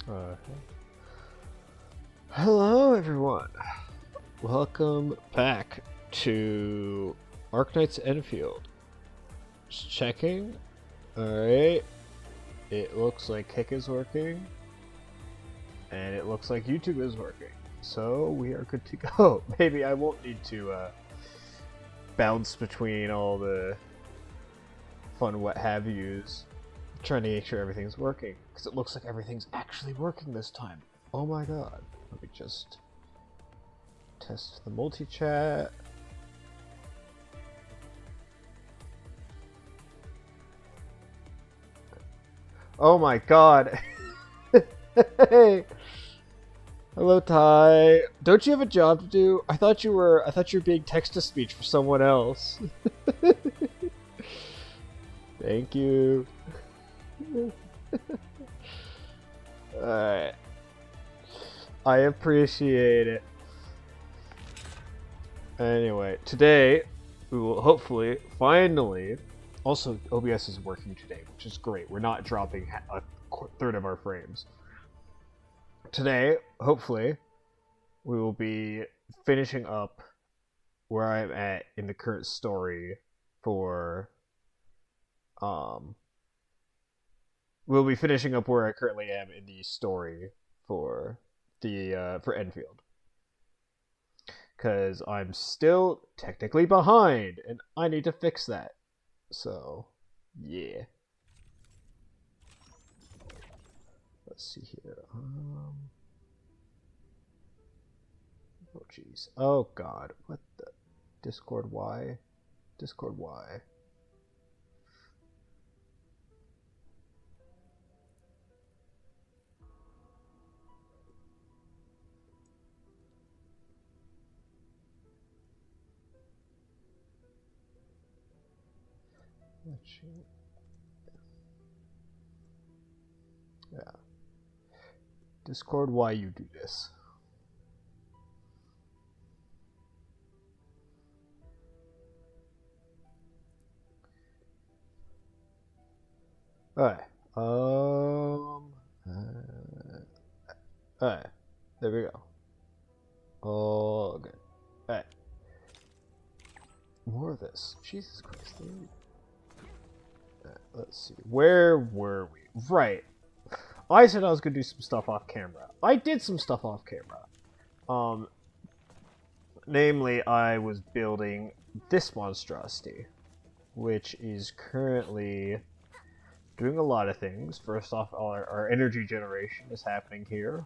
Uh, Hello, everyone. Welcome back to Arknight's Endfield. Just checking. Alright. It looks like Kick is working. And it looks like YouTube is working. So we are good to go. Maybe I won't need to bounce between all the fun what have yous. Trying to make sure everything's working. Because it looks like everything's actually working this time. Oh my god. Let me just test the multi-chat. Oh my god. Hey. Hello, Ty. Don't you have a job to do? I thought you were being text-to-speech for someone else. Thank you. Alright. I appreciate it. Anyway, today we will hopefully, finally, also OBS is working today, which is great. We're not dropping a third of our frames. Today, hopefully, we will be finishing up where I'm at in the current story for, we'll be finishing up where I currently am in the story for for Endfield. Because I'm still technically behind, and I need to fix that. So, yeah. Let's see here. Oh, jeez. Oh, God. What the? Discord Y? Discord Y. Yeah. Discord, why you do this? Alright. Alright. There we go. Oh, good. Alright. More of this. Jesus Christ. Let's see. Where were we? Right. I said I was going to do some stuff off camera. I did some stuff off camera. Namely, I was building this monstrosity, which is currently doing a lot of things. First off, our energy generation is happening here.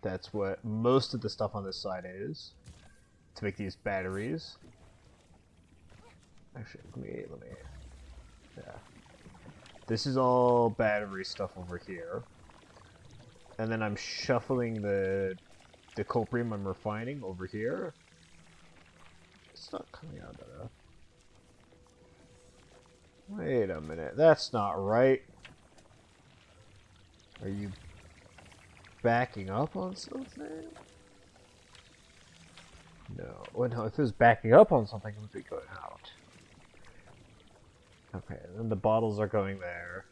That's what most of the stuff on this side is, to make these batteries. Actually, let me, yeah. This is all battery stuff over here. And then I'm shuffling the coprium I'm refining over here. It's not coming out of the... Wait a minute, that's not right. Are you backing up on something? No. Well, no, if it was backing up on something, it would be going out. Okay, and then the bottles are going there.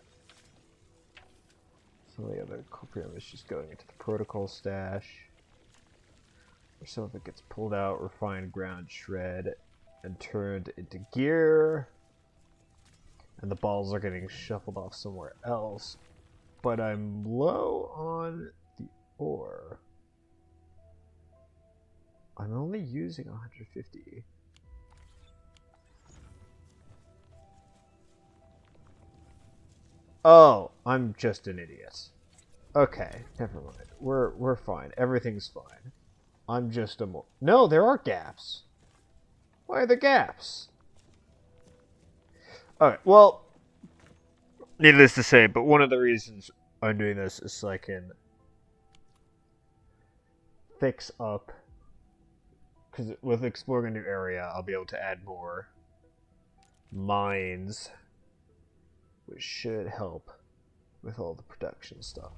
Some of the other coprium is just going into the protocol stash. Or some of it gets pulled out, refined, ground, shred, and turned into gear. And the bottles are getting shuffled off somewhere else. But I'm low on the ore. I'm only using 150. Oh, I'm just an idiot. Okay, never mind. We're fine. Everything's fine. I'm just a No, there are gaps. Why are there gaps? Alright, well, needless to say, but one of the reasons I'm doing this is so I can fix up, because with exploring a new area, I'll be able to add more mines, which should help with all the production stuff.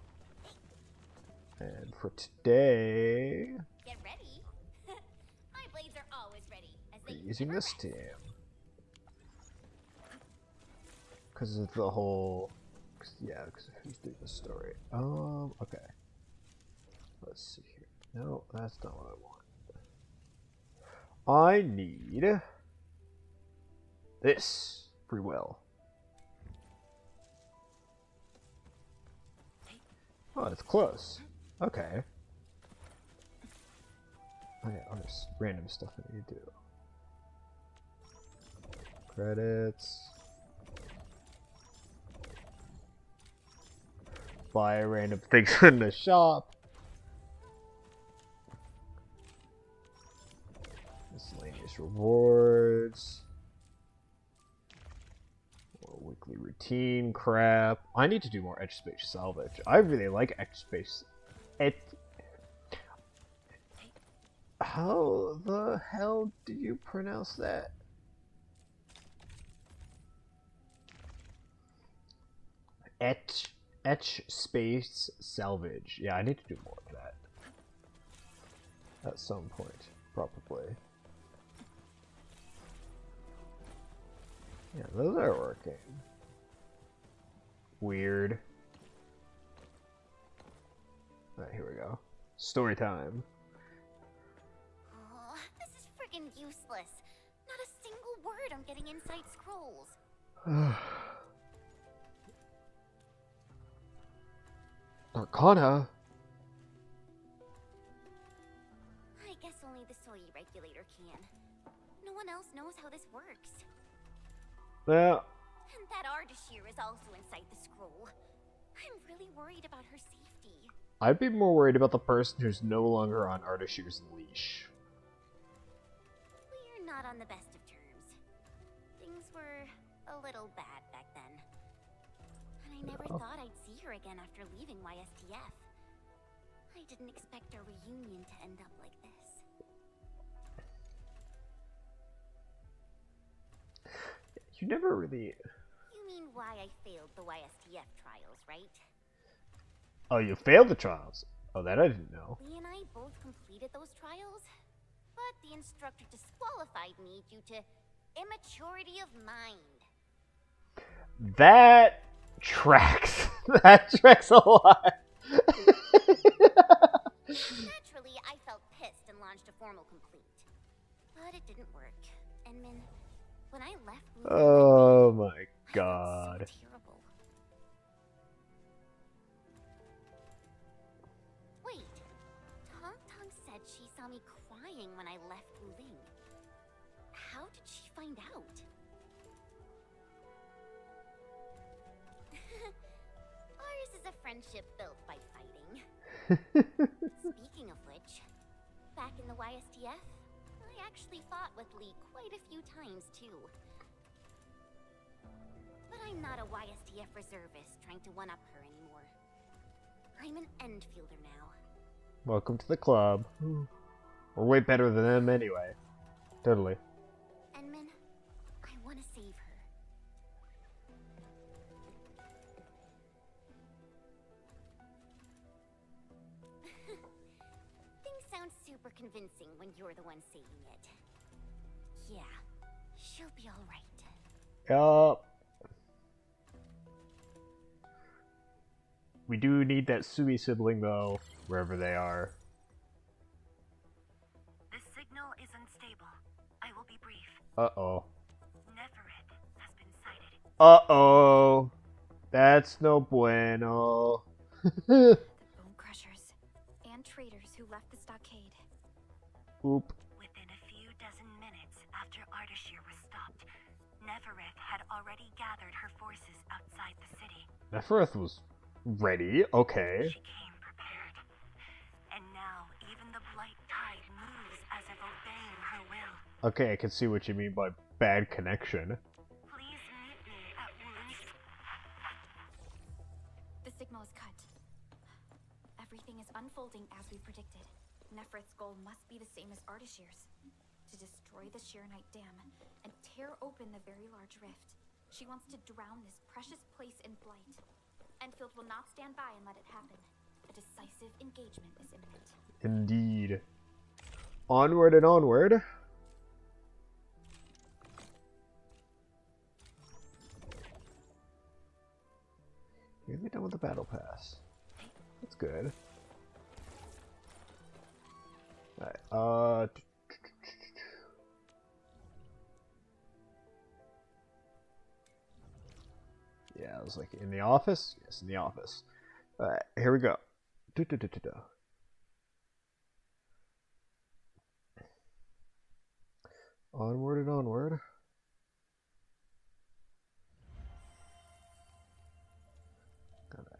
And for today, get ready. My blades are always ready. We're using this team. Because of the whole... Yeah, because of who's doing the story. Okay. Let's see here. No, that's not what I want. I need this free will. Oh, it's close. Okay. Okay, oh, there's random stuff I need to do. Credits. Buy random things in the shop. Miscellaneous rewards. More weekly routine crap. I need to do more edge space salvage. I really like edge space. How the hell do you pronounce that? Etch space salvage. Yeah, I need to do more of that. At some point, probably. Yeah, those are working. Weird. Alright, here we go. Story time. Oh, this is friggin' useless. Not a single word I'm getting inside scrolls. Arcana? I guess only the soy regulator can. No one else knows how this works. Well, And that Ardashir is also inside the scroll. I'm really worried about her safety. I'd be more worried about the person who's no longer on Ardashir's leash. We're not on the best of terms. Things were a little bad back then. And I never thought I'd see her again after leaving YSTF. I didn't expect our reunion to end up like this. You never really... You mean why I failed the YSTF trials, right? Oh, you failed the trials? Oh, that I didn't know. Lee and I both completed those trials, but the instructor disqualified me due to immaturity of mind. That tracks. That tracks a lot. Naturally, I felt pissed and launched a formal complaint. But it didn't work. And when I left Lee Oh my I god. felt so terrible. Wait, Tong Tong said she saw me crying when I left Wuling. How did she find out? Ours is a friendship built by fighting. Speaking of which, back in the YSTF, I actually fought with Lee quite a few times too. But I'm not a YSTF reservist trying to one-up her anymore. I'm an Endfielder now. Welcome to the club. We're way better than them anyway. Totally. Enman, I want to save her. Things sound super convincing when you're the one saying it. Yeah, she'll be alright. Yup. We do need that Sumi sibling though, wherever they are. The signal is unstable. I will be brief. Uh-oh. Neferit has been sighted. Uh-oh. That's no bueno. The bone crushers and traders who left the stockade. Oop. Within a few dozen minutes after Ardashir was stopped, Neferit had already gathered her forces outside the city. Neferith was ready. Okay. She came prepared. And now even the Blight Tide moves as if obeying her will. Okay, I can see what you mean by bad connection. Please meet me at Wounds. The signal is cut. Everything is unfolding as we predicted. Neferith's goal must be the same as Ardashir's. To destroy the Shirenite Dam and tear open the very large rift. She wants to drown this precious place in blight. Enfield will not stand by and let it happen. A decisive engagement is imminent. Indeed. Onward and onward. Nearly done with the battle pass. That's good. Alright, yeah, I was like, in the office? Yes, in the office. Alright, here we go. Onward and onward.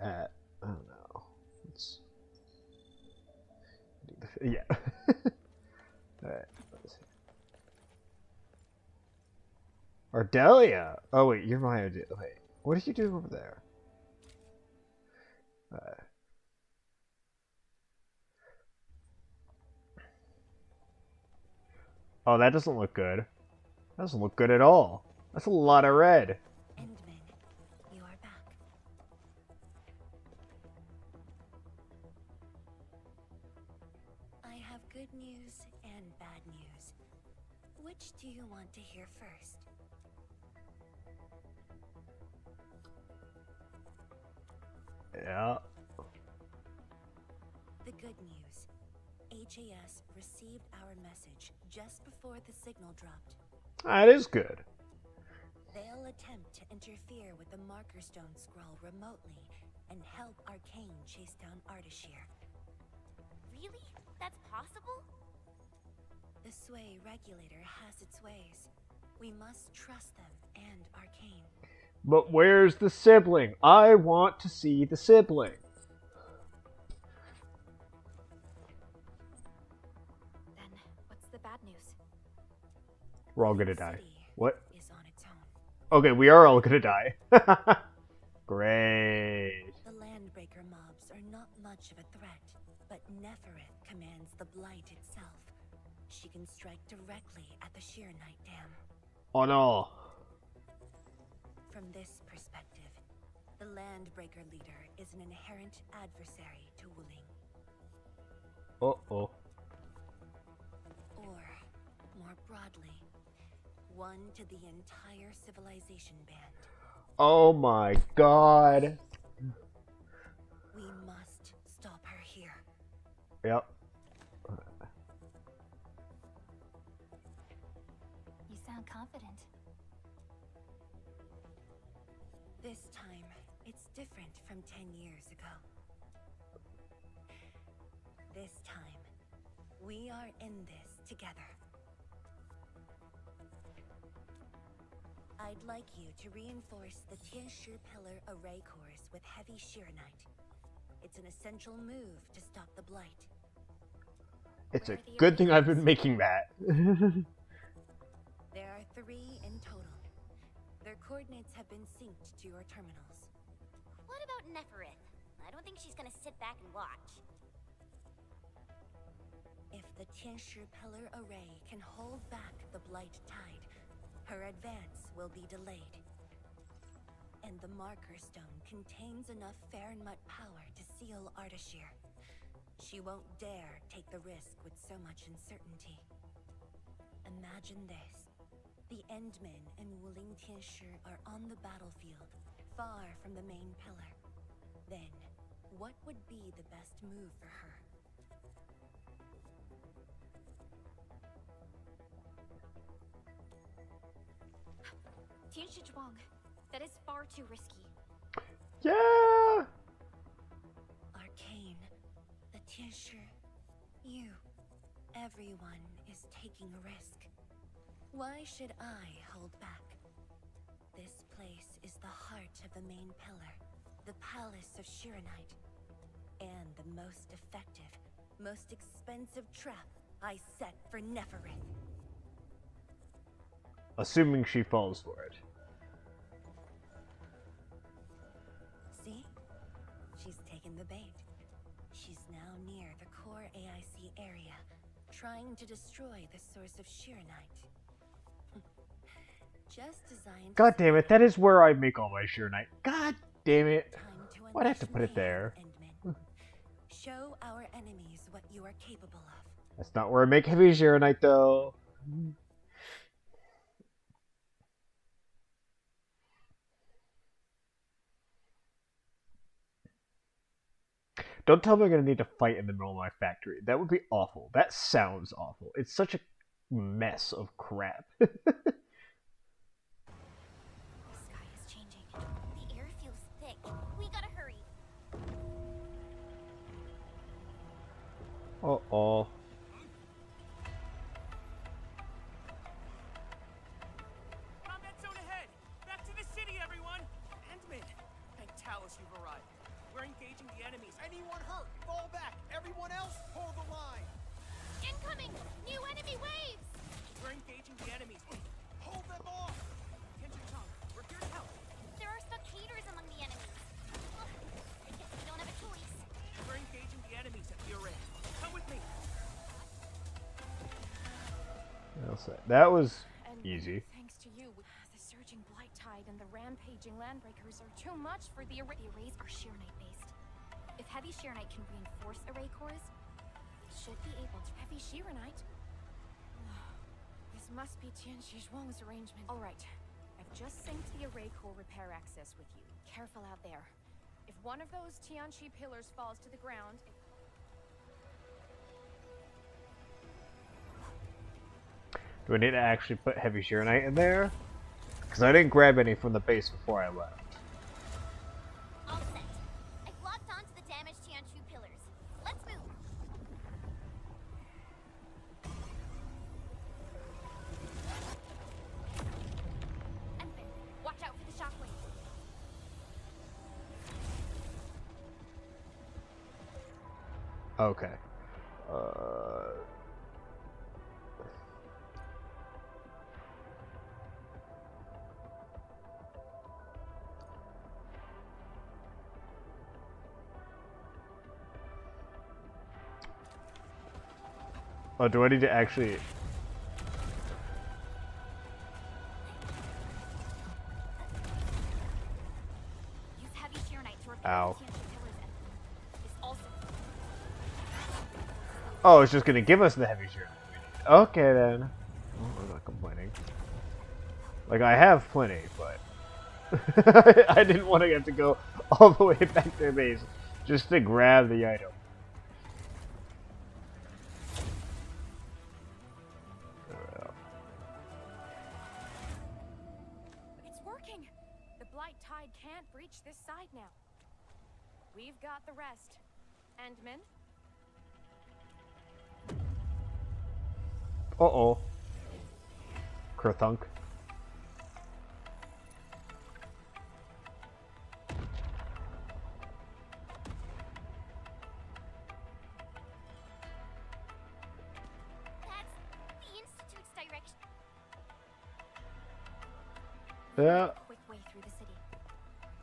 At, I don't know. Let's do the, yeah. Alright, let's see. Ardelia! Oh wait, you're my Ardelia. Wait, what are you doing over there? Oh, that doesn't look good. That doesn't look good at all. That's a lot of red. Endman, you are back. I have good news and bad news. Which do you want to hear first? Yeah. The good news. HAS received our message just before the signal dropped. That is good. They'll attempt to interfere with the Marker Stone scroll remotely and help Arcane chase down Ardashir. Really? That's possible? The Sway regulator has its ways. We must trust them and Arcane. But where's the sibling? I want to see the sibling. Then, what's the bad news? We're all gonna die. City What? is on its own. Okay, we are all gonna die. Great. The Landbreaker mobs are not much of a threat, but Nefereth commands the Blight itself. She can strike directly at the Sheer Knight Dam. Oh no. From this perspective, the Landbreaker leader is an inherent adversary to Wuling. Uh-oh. Or, more broadly, one to the entire civilization band. Oh my god. We must stop her here. Yep. You sound confident. This time, it's different from 10 years ago. This time, we are in this together. I'd like you to reinforce the Tianshi Pillar array cores with heavy Sheeranite. It's an essential move to stop the Blight. It's a Where are the good thing I've arrays? been making that. There are 3 in total. Their coordinates have been synced to your terminals. What about Nefereth? I don't think she's gonna sit back and watch. If the Tianshi Pillar array can hold back the Blight tide, her advance will be delayed. And the Marker Stone contains enough Farenmut power to seal Ardashir. She won't dare take the risk with so much uncertainty. Imagine this. The Endmen and Wuling Tianshi are on the battlefield, far from the main pillar. Then, what would be the best move for her? Tianshi Zhuang, that is far too risky. Yeah. Arcane, the Tianshi, you, everyone is taking a risk. Why should I hold back? This place is the heart of the main pillar, the palace of Shiranite, and the most effective, most expensive trap I set for Nefereth. Assuming she falls for it. See? She's taken the bait. She's now near the core AIC area, trying to destroy the source of Shiranite. Just designed. God damn it, that is where I make all my sure night. God damn it. Time to Why'd I have to unleash put it there? Endman. Show our enemies what you are capable of. That's not where I make heavy Zeronite though. Don't tell me I'm gonna need to fight in the middle of my factory. That would be awful. That sounds awful. It's such a mess of crap. The sky is changing. The air feels thick. We gotta hurry. Uh-oh. Combat zone ahead! Back to the city, everyone! Endman! Thank Talos you've arrived. We're engaging the enemies. Anyone hurt? Fall back. Everyone else, hold the line. Incoming! New enemy waves! We're engaging the enemies. Hold them off. Attention, Tom. We're here to help. There are stockaders among the enemies. Ugh, I guess we don't have a choice. We're engaging the enemies at the array. Come with me. I'll say that was And easy. thanks to you, the surging blight tide and the rampaging landbreakers are too much for the array. The arrays are Sheernite based. If heavy Sheernite can reinforce array cores, it should be able to. Heavy Sheeranite? This must be Tian Zhuang's arrangement. All right, I've just synced the array core repair access with you. Careful out there. If one of those Tianqi pillars falls to the ground, Do I need to actually put heavy Sheeranite in there? Because I didn't grab any from the base before I left. All set. I've locked onto the damaged Tianchu pillars. Let's move. Endman, watch out for the shockwave. Okay. Oh, do I need to actually... Use heavy Sheernite to repair Ow. the Tianqi pillars, Endman. This also. Oh, it's just gonna give us the heavy Sheeranite we need. Okay, then. Well, I'm not complaining. Like, I have plenty, but... I didn't want to have to go all the way back to the base just to grab the item. it's working. The blight tide can't reach this side now. We've got the rest. Endman? Uh-oh. Kerthunk. That's the Institute's direction. Yeah. Quick way through the city.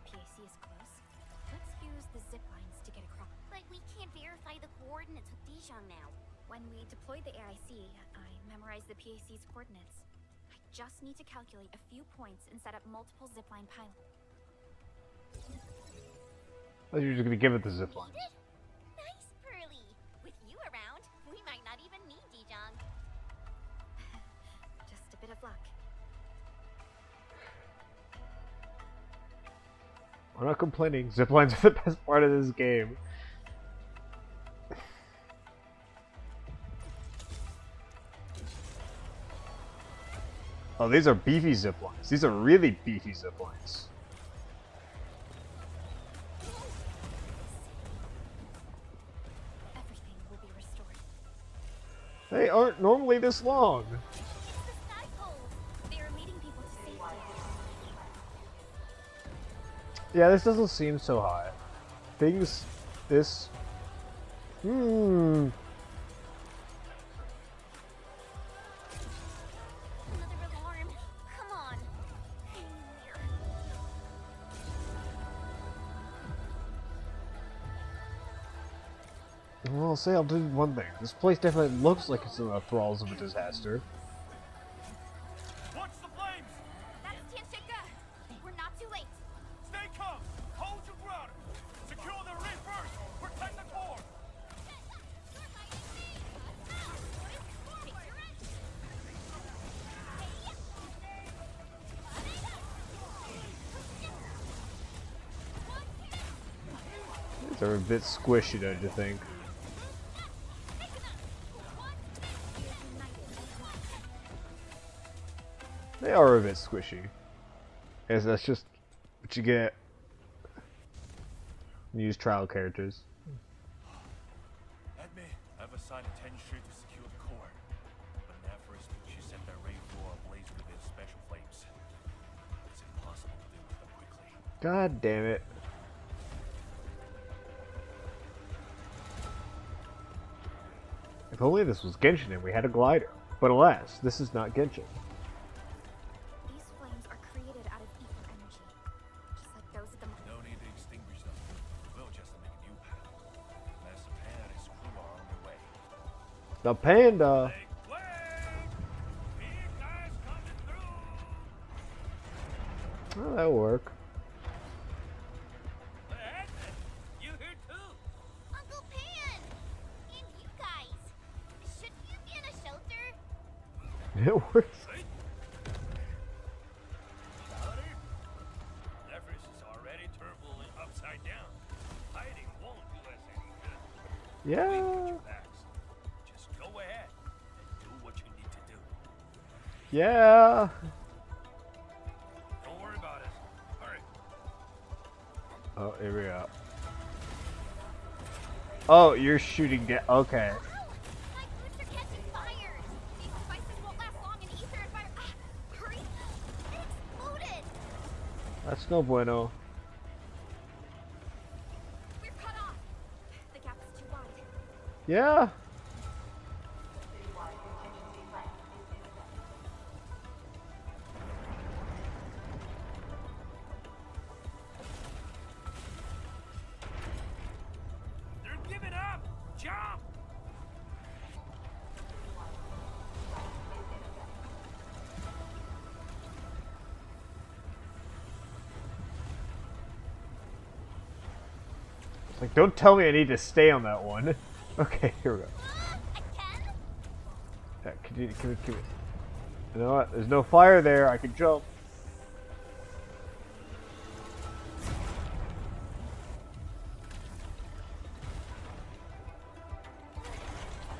PAC is close. Let's use the zip lines to get across. But we can't verify the coordinates with Dijon now. When we deployed the AIC, I memorized the PAC's coordinates. I just need to calculate a few points and set up multiple zipline pylons. I thought you were just gonna give it the zipline. Need it? Nice, Pearly. With you around, we might not even need Dijon. Just a bit of luck. I'm not complaining. Ziplines are the best part of this game. Oh, these are beefy ziplines. These are really beefy ziplines. Everything will be restored. They aren't normally this long. It's the sky pole. They are leading people to safety. Yeah, this doesn't seem so high. Things... this... Another alarm. Come on. Hang in there. Well, I'll say I'll do one thing. This place definitely looks like it's in the thralls of a disaster. Watch the flames! That's Tianshika. We're not too late. Stay calm! Hold your ground! Secure the array first! Protect the core! They're a bit squishy, don't you think? They are a bit squishy. Yes, that's just what you get when you use trial characters. Admit, I've assigned attention to secure the core. But now first, she set that raid floor ablaze with their special flames. It's impossible to deal with them quickly. God damn it. If only this was Genshin and we had a glider. But alas, this is not Genshin. These flames are created out of ether energy, just like those at the No need to extinguish them. We'll just make a new path. Master Pan and his crew are on their way. The panda. Make way! Big guys coming through! Well, that'll work. You here too? Uncle Pan! And you guys! Shouldn't you be in a shelter? It works. Howdy. Nephris is already turmoiling upside down. Hiding won't do us any good. Yeah. Put your backs. Just go ahead and do what you need to do. Yeah. Don't worry about it. Hurry. Oh, here we go. Oh, you're shooting down. Okay. My boots are catching fire! These spices won't last long in ether and fire. Hurry! It exploded! That's no bueno. We're cut off. The gap is too wide. Yeah. They're giving up! Jump! It's like, don't tell me I need to stay on that one. Okay, here we go. Again? Yeah, continue, come here. You know what? There's no fire there. I can jump.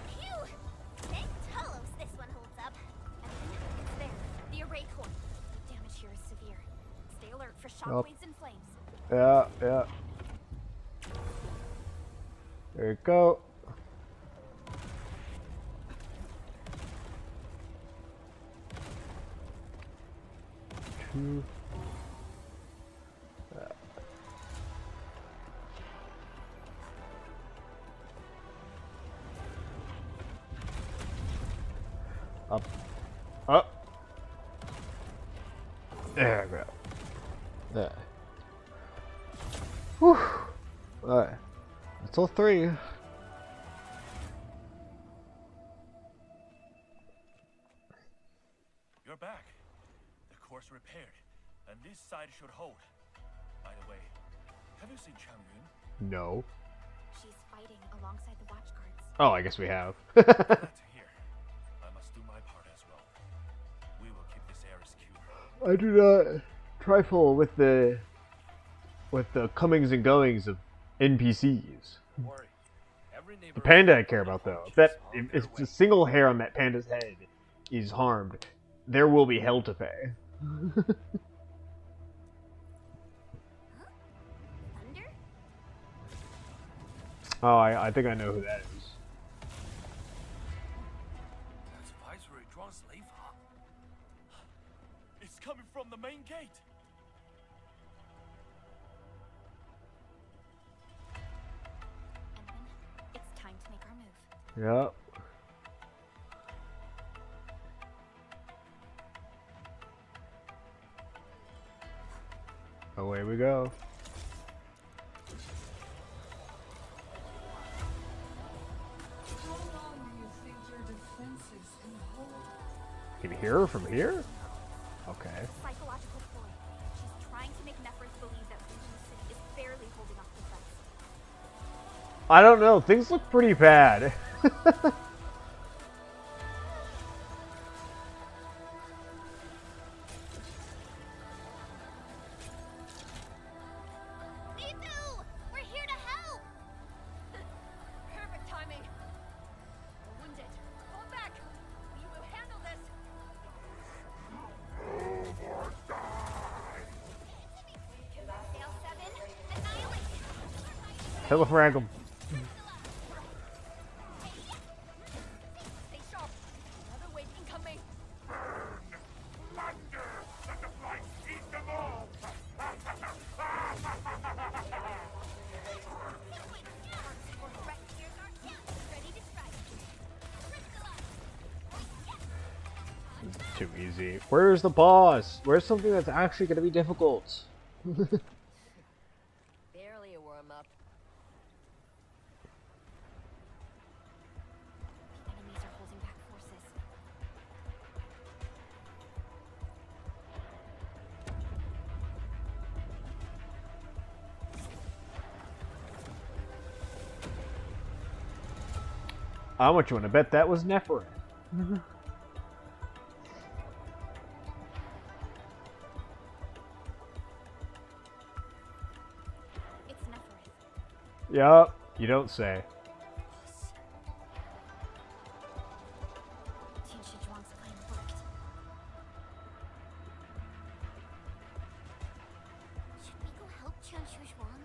Phew! Thank Talos this one holds up. It's there. The array core. The damage here is severe. Stay alert for Yup. shockwaves and flames. Yeah, yeah. There you go. Two. Up. Up. There we go. There. Whew. Alright. That's all three. You're back. The core's repaired, and this side should hold. By the way, have you seen Chang Yun? No. She's fighting alongside the watch guards. Oh, I guess we have. Glad to hear. I must do my part as well. We will keep this area secure. I do not trifle with the comings and goings of NPCs. Don't worry. Every The neighbor panda I care about though. If a single hair on that panda's head is harmed, there will be hell to pay. Thunder? Oh, I think I know who that is. That's Viceroy Zhuang's slave, huh? It's coming from the main gate. And then it's time to make our move. Yep. Away we go. Can you hear her from here? Okay. Psychological ploy. She's trying to make Nephris believe that Legion City is barely holding off the threats. I don't know. Things look pretty bad. We're here to help! Pillar frag him. Stay sharp. Another wave incoming. Too easy. Where's the boss? Where's something that's actually going to be difficult? Barely a warm up. The enemies are holding back forces. How much you want to bet that was Neferin? It's Neferith. Yup, you don't say. Tianshi Zhuang's plan worked. Should we go help Tianshi Zhuang?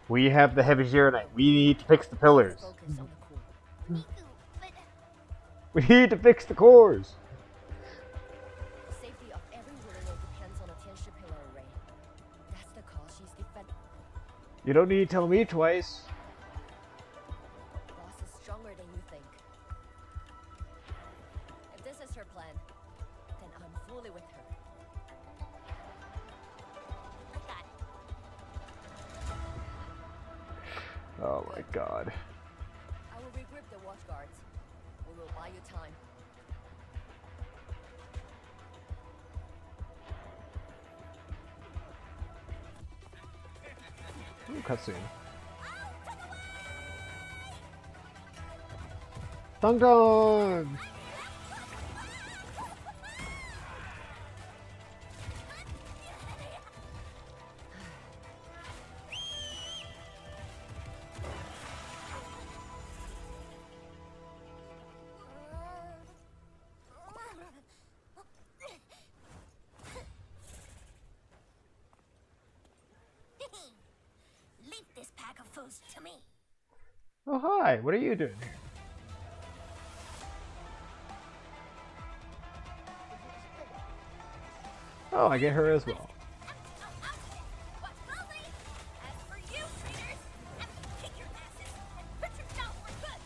We have the heavy Zeronite. We need to fix the pillars. Focus on the core. Me too, but We need to fix the cores. The safety of every warrior depends on a Tianshi pillar array. That's the cause she's defending. You don't need to tell me twice. Boss is stronger than you think. If this is her plan, then I'm fully with her. I got it. Oh my god. I will regroup the watch guards. We will buy you time. Ooh, cutscene. Dong dong! Leave this pack of foes to me. Oh hi, what are you doing here? Oh, I get her as well. What's moving? As for you, traitors, I'm gonna kick your asses and put you down for good.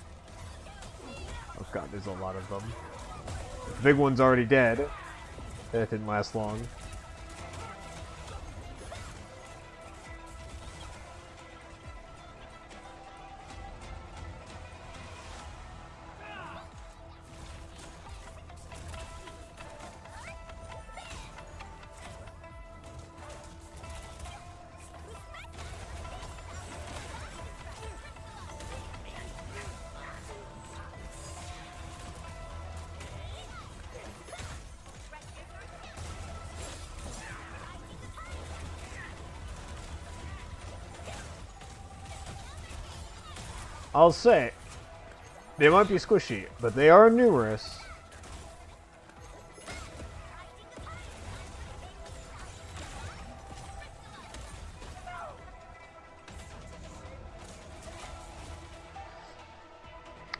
Oh god, there's a lot of them. The big one's already dead. That didn't last long. I'll say, they might be squishy, but they are numerous.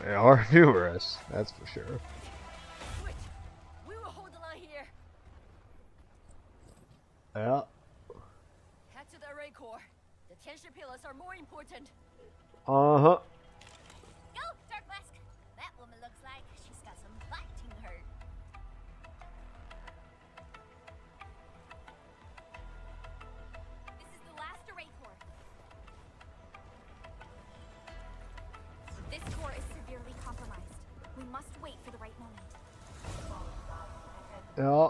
They are numerous, that's for sure. Switch! We will hold the line here. Yeah. Head to the array core. The Tianshi pillars are more important. Uh-huh. Go, Dark Mask. That woman looks like she's got some fighting her. This is the last array core. This core is severely compromised. We must wait for the right moment. Yeah.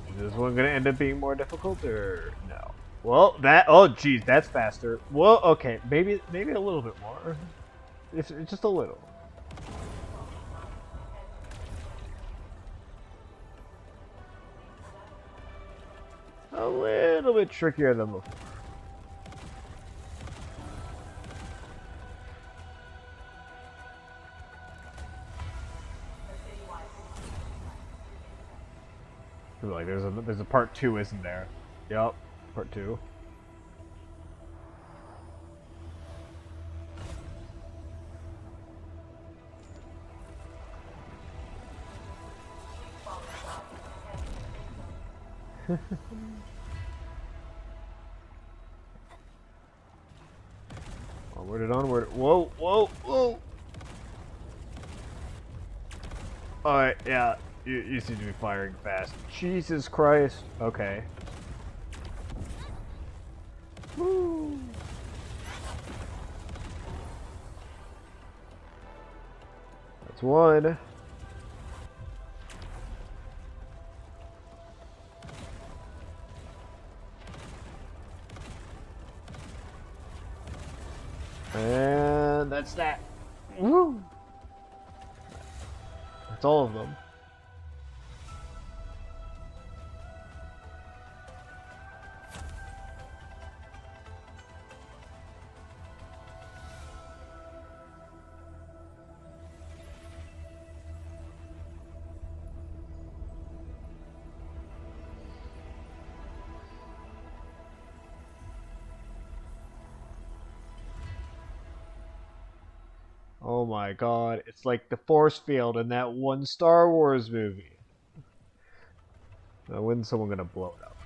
Is this one gonna end up being more difficult or no? Well, that, oh geez, that's faster. Well, okay, maybe a little bit more. It's just a little. A little bit trickier than before. I feel like there's a part 2, isn't there? Yup, part 2. Onward and onward. Whoa, whoa, whoa! Alright, yeah. You seem to be firing fast. Jesus Christ. Okay. Woo! That's one. And that's that. Woo! That's all of them. Oh my god, it's like the force field in that one Star Wars movie. Now, when's someone gonna blow it up?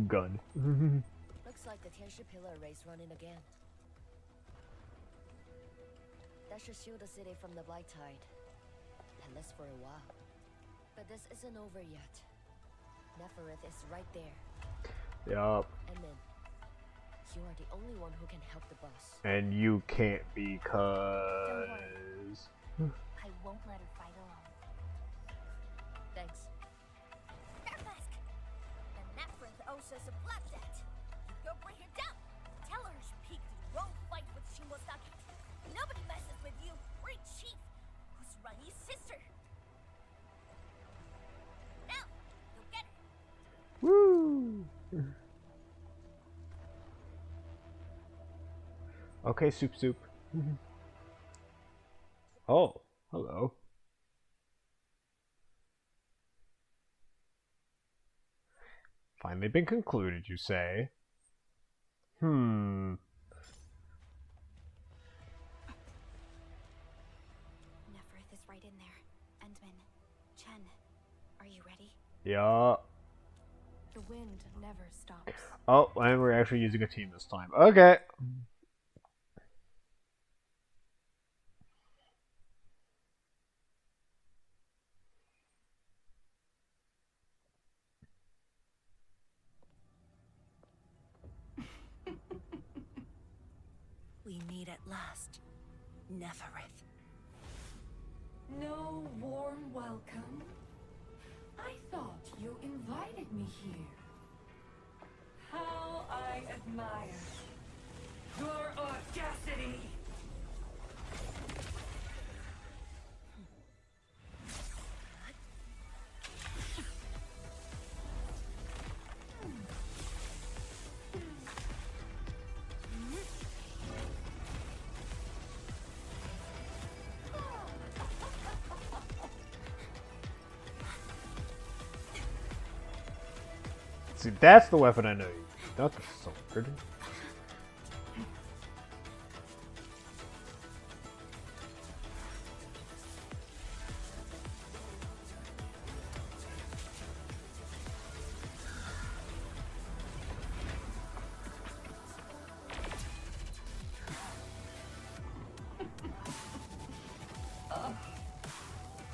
Gun. Looks like the Tianshi Pillar array's running again. That should shield the city from the Blight Tide. At least for a while. But this isn't over yet. Neferith is right there. Yup. And then, you are the only one who can help the boss. And you can't because... I won't let her fight alone. Thanks. Fairmask! The Neferith owes us a blood debt. You go bring her down. Tell her she peaked in the wrong fight with Shimosaki. Nobody messes with you. Great chief, who's Rani's sister. Now, go get her. Woo! Okay, soup soup. Oh, hello. Finally been concluded, you say? Neferith is right in there. Endman, Chen, are you ready? Yeah. The wind never stops. Oh, and we're actually using a team this time. Okay. We meet at last. Neferith. No warm welcome? I thought you invited me here. How I admire your audacity! See, that's the weapon I know you use. That's a sword.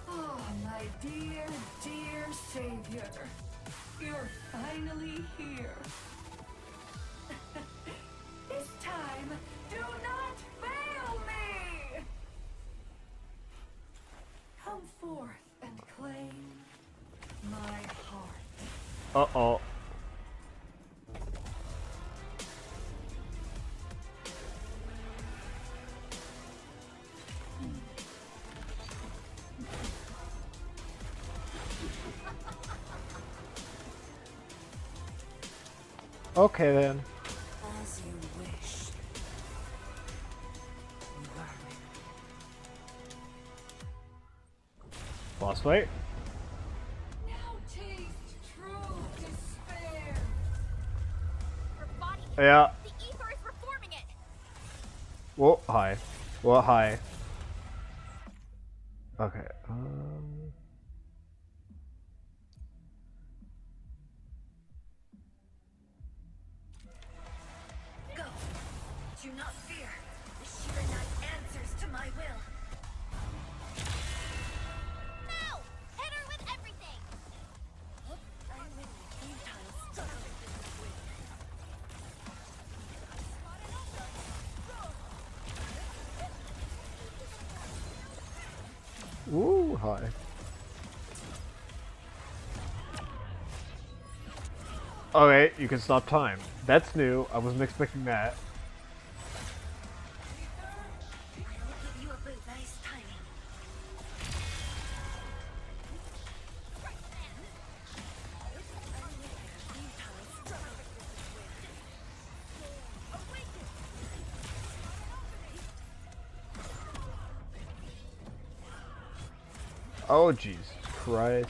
Oh, my dear, dear savior. You're finally here. This time, do not fail me! Come forth and claim my heart. Uh-oh. Okay then. As you wish. Vermin. Boss fight? Now taste true despair. Her body. Yeah. The ether is reforming it. Whoa, hi. Whoa, hi. Okay. Go. Do not fear. The Sheer Knight answers to my will. No! Hit her with everything. I'm with the futile struggle. Woo, hi. Okay, you can stop time. That's new. I wasn't expecting that. I'll give you a boot. Nice timing. Oh, Jesus Christ.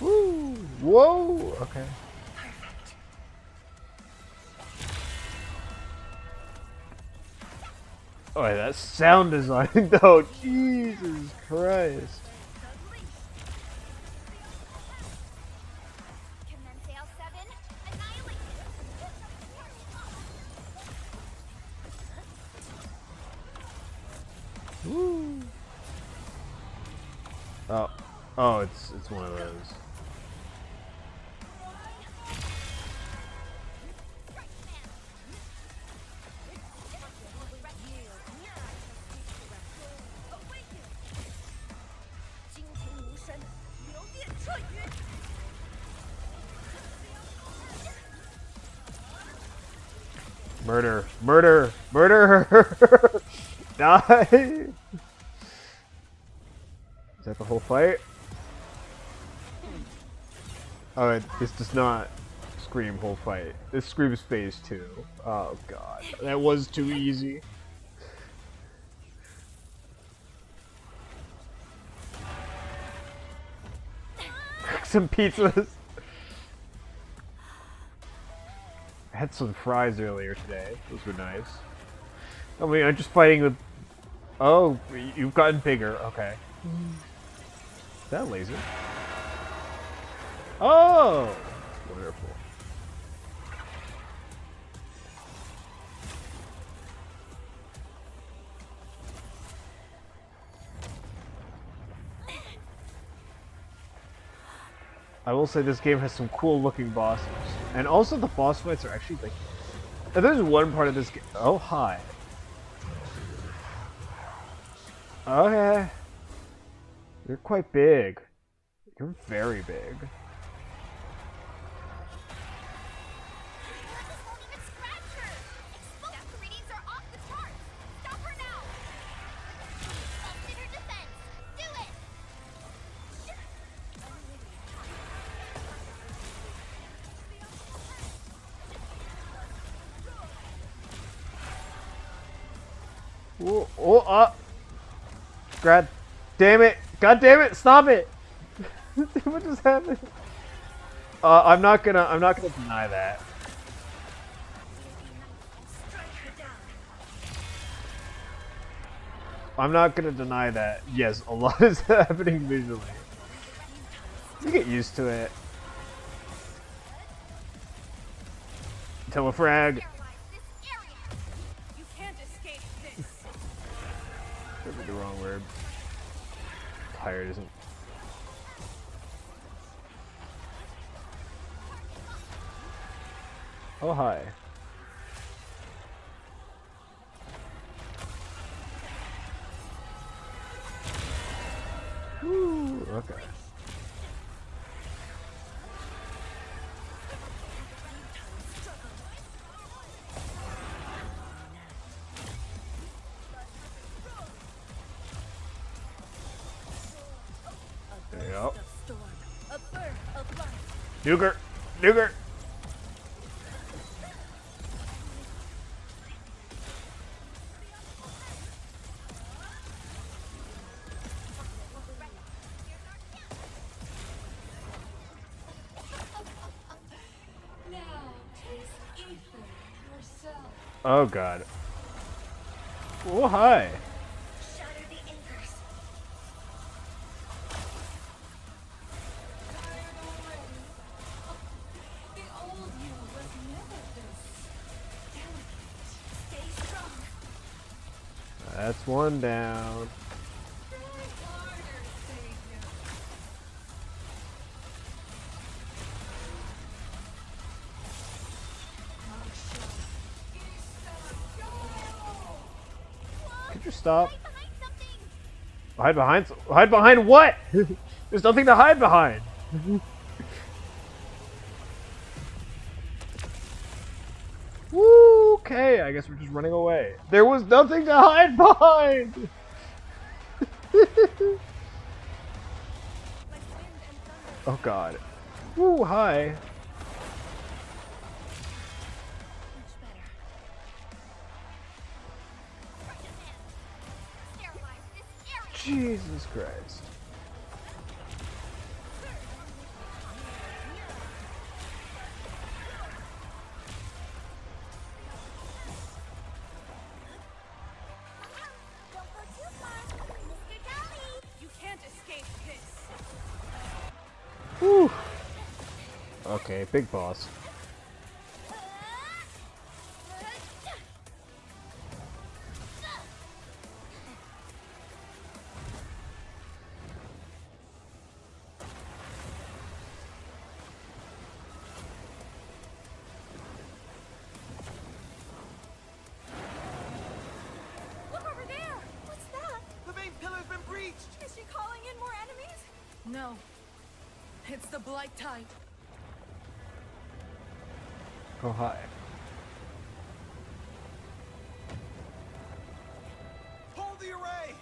Woo! Whoa! Okay. Perfect. Oh, yeah, that sound design, though. Jesus Christ. Commence L7. Annihilation. Woo! Oh. Oh, it's one of those. Murder! Murder! Murder! Die! Is that the whole fight? Alright, this does not scream whole fight. This screams phase 2. Oh god. That was too easy. Some pizzas. I had some fries earlier today. Those were nice. I mean, I'm just fighting with... Oh, you've gotten bigger. Okay. Is that a laser? Oh! Wonderful. I will say this game has some cool looking bosses. And also the boss fights are actually like... There's one part of this game... Oh, hi. Okay. You're quite big. You're very big. This won't even scratch her. Explosive readings are off the charts. Stop her now. Consider defense. Do it. Oh, oh, God damn it! God damn it! Stop it! What just happened? I'm not gonna deny that. I'm not gonna deny that. Yes, a lot is happening visually. You get used to it. Telefrag. This area. You can't escape this. That'd be the wrong word. Tired isn't. Oh, hi. Woo, okay. There you go. Nuker! Nuker! Oh god. Oh hi. Shatter the anchors. The old you was never this delicate. Stay strong. That's one down. Try harder, Savior. Could you stop? Hide behind what? There's nothing to hide behind. Woo, okay, I guess we're just running away. There was nothing to hide behind. Oh god. Woo, hi. Much better. Sterilize this area. Jesus Christ. Don't go too far, Mr. Dolly. You can't escape this. Woo. Okay, big boss. Look over there! What's that? The main pillar's been breached! Is she calling in more enemies? No. It's the Blight Tide. Oh hi. Hold the array!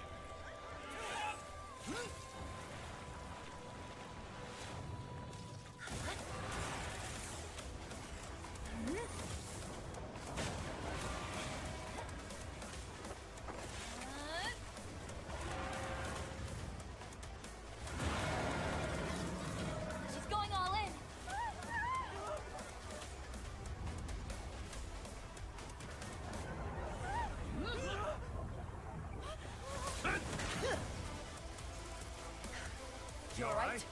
She's going all in. You alright?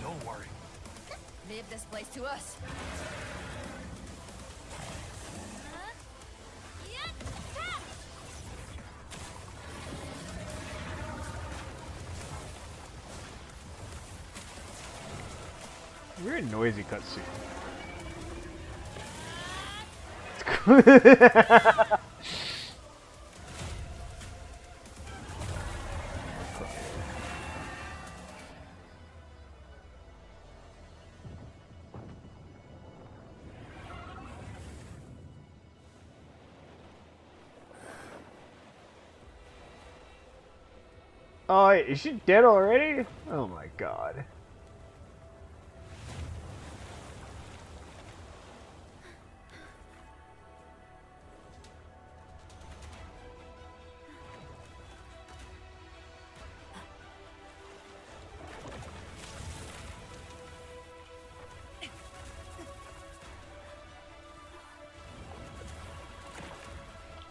Don't worry. Leave this place to us. Very noisy cutscene. Oh, wait, is she dead already? Oh my god.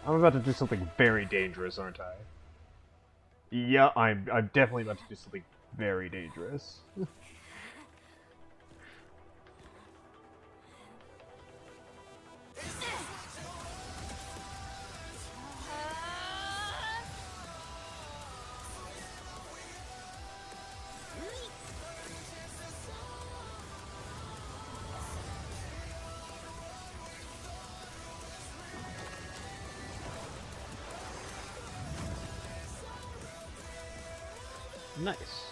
I'm about to do something very dangerous, aren't I? Yeah, I'm definitely about to do something very dangerous. Nice.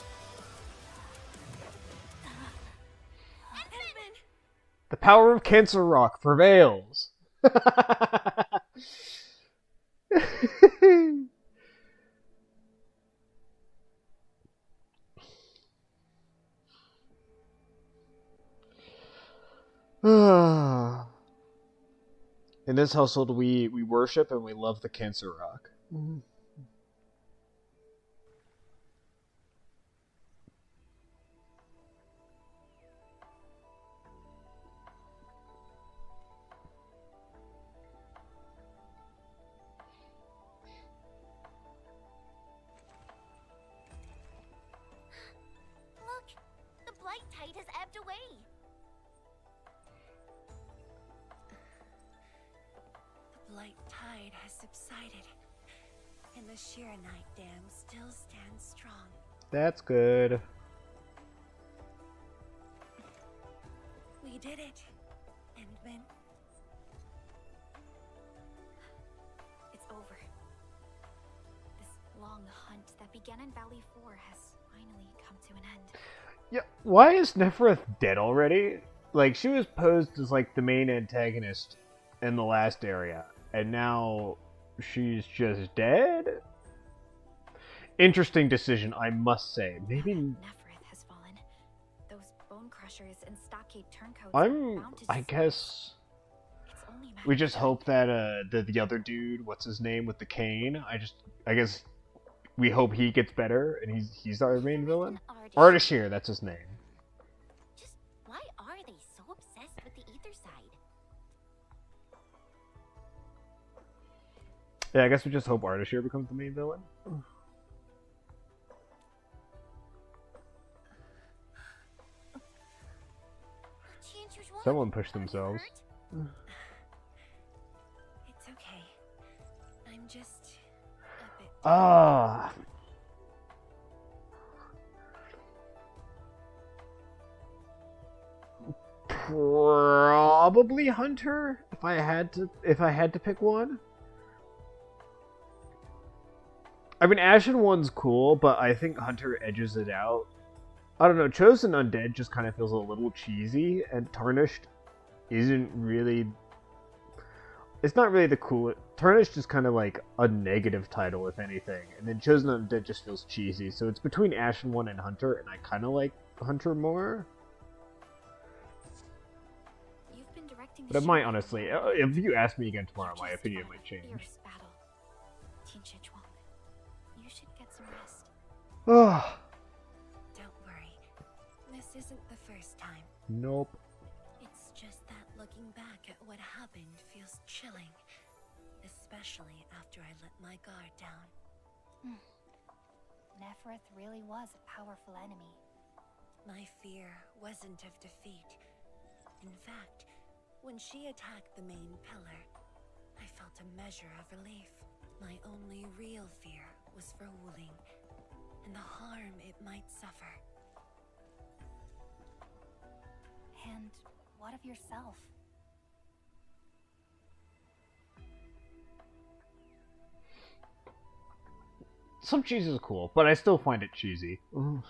The power of Cancer Rock prevails. In this household, we worship and we love the Cancer Rock. blight tide has subsided, and the Shirenite Dam still stands strong. That's good. We did it, Endman. It's over. This long hunt that began in Valley 4 has finally come to an end. Yeah, why is Nefereth dead already? Like, she was posed as, like, the main antagonist in the last area, and now she's just dead? Interesting decision, I must say. Maybe... Nefereth has fallen. Those bone crushers and stockade turncoats are bound to I guess... It's only a matter We of just time. hope that, the other dude, what's his name, with the cane? I guess we hope he gets better, and he's our main villain? Ardashir, that's his name. Just why are they so obsessed with the ether side? Yeah, I guess we just hope Ardashir becomes the main villain. Someone pushed themselves. It's okay. I'm just a bit... Ah. Probably Hunter, if I had to pick one. I mean, Ashen one's cool, but I think Hunter edges it out. I don't know, Chosen Undead just kind of feels a little cheesy, and Tarnished isn't really... It's not really the coolest... Tarnished is kind of like a negative title, if anything, and then Chosen Undead just feels cheesy, so it's between Ashen one and Hunter, and I kind of like Hunter more. You've been directing the But it might, show. honestly, if you ask me again tomorrow, my Just opinion fought might a change. fierce battle. Tianxia Zhuang, you should get some rest. Oh, Don't worry. This isn't the first time. nope. It's just that looking back at what happened feels chilling. Especially after I let my guard down. Nefereth really was a powerful enemy. My fear wasn't of defeat. In fact, when she attacked the main pillar, I felt a measure of relief. My only real fear was for Wuling, and the harm it might suffer. And what of yourself? Some cheese is cool, but I still find it cheesy. Myself?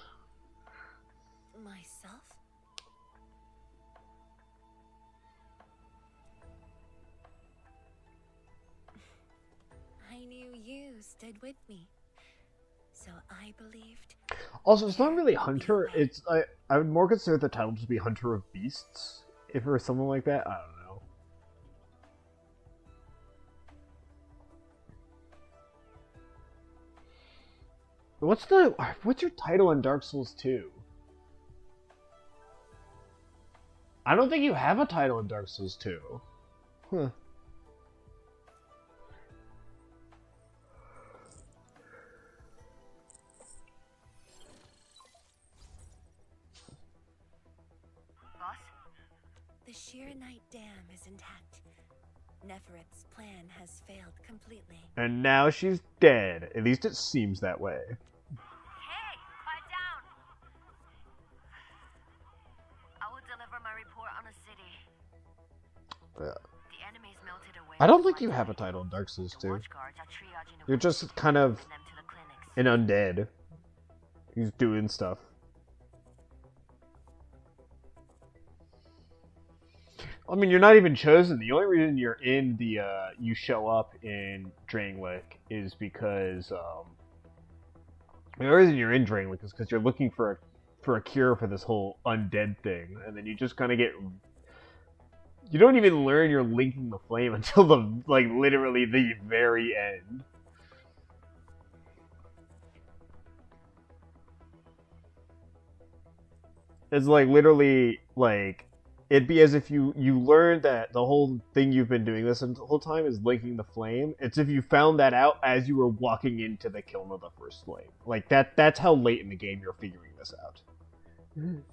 I knew you stood with me, so I believed. Also, it's not really Hunter. It's I would more consider the title to be Hunter of Beasts, if it were something like that. I don't know. What's your title in Dark Souls 2? I don't think you have a title in Dark Souls 2. Huh. The Shirenite Dam is intact. Nefereth's plan has failed completely. And now she's dead. At least it seems that way. Hey, quiet down. I will deliver my report on the city. Yeah. The enemy's melted away. I don't think you have a title in Dark Souls 2. You're just kind of an undead who's doing stuff. I mean, you're not even chosen. The only reason you're in the, you show up in Drangleic is because, the only reason you're in Drangleic is because you're looking for a cure for this whole undead thing, and then you just kind of get, you don't even learn you're linking the flame until the, like, literally the very end. It's like, literally, like, it'd be as if you learned that the whole thing you've been doing this whole time is linking the flame. It's if you found that out as you were walking into the kiln of the first flame. Like, that's how late in the game you're figuring this out. Enough!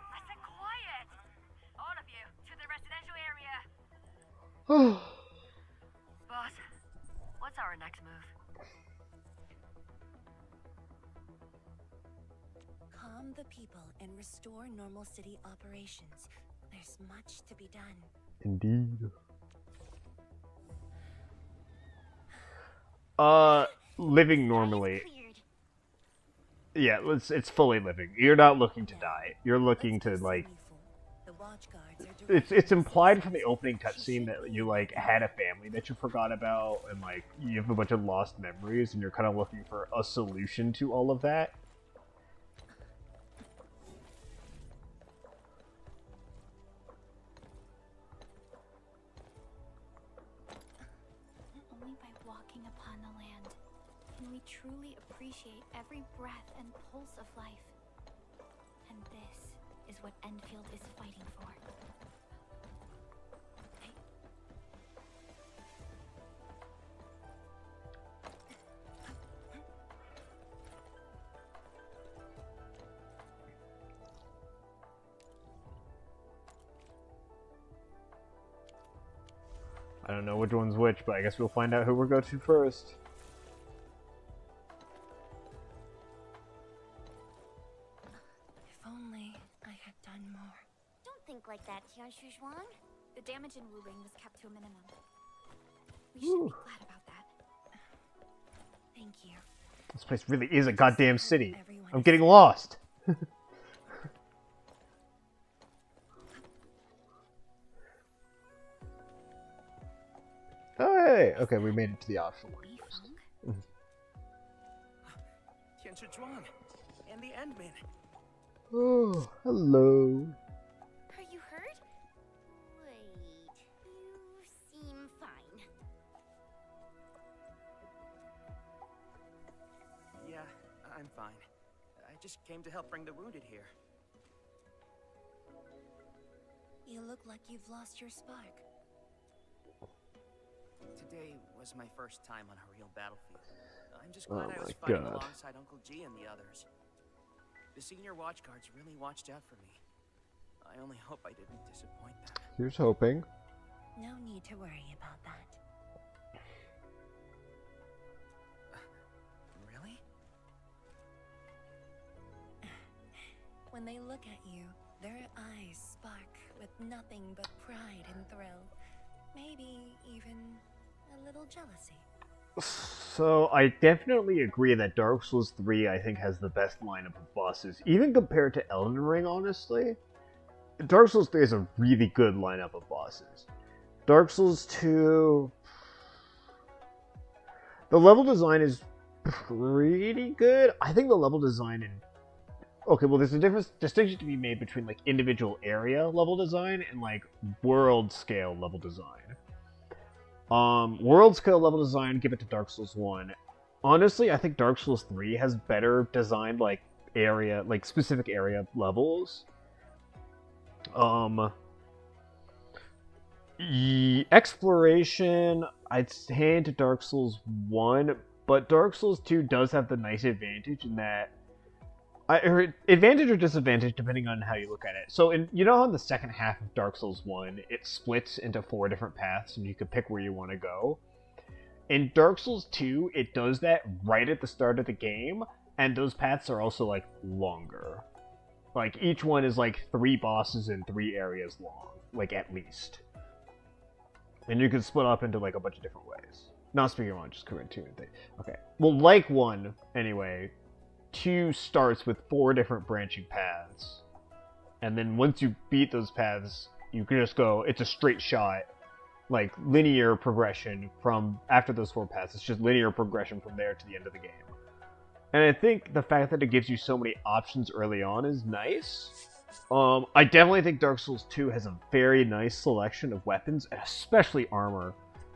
I said quiet! All of you, to the Boss, what's our next move? Calm the people and restore normal city operations. There's much to be done. Indeed. Living normally. Yeah, it's fully living. You're not looking to die. You're looking to, like... It's implied from the opening cutscene that you, like, had a family that you forgot about, and, like, you have a bunch of lost memories, and you're kind of looking for a solution to all of that. Only by walking upon the land can we truly appreciate every breath and pulse of life. And this is what Endfield is fighting for. I don't know which one's which, but I guess we'll find out who we're going to first. If only I had done more. Don't think like that, Tianshu Zhuang. The damage in Wuling was kept to a minimum. We should be glad about that. Thank you. This place really is a goddamn city. I'm getting lost. Oh, hey! Okay, we made it to the optional one first. Tianshu Zhuang and the Endman. Oh, hello. Are you hurt? Wait, you seem fine. Yeah, I'm fine. I just came to help bring the wounded here. You look like you've lost your spark. Today was my first time on a real battlefield. I'm just glad I was my fighting God. alongside Uncle G and the others. The senior watch guards really watched out for me. I only hope I didn't disappoint them. Here's hoping. No need to worry about that. Really? When they look at you, their eyes spark with nothing but pride and thrill. Maybe even a little jealousy. So, I definitely agree that Dark Souls 3, I think, has the best lineup of bosses. Even compared to Elden Ring, honestly. Dark Souls 3 is a really good lineup of bosses. Dark Souls 2... The level design is pretty good. I think the level design in... Okay, well, there's a distinction to be made between, like, individual area level design and, like, world scale level design. World scale level design, give it to Dark Souls 1. Honestly, I think Dark Souls 3 has better designed, like, area, like, specific area levels. Exploration, I'd hand to Dark Souls 1, but Dark Souls 2 does have the nice advantage in that advantage or disadvantage depending on how you look at it. So, you know how in the second half of Dark Souls 1, it splits into 4 different paths and you can pick where you want to go? In Dark Souls 2, it does that right at the start of the game, and those paths are also, like, longer. Like, each one is, like, 3 bosses in 3 areas long, like, at least. And you can split up into, like, a bunch of different ways. Not speaking wrong, just correct 2 and thing. Okay. Well, like 1, anyway... 2 starts with 4 different branching paths. And then once you beat those paths, you can just go, it's a straight shot, like, linear progression from after those 4 paths. It's just linear progression from there to the end of the game. And I think the fact that it gives you so many options early on is nice. I definitely think Dark Souls 2 has a very nice selection of weapons, and especially armor.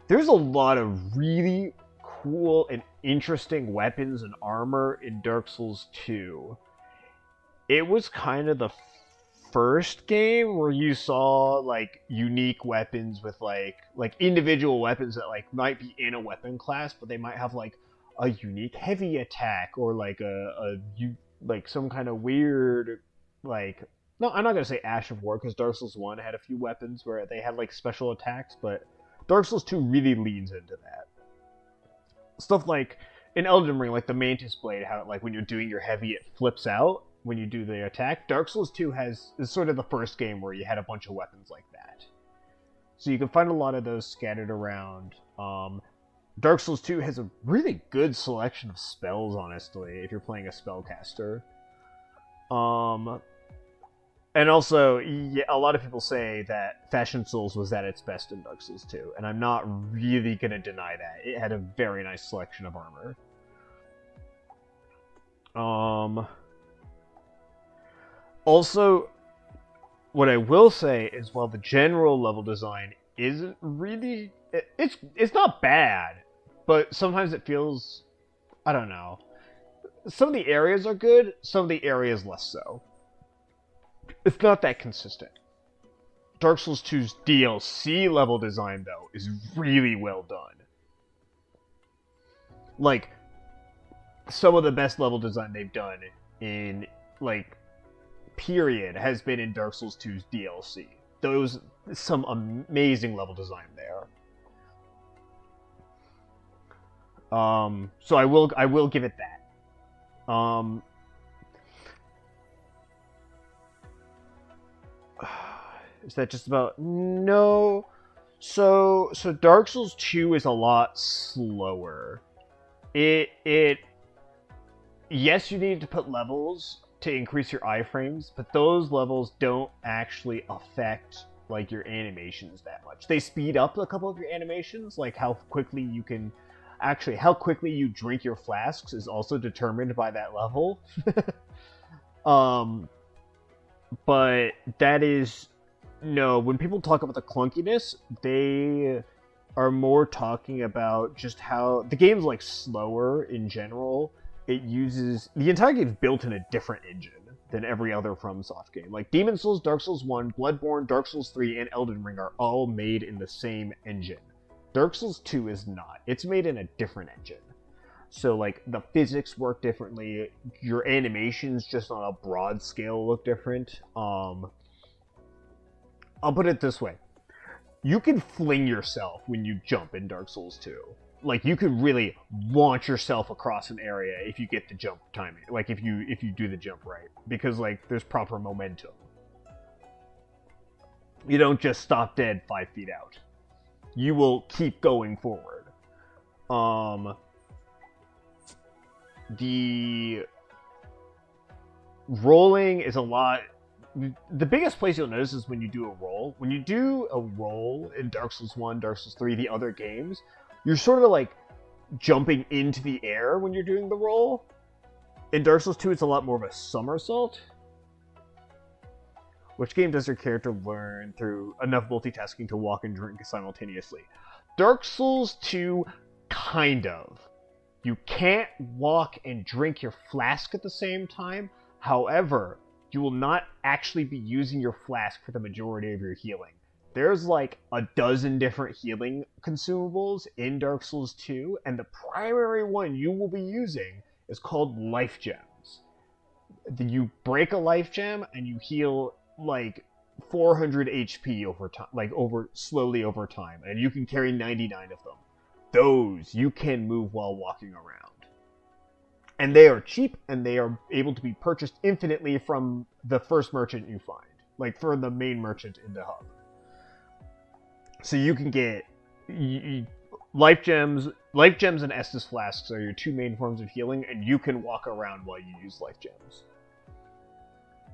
There's a lot of really cool and interesting weapons and armor in Dark Souls 2. It was kind of the first game where you saw, like, unique weapons with, like individual weapons that, like, might be in a weapon class, but they might have, like, a unique heavy attack, or, like, like, some kind of weird, like... No, I'm not gonna say Ash of War, because Dark Souls 1 had a few weapons where they had, like, special attacks, but Dark Souls 2 really leans into that. Stuff like in Elden Ring, like the Mantis Blade, how like when you're doing your heavy, it flips out when you do the attack. Dark Souls 2 is sort of the first game where you had a bunch of weapons like that. So you can find a lot of those scattered around. Dark Souls 2 has a really good selection of spells, honestly, if you're playing a spellcaster. And also, yeah, a lot of people say that Fashion Souls was at its best in Dark Souls 2, and I'm not really going to deny that. It had a very nice selection of armor. Also, what I will say is, while the general level design isn't really... It's not bad, but sometimes it feels... I don't know. Some of the areas are good, some of the areas less so. It's not that consistent. Dark Souls 2's DLC level design, though, is really well done. Like, some of the best level design they've done in, like, period, has been in Dark Souls 2's DLC. Some amazing level design there. So I will give it that. Is that just about... No. So Dark Souls 2 is a lot slower. Yes, you need to put levels to increase your iframes, but those levels don't actually affect, like, your animations that much. They speed up a couple of your animations, like how quickly you can... Actually, how quickly you drink your flasks is also determined by that level. But that is... No, when people talk about the clunkiness, they are more talking about just how... The game's, like, slower in general. It uses... The entire game's built in a different engine than every other FromSoft game. Like, Demon Souls, Dark Souls 1, Bloodborne, Dark Souls 3, and Elden Ring are all made in the same engine. Dark Souls 2 is not. It's made in a different engine. So, like, the physics work differently. Your animations, just on a broad scale, look different. I'll put it this way. You can fling yourself when you jump in Dark Souls 2. Like, you could really launch yourself across an area if you get the jump timing. Like, if you do the jump right. Because, like, there's proper momentum. You don't just stop dead 5 feet out. You will keep going forward. The rolling is a lot... The biggest place you'll notice is when you do a roll. When you do a roll in Dark Souls 1, Dark Souls 3, the other games, you're sort of like jumping into the air when you're doing the roll. In Dark Souls 2, it's a lot more of a somersault. Which game does your character learn through enough multitasking to walk and drink simultaneously? Dark Souls 2, kind of. You can't walk and drink your flask at the same time. However, you will not actually be using your flask for the majority of your healing. There's like a dozen different healing consumables in Dark Souls 2, and the primary one you will be using is called life gems. You break a life gem and you heal like 400 HP over time, slowly over time, and you can carry 99 of them. Those you can move while walking around. And they are cheap, and they are able to be purchased infinitely from the first merchant you find. Like, for the main merchant in the hub. So you can get... Life gems and Estus flasks are your two main forms of healing, and you can walk around while you use life gems.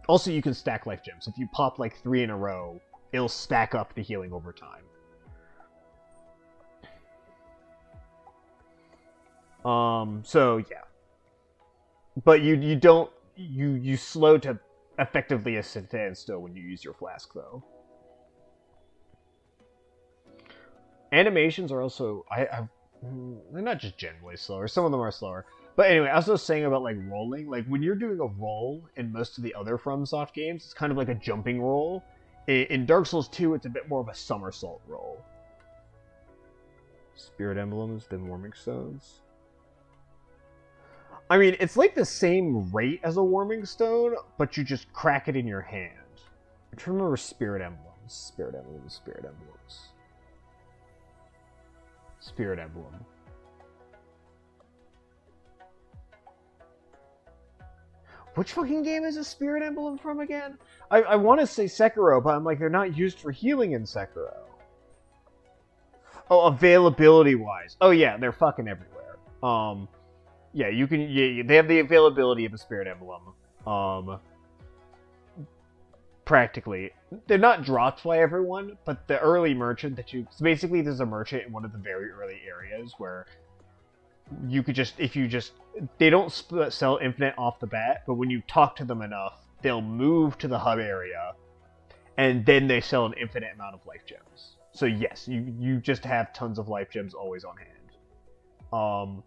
Also, you can stack life gems. If you pop, like, 3 in a row, it'll stack up the healing over time. So, yeah. But you don't... You slow to effectively a standstill when you use your flask, though. Animations are also... they're not just generally slower. Some of them are slower. But anyway, I was just saying about, like, rolling. Like, when you're doing a roll in most of the other FromSoft games, it's kind of like a jumping roll. In Dark Souls 2, it's a bit more of a somersault roll. Spirit emblems, then warming stones. I mean, it's like the same rate as a warming stone, but you just crack it in your hand. I'm trying to remember spirit emblems. Spirit emblems. Spirit Emblem. Which fucking game is a Spirit Emblem from again? I want to say Sekiro, but I'm like, they're not used for healing in Sekiro. Oh, availability-wise. Oh yeah, they're fucking everywhere. Yeah, you can. Yeah, they have the availability of a Spirit Emblem. Practically, they're not dropped by everyone, but the early merchant that you. So basically, there's a merchant in one of the very early areas where you could just, if you just, they don't sell infinite off the bat, but when you talk to them enough, they'll move to the hub area, and then they sell an infinite amount of life gems. So yes, you just have tons of life gems always on hand.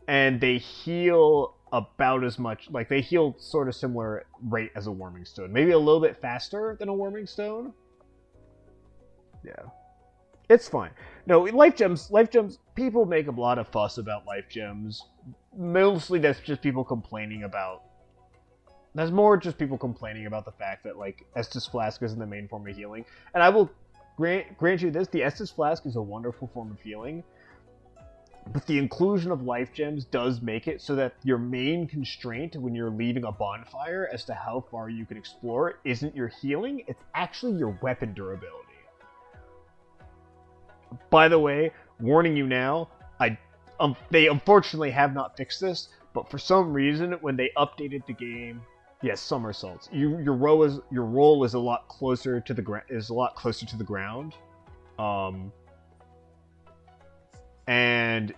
And they heal about as much, like they heal sort of similar rate as a Warming Stone. Maybe a little bit faster than a Warming Stone. Yeah. It's fine. No, life gems, people make a lot of fuss about life gems. Mostly that's just people complaining about, that's more just people complaining about the fact that, like, Estus Flask isn't the main form of healing. And I will grant you this, the Estus Flask is a wonderful form of healing. But the inclusion of life gems does make it so that your main constraint when you're leaving a bonfire as to how far you can explore isn't your healing, it's actually your weapon durability. By the way, warning you now, they unfortunately have not fixed this, but for some reason when they updated the game, yes, somersaults. Your roll is a lot closer to the ground. And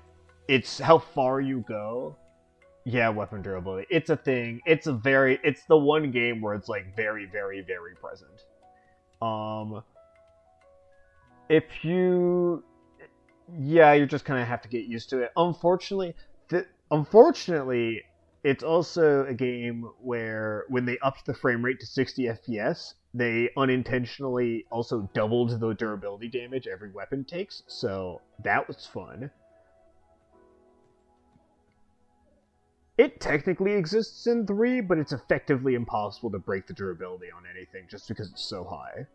it's how far you go. Yeah, weapon durability. It's a thing. It's the one game where it's like very, very, very present. You just kind of have to get used to it. Unfortunately, it's also a game where when they upped the frame rate to 60 FPS, they unintentionally also doubled the durability damage every weapon takes, so that was fun. It technically exists in 3, but it's effectively impossible to break the durability on anything just because it's so high.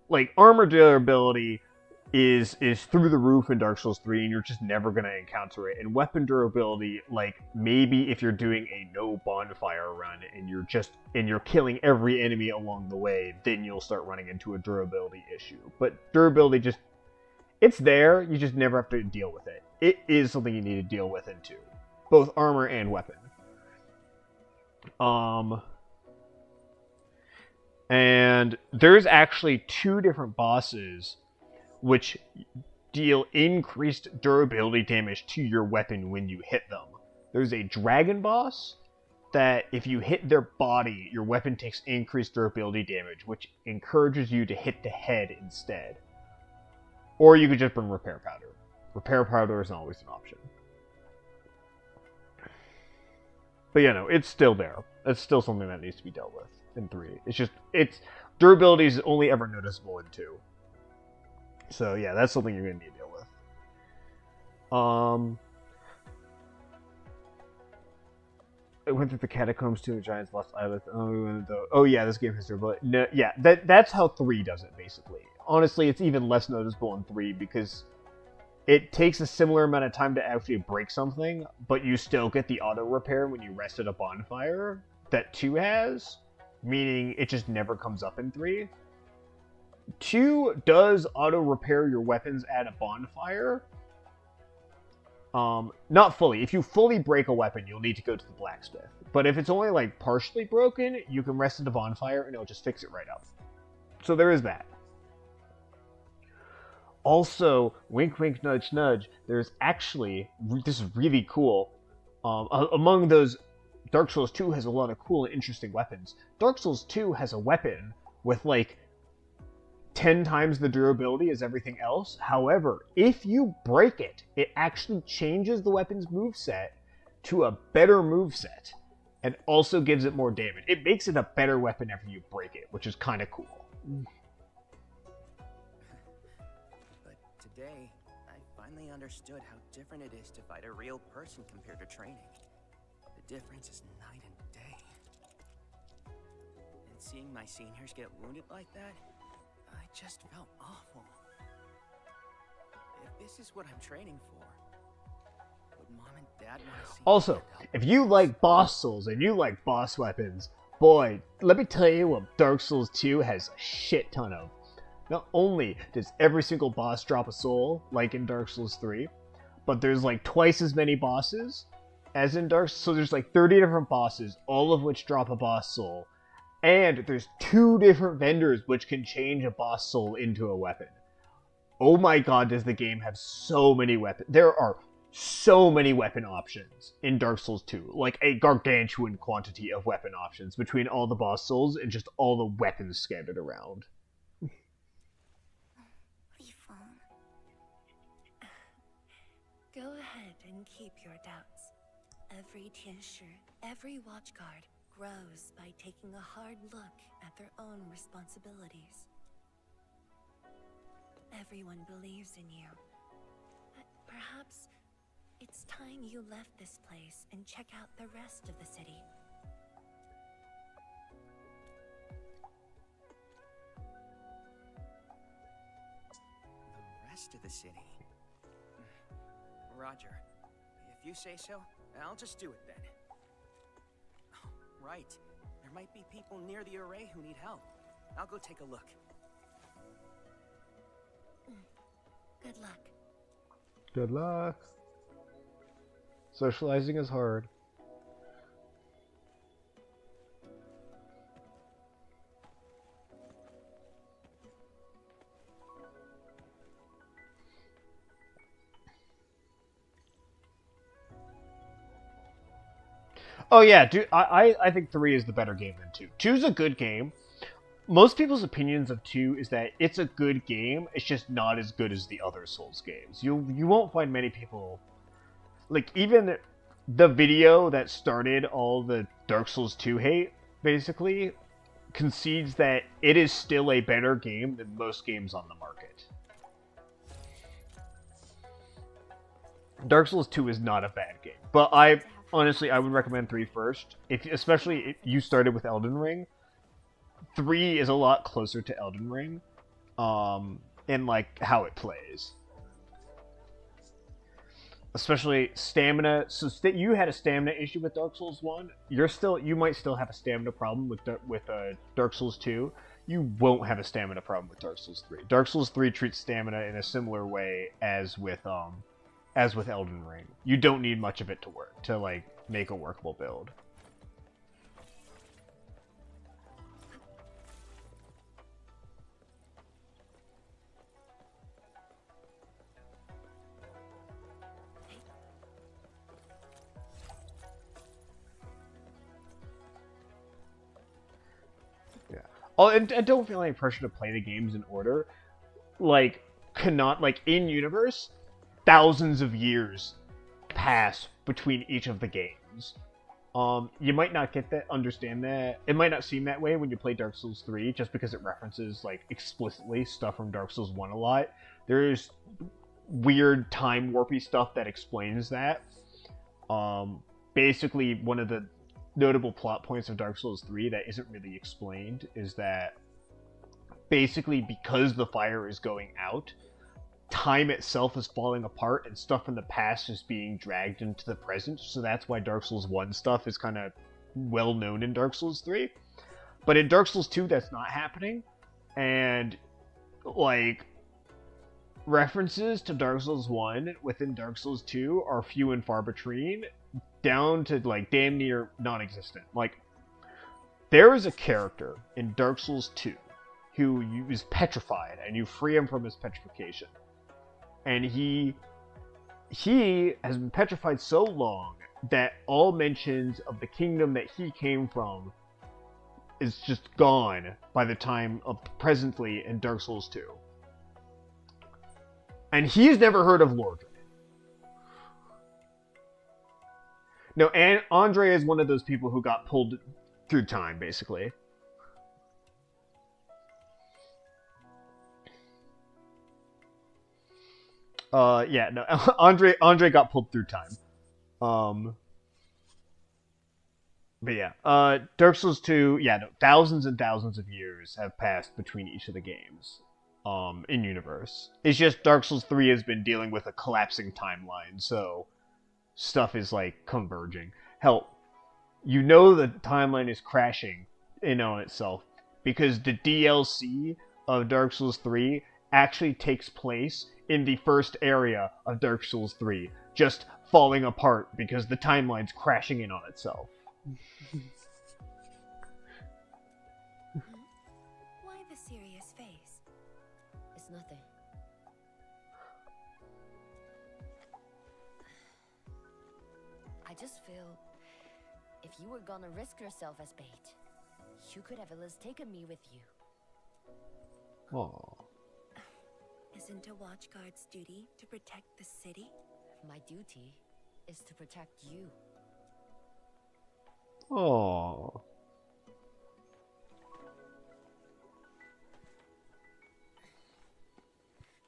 Like, armor durability is through the roof in Dark Souls 3, and you're just never going to encounter it. And weapon durability, like, maybe if you're doing a no bonfire run and you're killing every enemy along the way, then you'll start running into a durability issue. But durability it's there, you just never have to deal with it. It is something you need to deal with in 2. Both armor and weapon. And there's actually 2 different bosses which deal increased durability damage to your weapon when you hit them. There's a dragon boss that if you hit their body, your weapon takes increased durability damage, which encourages you to hit the head instead. Or you could just bring Repair Powder. Repair Powder isn't always an option. But yeah, no, it's still there. It's still something that needs to be dealt with in 3. Durability is only ever noticeable in 2. So yeah, that's something you're going to need to deal with. I went through the catacombs to the Giant's Lost Islet. Oh yeah, this game has durability. No, yeah, that's how 3 does it, basically. Honestly, it's even less noticeable in 3 because it takes a similar amount of time to actually break something, but you still get the auto repair when you rest at a bonfire that 2 has, meaning it just never comes up in 3. 2 does auto repair your weapons at a bonfire. Not fully. If you fully break a weapon, you'll need to go to the blacksmith. But if it's only like partially broken, you can rest at a bonfire and it'll just fix it right up. So there is that. Also, wink wink nudge nudge, there's actually, this is really cool, among those, Dark Souls 2 has a lot of cool and interesting weapons. Dark Souls 2 has a weapon with like 10 times the durability as everything else. However, if you break it, it actually changes the weapon's moveset to a better moveset and also gives it more damage. It makes it a better weapon after you break it, which is kind of cool. Today, I finally understood how different it is to fight a real person compared to training. The difference is night and day. And seeing my seniors get wounded like that, I just felt awful. If this is what I'm training for, would Mom and Dad want to see me Also, end up if you like boss souls and you like boss weapons, boy, let me tell you what Dark Souls 2 has a shit ton of. Not only does every single boss drop a soul, like in Dark Souls 3, but there's like twice as many bosses as in Dark Souls. So there's like 30 different bosses, all of which drop a boss soul. And there's 2 different vendors which can change a boss soul into a weapon. Oh my god, does the game have so many weapons. There are so many weapon options in Dark Souls 2. Like a gargantuan quantity of weapon options between all the boss souls and just all the weapons scattered around. Go ahead and keep your doubts. Every Tianshi, every watchguard grows by taking a hard look at their own responsibilities. Everyone believes in you. But perhaps it's time you left this place and check out the rest of the city. the rest of the city. Roger. If you say so, I'll just do it then. Oh, right. There might be people near the array who need help. I'll go take a look. Good luck. Good luck. Socializing is hard. Oh yeah, dude, I think 3 is the better game than 2. 2's a good game. Most people's opinions of 2 is that it's a good game, it's just not as good as the other Souls games. You won't find many people... Like, even the video that started all the Dark Souls 2 hate, basically, concedes that it is still a better game than most games on the market. Dark Souls 2 is not a bad game, but honestly, I would recommend 3 first. Especially if you started with Elden Ring. 3 is a lot closer to Elden Ring, in like how it plays. Especially stamina. So you had a stamina issue with Dark Souls 1. You might still have a stamina problem with Dark Souls 2. You won't have a stamina problem with Dark Souls 3. Dark Souls 3 treats stamina in a similar way as with Elden Ring. You don't need much of it to work, to like make a workable build. Yeah. Oh, and don't feel any pressure to play the games in order. Like, in universe, thousands of years pass between each of the games. You might not understand that. It might not seem that way when you play Dark Souls 3, just because it references, like, explicitly stuff from Dark Souls 1 a lot. There's weird time warpy stuff that explains that. Basically, one of the notable plot points of Dark Souls 3 that isn't really explained is that basically because the fire is going out, time itself is falling apart and stuff from the past is being dragged into the present. So that's why Dark Souls 1 stuff is kind of well known in Dark Souls 3. But in Dark Souls 2, that's not happening. And, like, references to Dark Souls 1 within Dark Souls 2 are few and far between, down to, like, damn near non-existent. Like, there is a character in Dark Souls 2 who is petrified, and you free him from his petrification. And he has been petrified so long that all mentions of the kingdom that he came from is just gone by the time of presently in Dark Souls 2. And he's never heard of Lordran. No, and Andre is one of those people who got pulled through time, basically. Yeah, no, Andre got pulled through time. But yeah, Dark Souls 2, yeah, no, thousands and thousands of years have passed between each of the games, in universe. It's just Dark Souls 3 has been dealing with a collapsing timeline, so stuff is like converging. Hell, you know the timeline is crashing in on itself because the DLC of Dark Souls 3 actually takes place in the first area of Dark Souls 3, just falling apart because the timeline's crashing in on itself. Why the serious face? It's nothing. I just feel if you were gonna risk yourself as bait, you could have at least taken me with you. Aww. Isn't a watchguard's duty to protect the city? My duty is to protect you. Aww.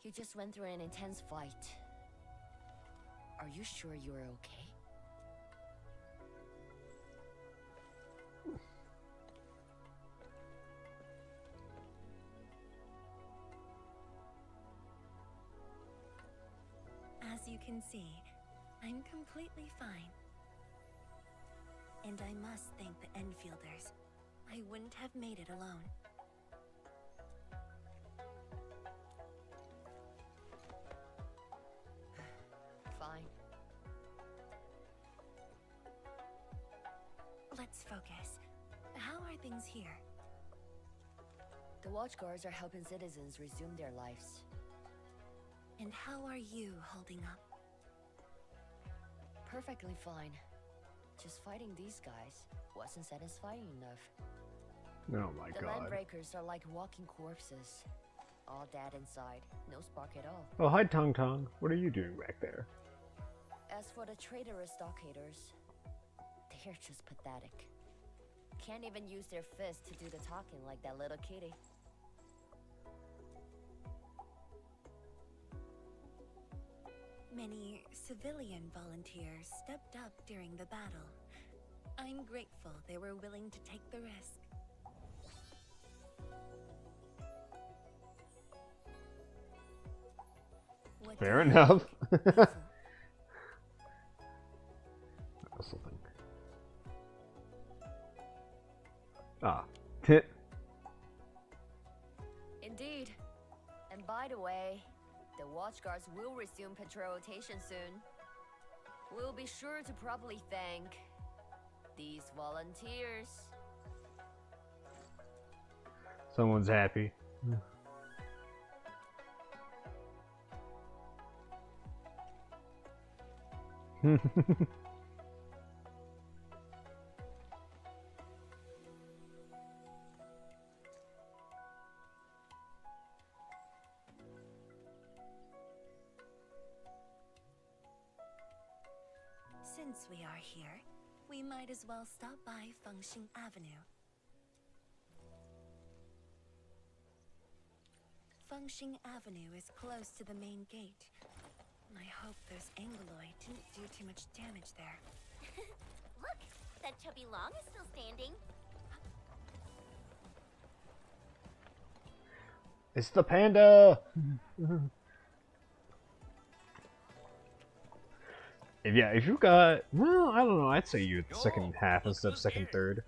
You just went through an intense fight. Are you sure you're okay? As you can see, I'm completely fine. And I must thank the Enfielders. I wouldn't have made it alone. Fine. Let's focus. How are things here? The watchguards are helping citizens resume their lives. And how are you holding up? Perfectly fine. Just fighting these guys wasn't satisfying enough. Oh my The god. landbreakers are like walking corpses. All dead inside, no spark at all. Oh, hi Tong Tong. What are you doing back there? As for the traitorous stockaders, they're just pathetic. Can't even use their fists to do the talking like that little kitty. Many civilian volunteers stepped up during the battle. I'm grateful they were willing to take the risk. What Fair do you enough. think, Basil? I also think. Ah. Tit. Indeed. And by the way, the watchguards will resume patrol rotation soon. We'll be sure to properly thank these volunteers. Someone's happy. Since we are here, we might as well stop by Fengxing Avenue. Fengxing Avenue is close to the main gate. I hope those Angloid didn't do too much damage there. Look, that chubby Long is still standing. It's the panda! If you got, well, I don't know, I'd say you at the second half instead of second third.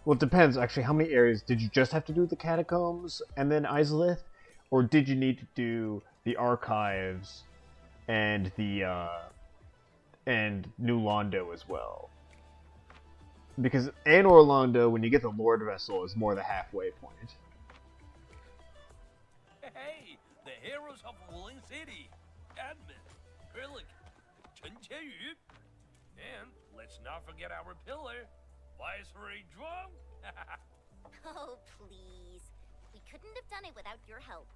Well, it depends, actually, how many areas, did you just have to do the catacombs and then Izalith? Or did you need to do the archives and the, and New Londo as well? Because Anor Londo, when you get the Lord Vessel, is more the halfway point. Hey, the heroes of Wuling City. Admin, Krillik, Chen Qianyu. And let's not forget our pillar, Viceroy Drunk. Oh, please. We couldn't have done it without your help.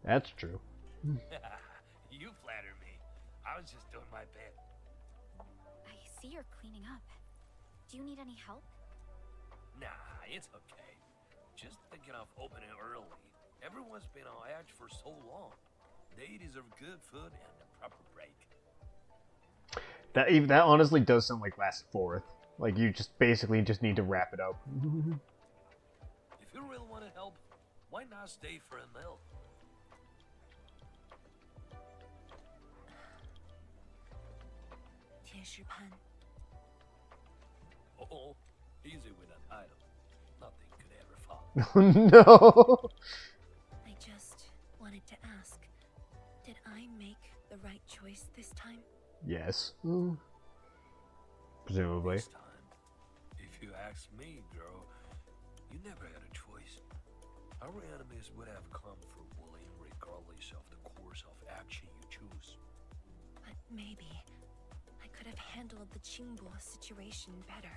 That's true. You flatter me. I was just doing my bit. I see you're cleaning up. Do you need any help? Nah, it's okay. Just thinking of opening early. Everyone's been on edge for so long. They deserve good food and a proper break. That honestly does sound like last 4th. Like, you just basically just need to wrap it up. If you really want to help, why not stay for a meal? Oh, easy with that item. Nothing could ever fall. No! I just wanted to ask, did I make the right choice this time? Yes. Presumably. This time, if you ask me, girl, you never had a choice. Our enemies would have come for Wooling regardless of the course of action you choose. But maybe I could have handled the Qingbo situation better.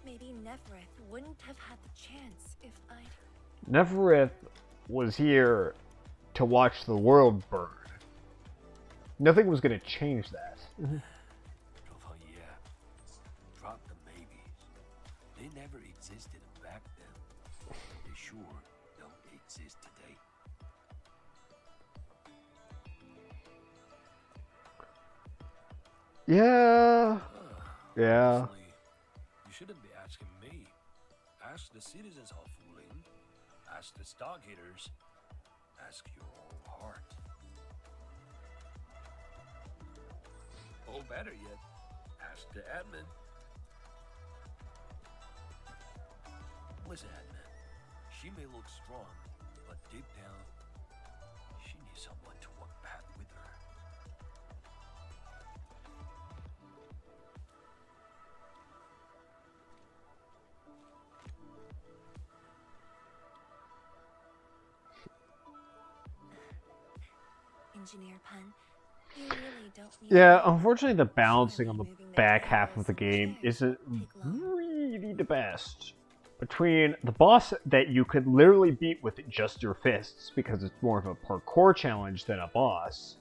Maybe Nefereth wouldn't have had the chance if I'd... Nefereth was here to watch the world burn. Nothing was going to change that. Oh yeah, drop the maybes. They never existed back then. They sure don't exist today. Yeah. Yeah. Honestly, you shouldn't be asking me. Ask the citizens of Wuling. Ask the Stargaters. Ask your own heart. Or better yet, ask the admin. Where's the admin? She may look strong, but deep down, she needs someone to walk back with her. Engineer Pan, you really don't need Yeah, help. unfortunately the balancing on the Surely moving the back half of tables the and game chairs isn't won't take long. really the best. Between the boss that you could literally beat with just your fists, because it's more of a parkour challenge than a boss,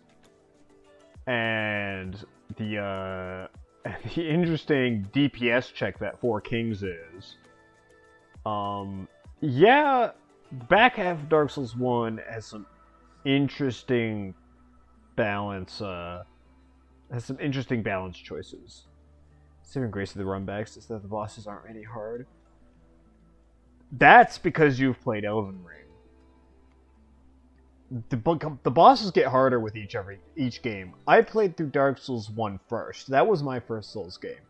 and the the interesting DPS check that Four Kings is. Yeah, back half of Dark Souls 1 has some interesting balance, has some interesting balance choices. Saving grace of the runbacks is that the bosses aren't any hard. That's because you've played Elden Ring. The bosses get harder with each game. I played through Dark Souls 1 first. That was my first Souls game.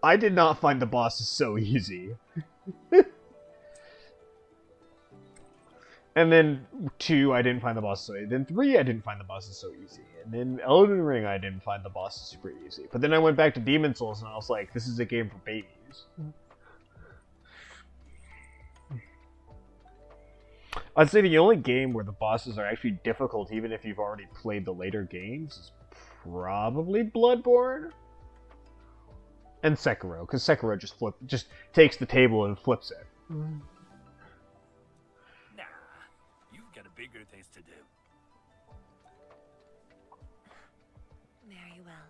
I did not find the bosses so easy. And then 2, I didn't find the bosses so easy. Then 3, I didn't find the bosses so easy. And then Elden Ring, I didn't find the bosses super easy. But then I went back to Demon Souls and I was like, this is a game for babies. I'd say the only game where the bosses are actually difficult, even if you've already played the later games, is probably Bloodborne and Sekiro, because Sekiro just takes the table and flips it. Nah, you've got bigger things to do. Very well.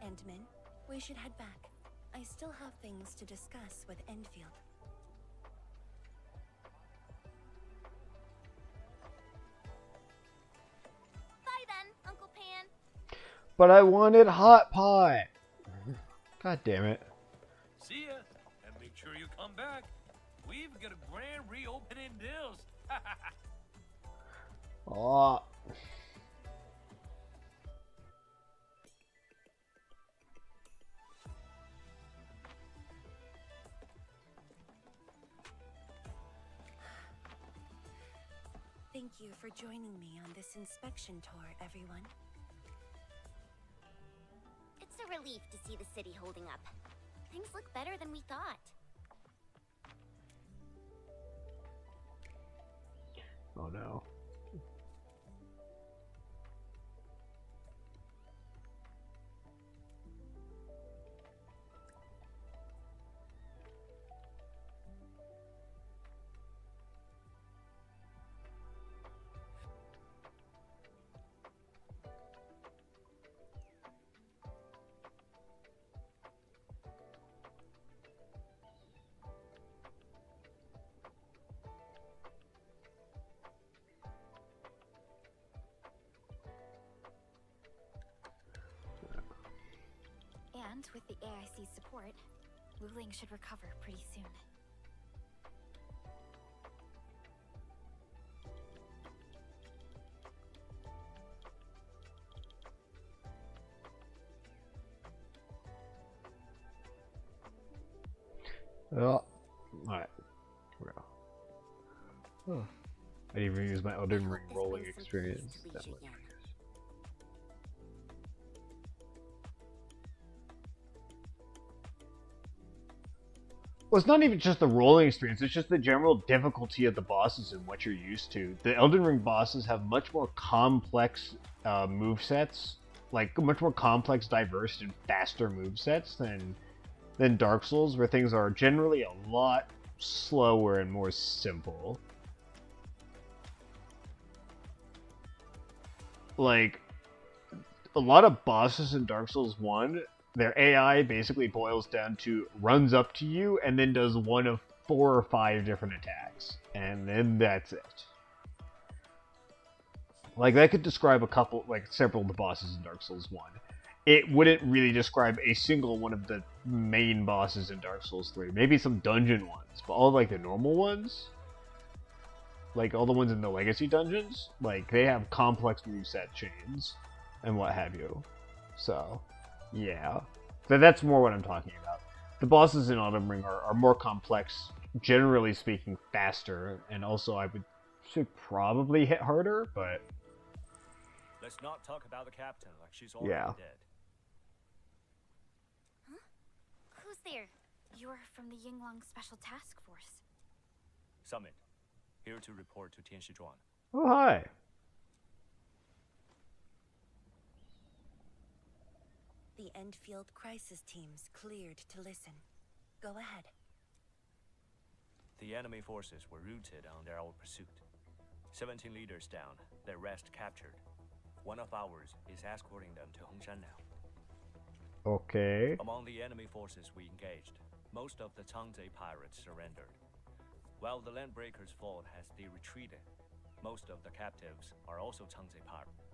Endman, we should head back. I still have things to discuss with Endfield. Bye then, Uncle Pan. But I wanted hot pot. God damn it. See ya, and make sure you come back. We've got a grand reopening deals. Oh. Thank you for joining me on this inspection tour, everyone. It's a relief to see the city holding up. Things look better than we thought. Oh no. And with the AIC's support, Wuling should recover pretty soon. Oh, alright. Huh. I didn't even use my Elden Ring rolling experience that much. Well, it's not even just the rolling experience, it's just the general difficulty of the bosses and what you're used to. The Elden Ring bosses have much more complex movesets, like much more complex, diverse, and faster movesets than Dark Souls, where things are generally a lot slower and more simple. Like, a lot of bosses in Dark Souls 1, their AI basically boils down to runs up to you and then does one of 4 or 5 different attacks. And then that's it. Like, that could describe several of the bosses in Dark Souls 1. It wouldn't really describe a single one of the main bosses in Dark Souls 3. Maybe some dungeon ones, but all like the normal ones, like all the ones in the legacy dungeons, like they have complex moveset chains and what have you. So, yeah. But that's more what I'm talking about. The bosses in Elden Ring are more complex, generally speaking, faster, and also I would say probably hit harder, but... Let's not talk about the captain like she's already dead. Huh? Who's there? You're from the Yinglong Special Task Force. Summit. Here to report to Tianxizhuang. Oh, hi. The Endfield crisis team's cleared to listen. Go ahead. The enemy forces were routed on our pursuit. 17 leaders down, the rest captured. One of ours is escorting them to Hongshan now. Okay. Among the enemy forces we engaged, most of the Changzhe pirates surrendered. While the Landbreakers' fort has retreated, most of the captives are also Changzhe pirates.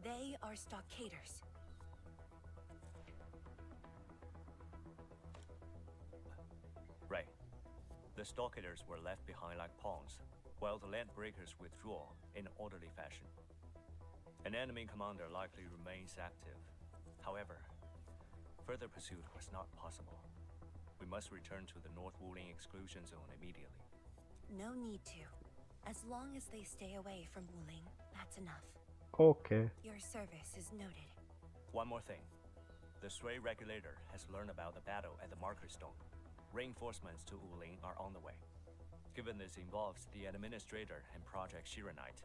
They are stockaders. Right. The stockaders were left behind like pawns, while the Landbreakers withdraw in orderly fashion. An enemy commander likely remains active. However, further pursuit was not possible. We must return to the North Wuling exclusion zone immediately. No need to. As long as they stay away from Wuling, that's enough. Okay. Your service is noted. One more thing. The Sui regulator has learned about the battle at the Marker Stone. Reinforcements to Wuling are on the way. Given this involves the Administrator and Project Shiranite,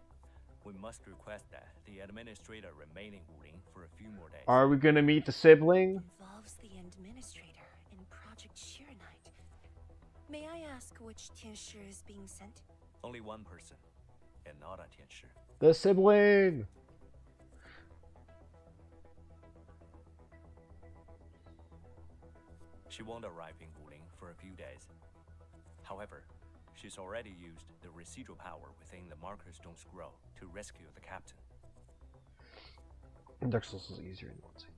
we must request that the Administrator remain in Wuling for a few more days. Are we gonna meet the sibling? Involves the Administrator in Project Shiranite. May I ask which Tianshi is being sent? Only one person, and not a Tianshi. The sibling! She won't arrive in Wuling for a few days. However, she's already used the residual power within the Marker Stone Scroll to rescue the captain. Dark Souls is easier in one second.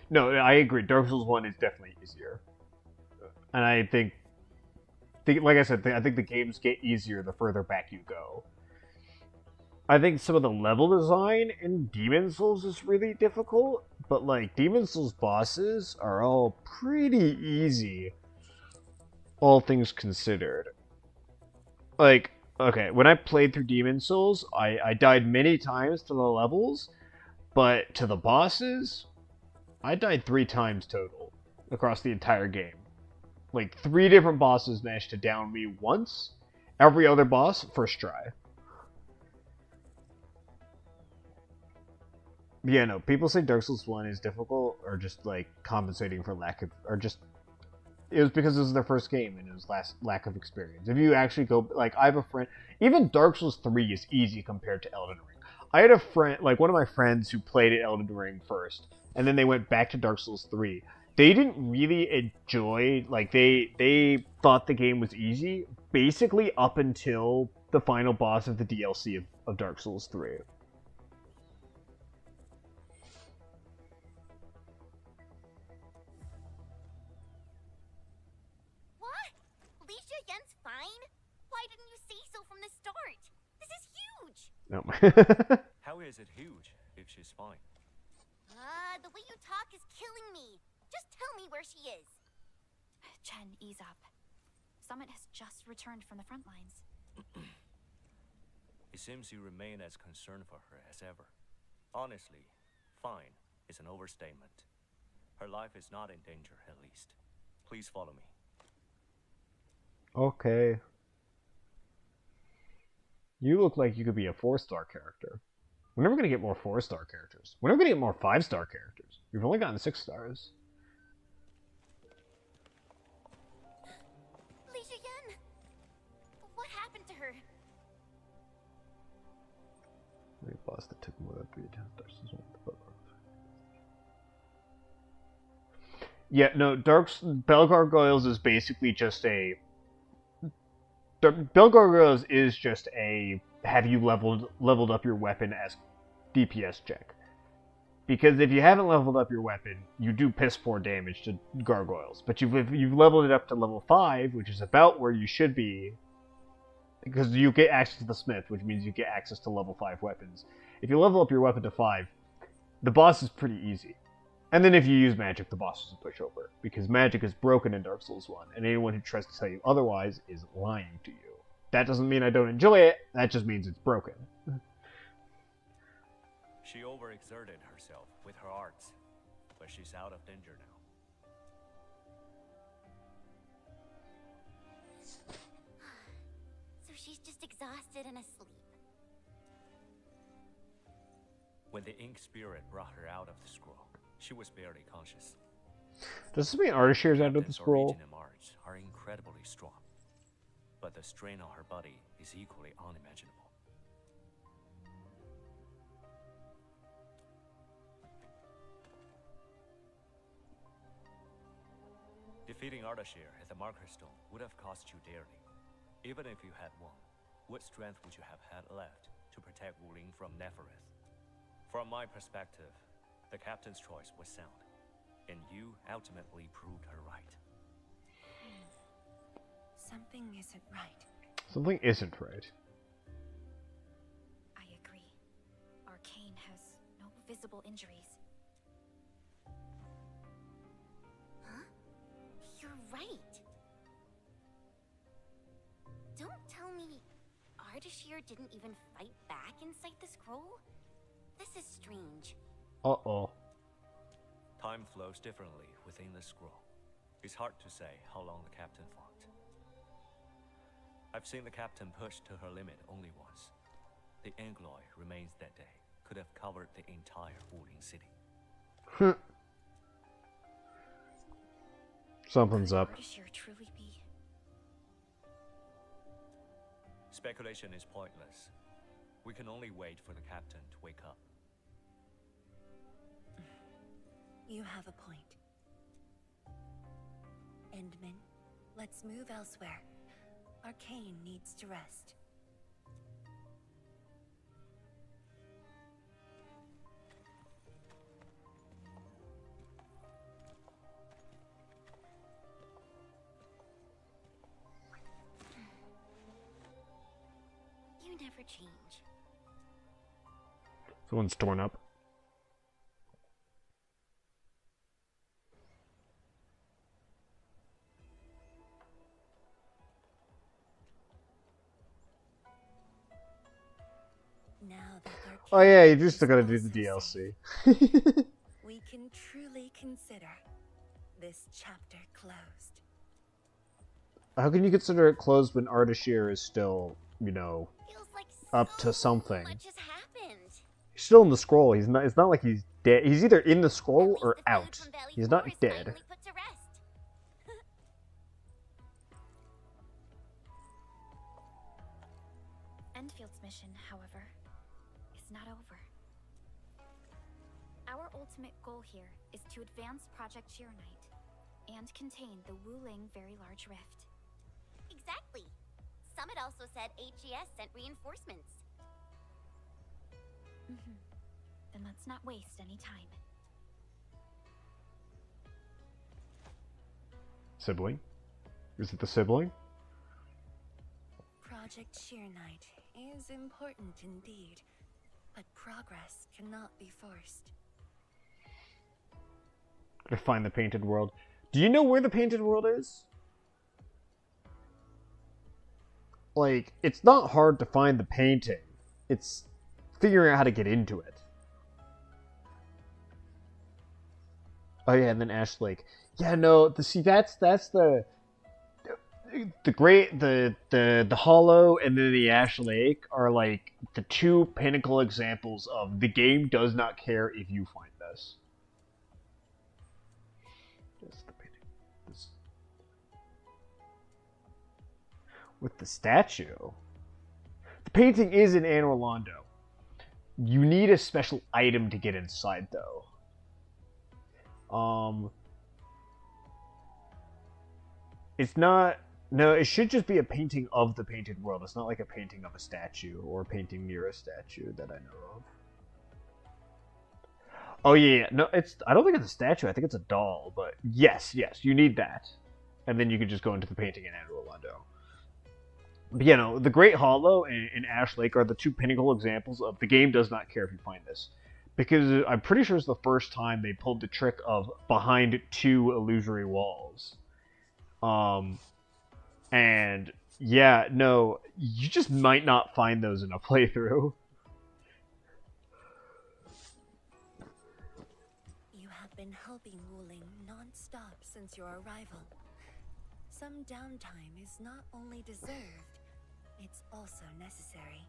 No, I agree. Dark Souls 1 is definitely easier. And I think like I said, I think the games get easier the further back you go. I think some of the level design in Demon Souls is really difficult, but like Demon Souls bosses are all pretty easy, all things considered. Like, okay, when I played through Demon Souls, I died many times to the levels, but to the bosses, I died 3 times total across the entire game. Like, 3 different bosses managed to down me once, every other boss, first try. Yeah, no, people say Dark Souls 1 is difficult, or just, like, compensating for lack of, or just, it was because this was their first game, and it was lack of experience. If you actually go, like, I have a friend, even Dark Souls 3 is easy compared to Elden Ring. I had a friend, like, one of my friends who played at Elden Ring first, and then they went back to Dark Souls 3. They didn't really enjoy, like, they thought the game was easy, basically up until the final boss of the DLC of Dark Souls 3. What? Licia Yen's fine? Why didn't you say so from the start? This is huge! No. How is it huge if she's fine? The way you talk is killing me. Just tell me where she is. Chen, ease up. Summit has just returned from the front lines. It seems you remain as concerned for her as ever. Honestly, fine is an overstatement. Her life is not in danger, at least. Please follow me. Okay. You look like you could be a 4-star character. We're never gonna get more 4-star characters. We're never gonna get more 5-star characters. We've only gotten 6 stars. Licia Yen! What happened to her? The boss that took more than 3 attempts. Yeah, no, Bell Gargoyles is basically just a... Bell Gargoyles is just a have you leveled up your weapon as DPS check. Because if you haven't leveled up your weapon, you do piss poor damage to gargoyles. But if you've leveled it up to level 5, which is about where you should be, because you get access to the smith, which means you get access to level 5 weapons. If you level up your weapon to 5, the boss is pretty easy. And then if you use magic, the boss is a pushover. Because magic is broken in Dark Souls 1, and anyone who tries to tell you otherwise is lying to you. That doesn't mean I don't enjoy it, that just means it's broken. She overexerted herself with her arts, but she's out of danger now. So she's just exhausted and asleep. When the ink spirit brought her out of the scroll, she was barely conscious. Does this mean Ardashir's out of the Captain's scroll? origin and arts are incredibly strong, but the strain on her body is equally unimaginable. Defeating Ardashir at the Marker Stone would have cost you dearly. Even if you had won, what strength would you have had left to protect Wuling from Nefereth? From my perspective, the captain's choice was sound, and you ultimately proved her right. Something isn't right. Something isn't right. I agree. Arcane has no visible injuries. Huh? You're right. Don't tell me Ardashir didn't even fight back inside the scroll? This is strange. Uh-oh. Time flows differently within the scroll. It's hard to say how long the captain fought. I've seen the captain push to her limit only once. The Angloy remains that day could have covered the entire Wuling city. Something's up. Ardashir truly be? Speculation is pointless. We can only wait for the captain to wake up. You have a point. Endman, let's move elsewhere. Arcane needs to rest. You never change. Someone's torn up. Now that Oh yeah, you Arcane just still gotta is do the also DLC. safe, we can truly consider this chapter closed. How can you consider it closed when Ardashir is still, you know, Feels like up so to something? much has happened. He's still in the scroll. He's not. It's not like he's dead. He's either in the At scroll least or the food out. from Valley He's 4 not is dead. finally put to rest. Endfield's mission, however, is not over. Our ultimate goal here is to advance Project Sheeranite and contain the Wuling Very Large Rift. Exactly. Summit also said HES sent reinforcements. Then let's not waste any time. Sibling? Is it the sibling? Project Sheer Knight is important indeed, but progress cannot be forced. Gotta find the painted world. Do you know where the painted world is? Like, it's not hard to find the painting. It's figuring out how to get into it. Oh yeah, and then Ash Lake. Yeah, no, that's the Hollow and then the Ash Lake are like the two pinnacle examples of the game does not care if you find this. Just the painting. With the statue. The painting is in Anne Orlando. You need a special item to get inside though. It's not... No, it should just be a painting of the painted world. It's not like a painting of a statue or a painting near a statue that I know of. Oh yeah. No, I don't think it's a statue. I think it's a doll. But yes, you need that, and then you can just go into the painting in Anne Orlando. But you know, the Great Hollow and Ash Lake are the two pinnacle examples of the game does not care if you find this, because I'm pretty sure it's the first time they pulled the trick of behind two illusory walls. And yeah, no, you just might not find those in a playthrough. You have been helping Wuling non-stop since your arrival. Some downtime is not only deserved, it's also necessary.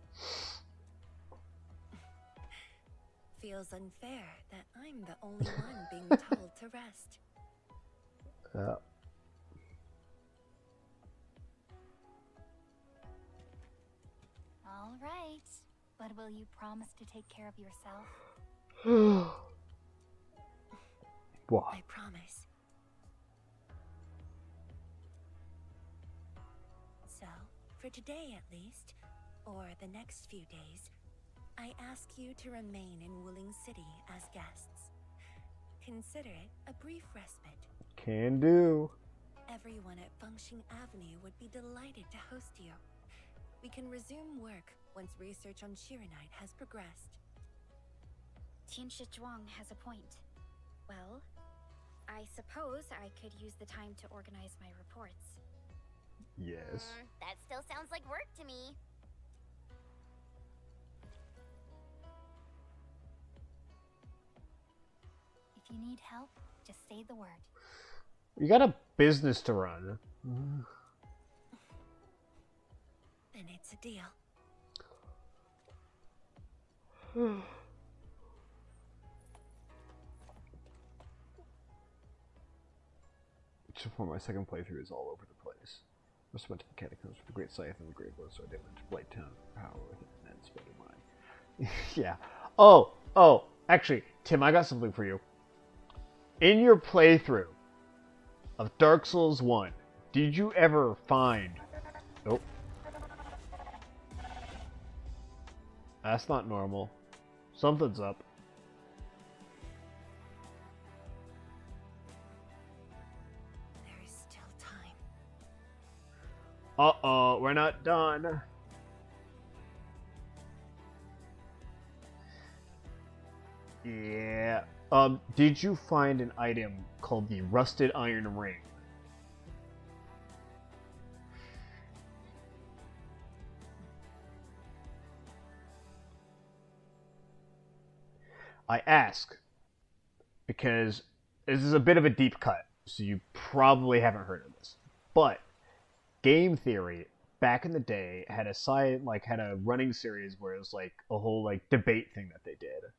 Feels unfair that I'm the only one being told to rest. All right, but will you promise to take care of yourself? What? I promise. So, for today at least, or the next few days, I ask you to remain in Wuling City as guests. Consider it a brief respite. Can do. Everyone at Fengxing Avenue would be delighted to host you. We can resume work once research on Shirenite has progressed. Tianshi Zhuang has a point. Well, I suppose I could use the time to organize my reports. Yes. That still sounds like work to me. If you need help, just say the word. You got a business to run. Then it's a deal. For my second playthrough is all over the place. I just went to the catacombs for the Great Scythe and the Great Blow, so I did went to Blight Town for power with it and then spending mine. Yeah. Oh, actually, Tim, I got something for you. In your playthrough of Dark Souls 1, did you ever find... Nope. That's not normal. Something's up. There is still time. Uh-oh, we're not done. Yeah. Did you find an item called the Rusted Iron Ring? I ask because this is a bit of a deep cut, so you probably haven't heard of this. But Game Theory back in the day had a running series where it was like a whole like debate thing that they did.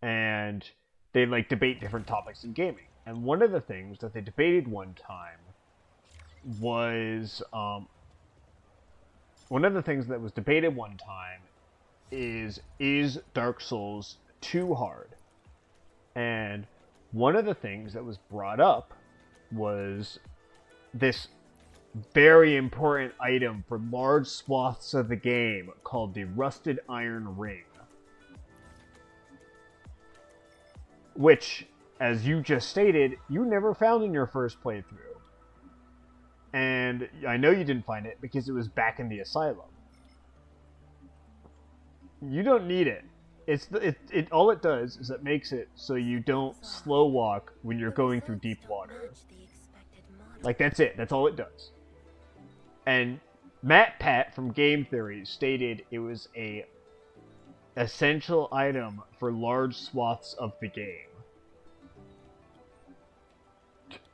And they like debate different topics in gaming. And one of the things that they debated one time was is Dark Souls too hard? And one of the things that was brought up was this very important item for large swaths of the game called the Rusted Iron Ring. Which, as you just stated, you never found in your first playthrough. And I know you didn't find it because it was back in the asylum. You don't need it. All it does is it makes it so you don't slow walk when you're going through deep water. Like, that's it. That's all it does. And Matt Pat from Game Theory stated it was a essential item for large swaths of the game.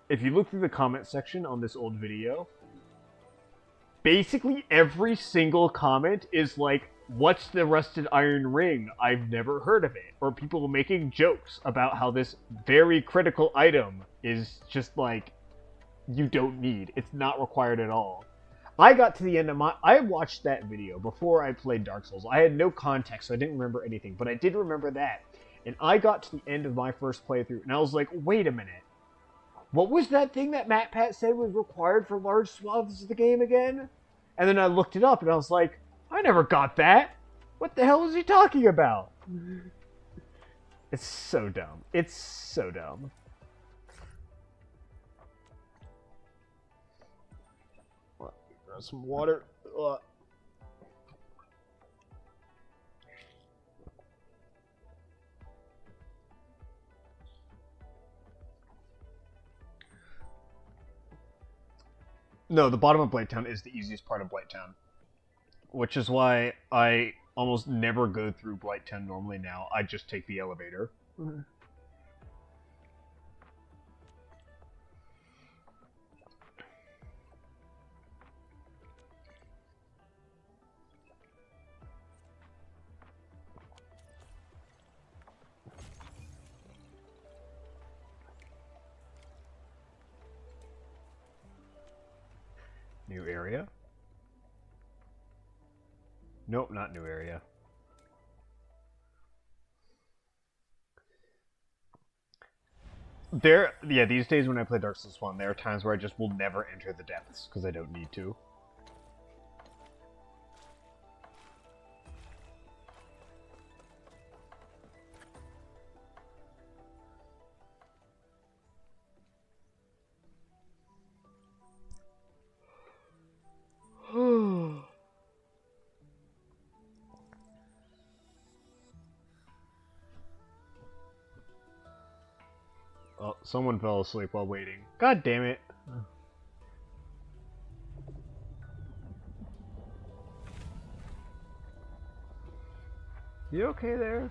If you look through the comment section on this old video, basically every single comment is like, what's the Rusted Iron Ring? I've never heard of it. Or people making jokes about how this very critical item is just like, you don't need. It's not required at all. I got to the end of I watched that video before I played Dark Souls. I had no context, so I didn't remember anything, but I did remember that. And I got to the end of my first playthrough, and I was like, wait a minute. What was that thing that Matt Pat said was required for large swaths of the game again? And then I looked it up, and I was like, I never got that. What the hell is he talking about? It's so dumb. It's so dumb. Grab some water. No, the bottom of Blighttown is the easiest part of Blighttown. Which is why I almost never go through Blighttown normally now. I just take the elevator. New area? Nope, not new area. Yeah, these days when I play Dark Souls 1, there are times where I just will never enter the depths, because I don't need to. Oh, someone fell asleep while waiting. God damn it. You okay there?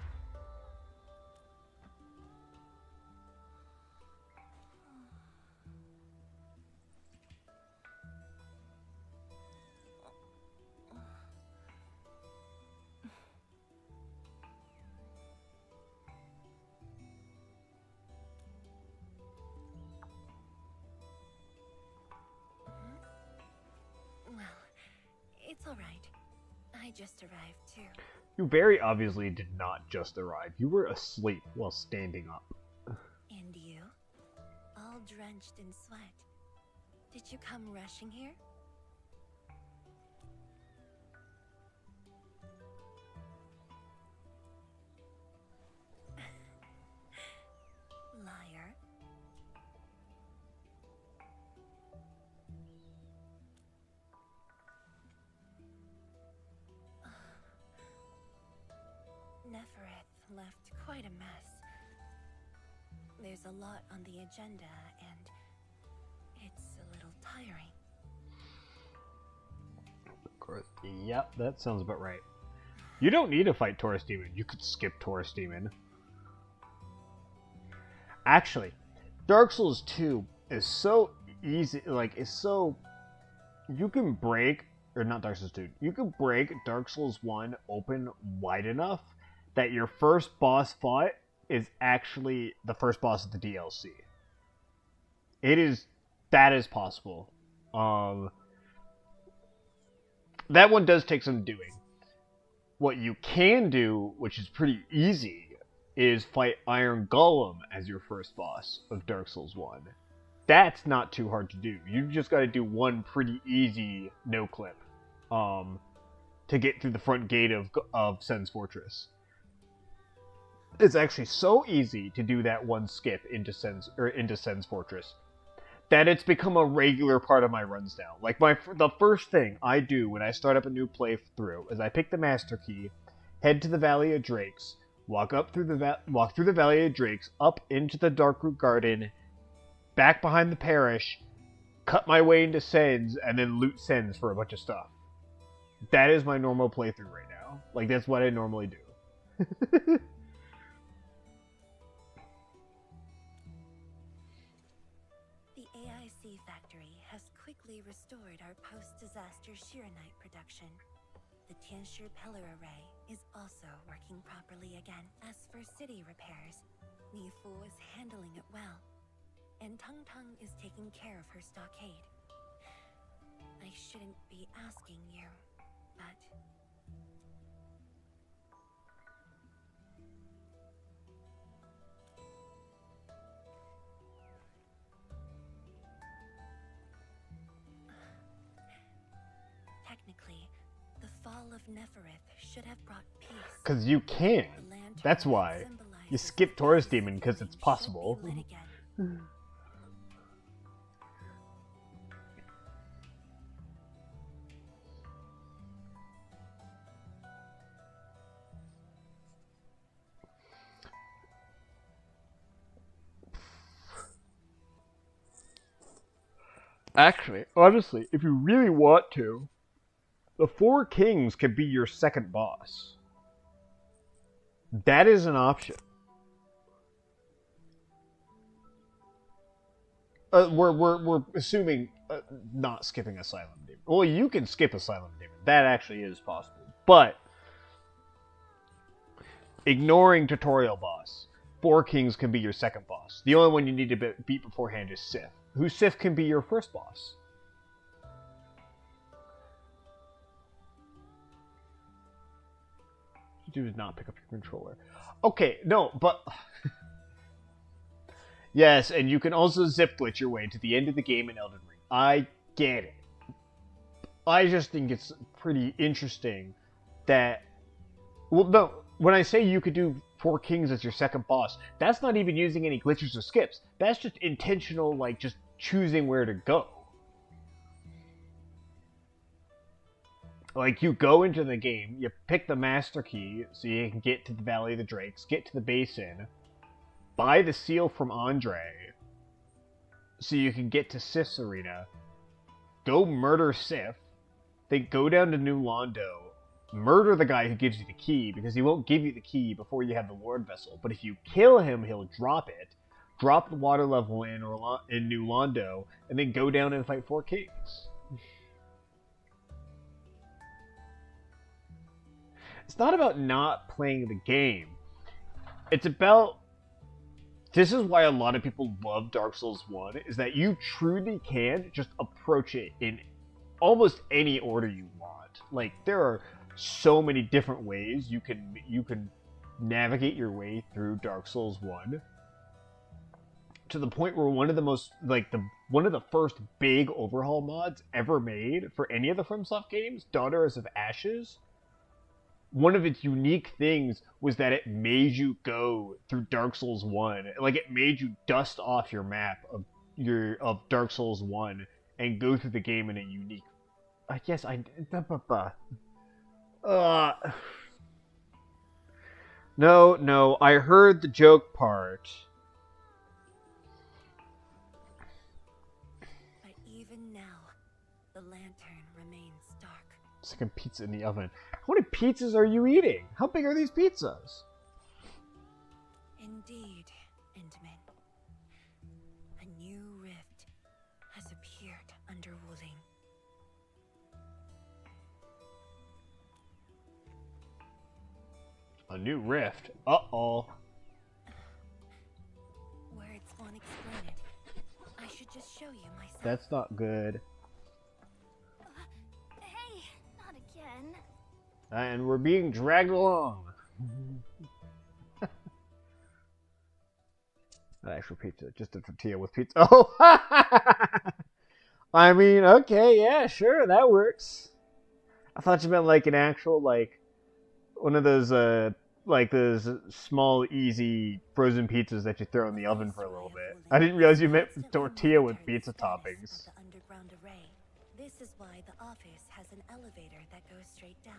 It's alright. I just arrived too. You very obviously did not just arrive. You were asleep while standing up. And you? All drenched in sweat. Did you come rushing here? Liar. Nefereth left quite a mess. There's a lot on the agenda, and it's a little tiring. Yep, that sounds about right. You don't need to fight Taurus Demon. You could skip Taurus Demon. Actually, Dark Souls 2 is so easy, you can break, or not Dark Souls 2, you can break Dark Souls 1 open wide enough that your first boss fight is actually the first boss of the DLC. That is possible. That one does take some doing. What you can do, which is pretty easy, is fight Iron Golem as your first boss of Dark Souls 1. that's not too hard to do. You just got to do one pretty easy no clip, to get through the front gate of Sen's Fortress. It's actually so easy to do that one skip into Sen's Fortress that it's become a regular part of my runs now. Like the first thing I do when I start up a new playthrough is I pick the Master Key, head to the Valley of Drakes, walk through the Valley of Drakes, up into the Darkroot Garden, back behind the parish, cut my way into Sen's, and then loot Sen's for a bunch of stuff. That is my normal playthrough right now. Like, that's what I normally do. The AIC factory has quickly restored our post-disaster Shiranite production. The Tianshi pillar array is also working properly again. As for city repairs, Nifu is handling it well, and Tung Tung is taking care of her stockade. I shouldn't be asking you, but... Technically, the fall of Neferith should have brought peace. Because you can. That's why. You skip Taurus Demon because it's possible. Actually, honestly, if you really want to, the Four Kings can be your second boss. That is an option. We're assuming not skipping Asylum Demon. Well, you can skip Asylum Demon. That actually is possible. But ignoring tutorial boss, Four Kings can be your second boss. The only one you need to beat beforehand is Sif. Who Sif can be your first boss. You do not pick up your controller. Okay, no, but... Yes, and you can also zip glitch your way to the end of the game in Elden Ring. I get it. I just think it's pretty interesting that... Well, no, when I say you could do Four Kings as your second boss, that's not even using any glitches or skips. That's just intentional, like, just choosing where to go. Like, you go into the game, you pick the Master Key so you can get to the Valley of the Drakes, get to the Basin, buy the seal from Andre so you can get to Sif's arena, go murder Sif, then go down to New Londo, murder the guy who gives you the key, because he won't give you the key before you have the Lord Vessel, but if you kill him, he'll drop it, drop the water level in New Londo, and then go down and fight Four Kings. It's not about not playing the game. It's about... This is why a lot of people love Dark Souls 1, is that you truly can just approach it in almost any order you want. Like, there are so many different ways you can navigate your way through Dark Souls 1. To the point where one of the first big overhaul mods ever made for any of the FromSoft games, Daughters of Ashes, one of its unique things was that it made you go through Dark Souls 1. Like, it made you dust off your map of Dark Souls 1 and go through the game in a unique... No, I heard the joke part. But even now, the lantern remains dark. Second pizza in the oven. How many pizzas are you eating? How big are these pizzas? Indeed, Endman. A new rift has appeared under Wuling. A new rift? Uh-oh. Words won't explain it. I should just show you myself. That's not good. Hey, not again. And we're being dragged along. Not actual pizza, just a tortilla with pizza. Oh! I mean, okay, yeah, sure, that works. I thought you meant like an actual, like, one of those, like those small, easy frozen pizzas that you throw in the oven for a little bit. I didn't realize you meant tortilla with pizza toppings. The underground array. This is why the office has an elevator that goes straight down.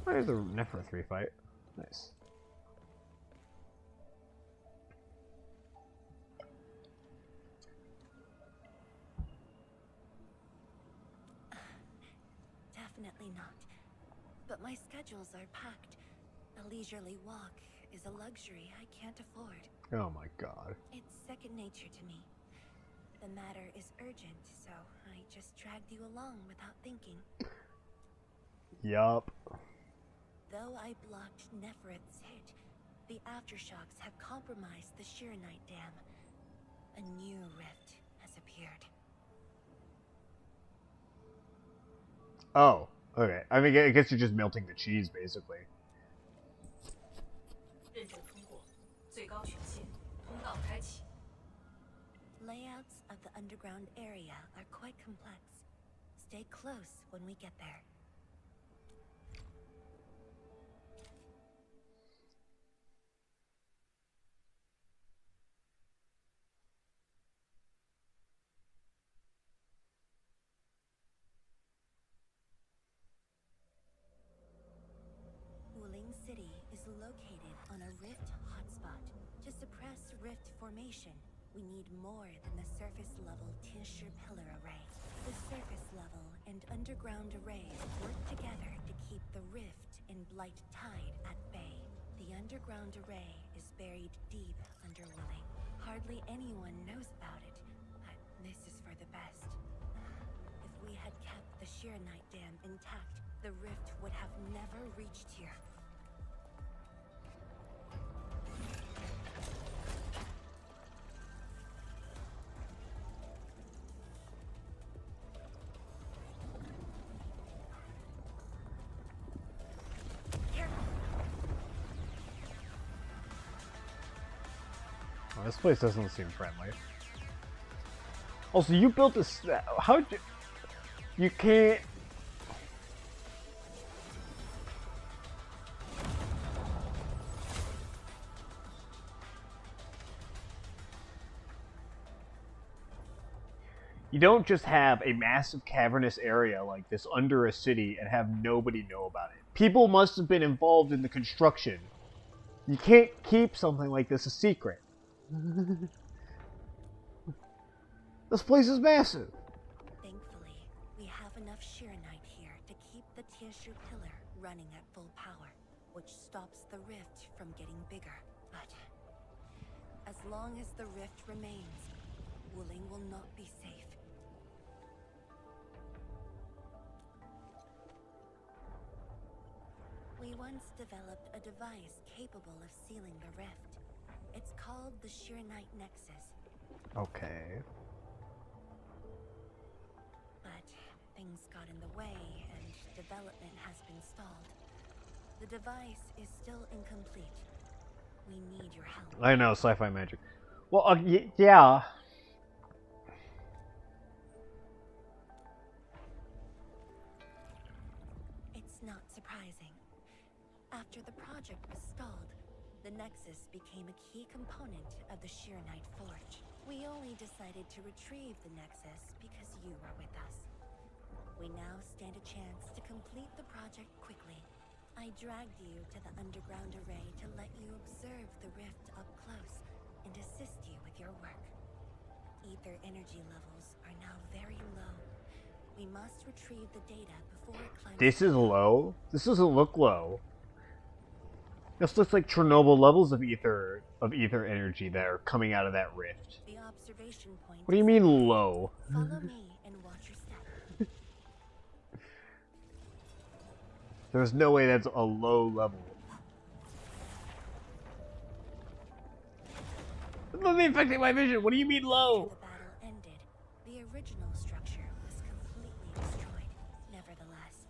There's the Nephra 3 fight. Nice. Definitely not. But my schedules are packed. A leisurely walk is a luxury I can't afford. Oh my god. It's second nature to me. The matter is urgent, so I just dragged you along without thinking. Yup. Though I blocked Nephrit's hit, the aftershocks have compromised the Shirenite Dam. A new rift has appeared. Oh, okay. I mean, I guess you're just melting the cheese, basically. Layouts of the underground area are quite complex. Stay close when we get there. City is located on a rift hotspot. To suppress rift formation, we need more than the surface level Tinsher pillar array. The surface level and underground arrays work together to keep the rift in Blight Tide at bay. The underground array is buried deep under Willing. Hardly anyone knows about it, but this is for the best. If we had kept the Shirenite Dam intact, the rift would have never reached here. Oh, this place doesn't seem friendly. Also, you built this. How'd you? You can't. You don't just have a massive cavernous area like this under a city and have nobody know about it. People must have been involved in the construction. You can't keep something like this a secret. This place is massive. Thankfully, we have enough Shirenite here to keep the Tinsher pillar running at full power, which stops the rift from getting bigger. But as long as the rift remains, Wuling will not be safe. We once developed a device capable of sealing the rift. It's called the Shirenite Nexus. Okay. But things got in the way and development has been stalled. The device is still incomplete. We need your help. I know, sci-fi magic. Well, yeah. It's not surprising. After the project was stalled, the Nexus became a key component of the Shirenite Forge. We only decided to retrieve the Nexus because you were with us. We now stand a chance to complete the project quickly. I dragged you to the underground array to let you observe the rift up close and assist you with your work. Ether energy levels are now very low. We must retrieve the data before it climbs. This is low? This doesn't look low. This looks like Chernobyl levels of ether energy that are coming out of that rift. The observation point. What do you mean low? Follow me and watch your step. There's no way that's a low level. It's not affecting my vision. What do you mean low? The battle ended. The original structure was completely destroyed. Nevertheless,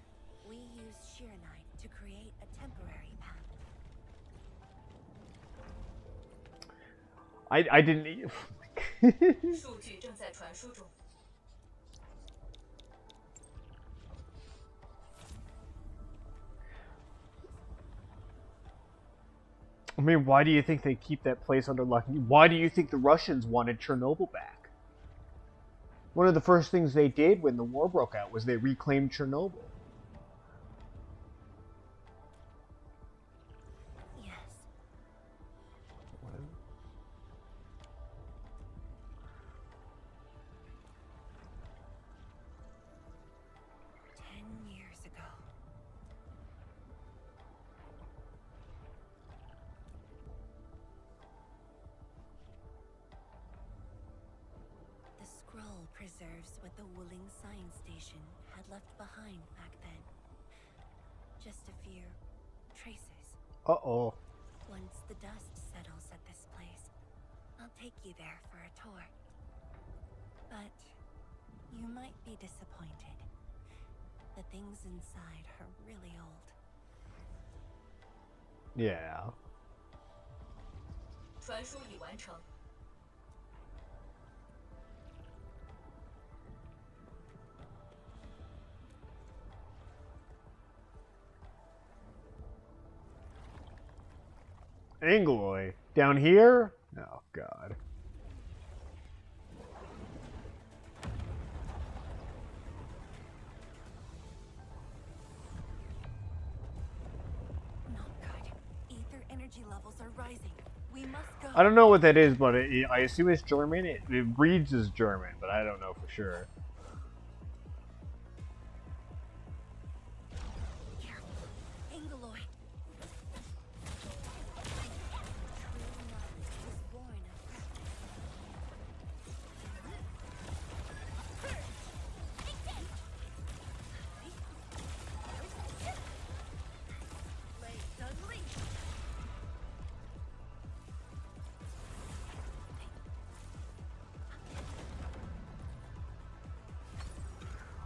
we used Shirenite to to create a temporary path. I didn't. 数据正在传输中。 I mean, why do you think they keep that place under lock? Why do you think the Russians wanted Chernobyl back? One of the first things they did when the war broke out was they reclaimed Chernobyl. Yes. What? 10 years ago. The scroll preserves what the Wuling Science Station had left behind back then. Just a few traces. Uh-oh. Once the dust settles at this place, I'll take you there for a tour. But you might be disappointed. The things inside are really old. Yeah. 传输已完成。 Angloy. Down here? Oh, God. Not good. Ether energy levels are rising. We must go. I don't know what that is, but I assume it's German. It reads as German, but I don't know for sure. Careful. Angloy.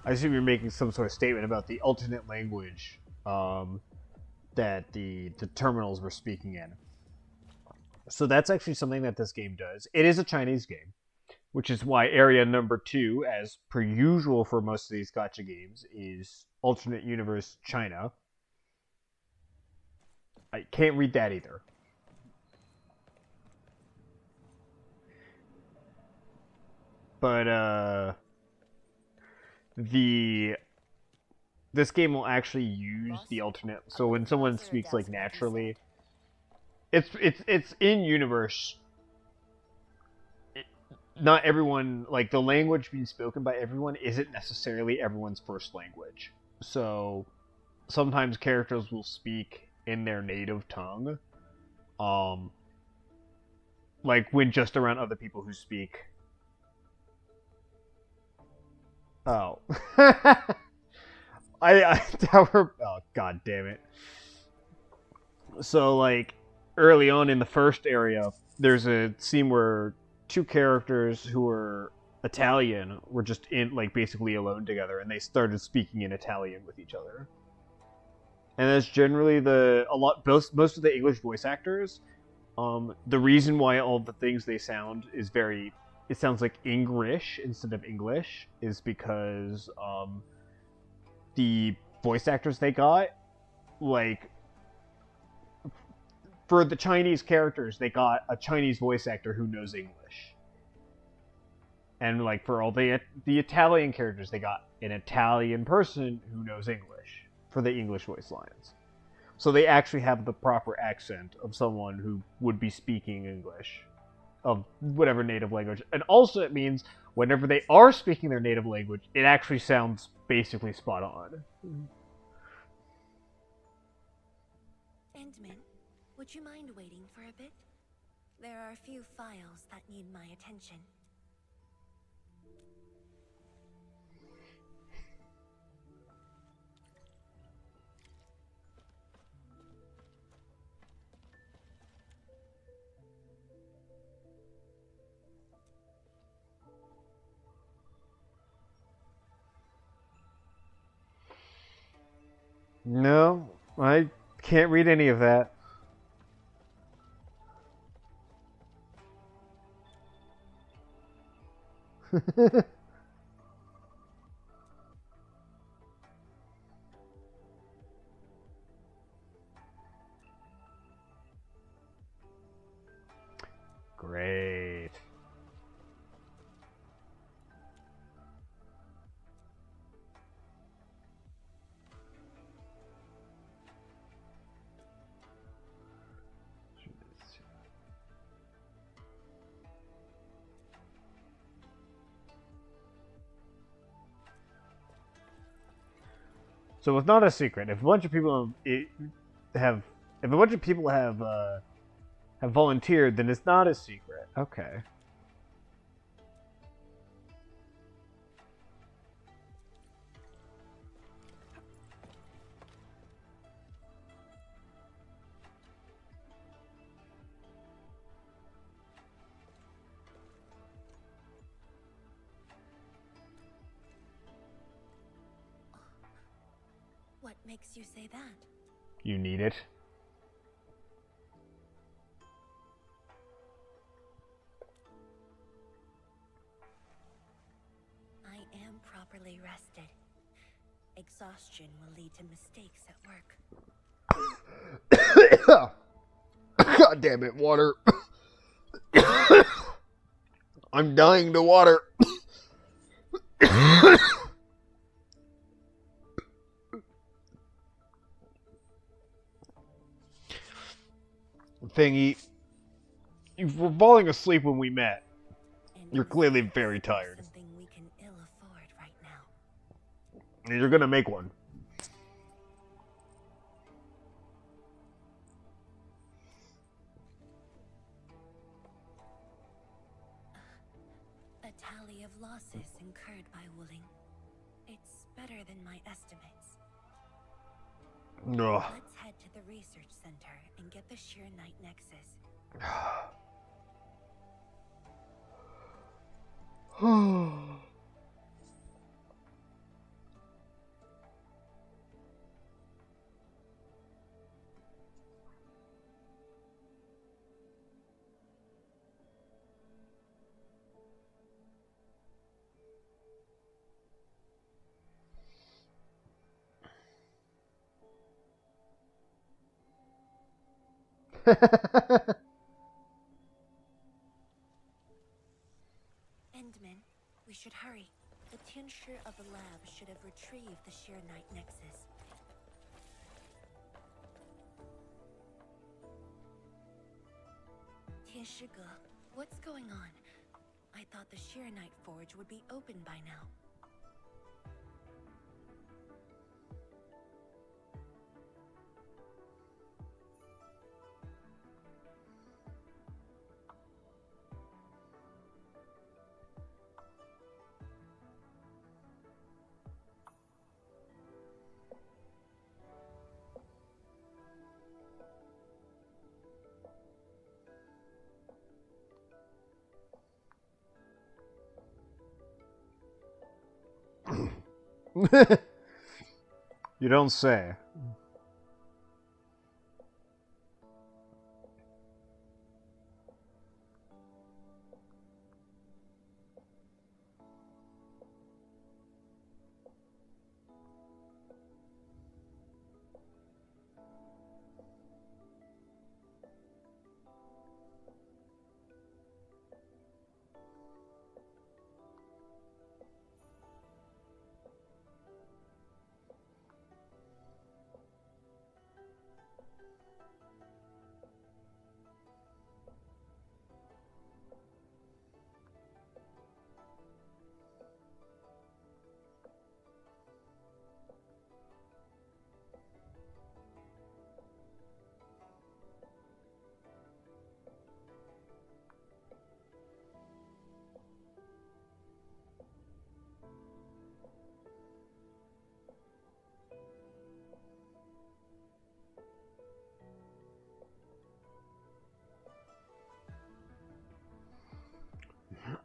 I assume you're making some sort of statement about the alternate language that the terminals were speaking in. So that's actually something that this game does. It is a Chinese game, which is why area number 2, as per usual for most of these gacha games, is alternate universe China. I can't read that either. But this game will actually use the alternate. So when someone speaks like naturally, it's in universe. Not everyone, like the language being spoken by everyone isn't necessarily everyone's first language. So sometimes characters will speak in their native tongue, like when just around other people who speak. Oh. Tower. Oh, god damn it. So, like, early on in the first area, there's a scene where two characters who were Italian were just in, like, basically alone together, and they started speaking in Italian with each other. And that's generally most of the English voice actors. The reason why all the things they sound is it sounds like English instead of English is because the voice actors they got, like, for the Chinese characters, they got a Chinese voice actor who knows English. And, like, for all the Italian characters, they got an Italian person who knows English for the English voice lines. So they actually have the proper accent of someone who would be speaking English of whatever native language. And also it means whenever they are speaking their native language, it actually sounds basically spot on. Endman, would you mind waiting for a bit? There are a few files that need my attention. No. I can't read any of that. Great. So it's not a secret. If a bunch of people have have volunteered, then it's not a secret. Okay. What makes you say that? You need it. I am properly rested. Exhaustion will lead to mistakes at work. God damn it, water. I'm dying to water. Thingy, you were falling asleep when we met. You're clearly very tired. Something we can ill afford right now. And you're gonna make one. A tally of losses incurred by Wooling. It's better than my estimates. Ugh. Let's head to the research center and get the Sheer Knight Nexus. Endman, we should hurry. The tincture of the lab should have retrieved the Sheer Knight Nexus. Tianshi, what's going on? I thought the Sheer Knight Forge would be open by now. You don't say.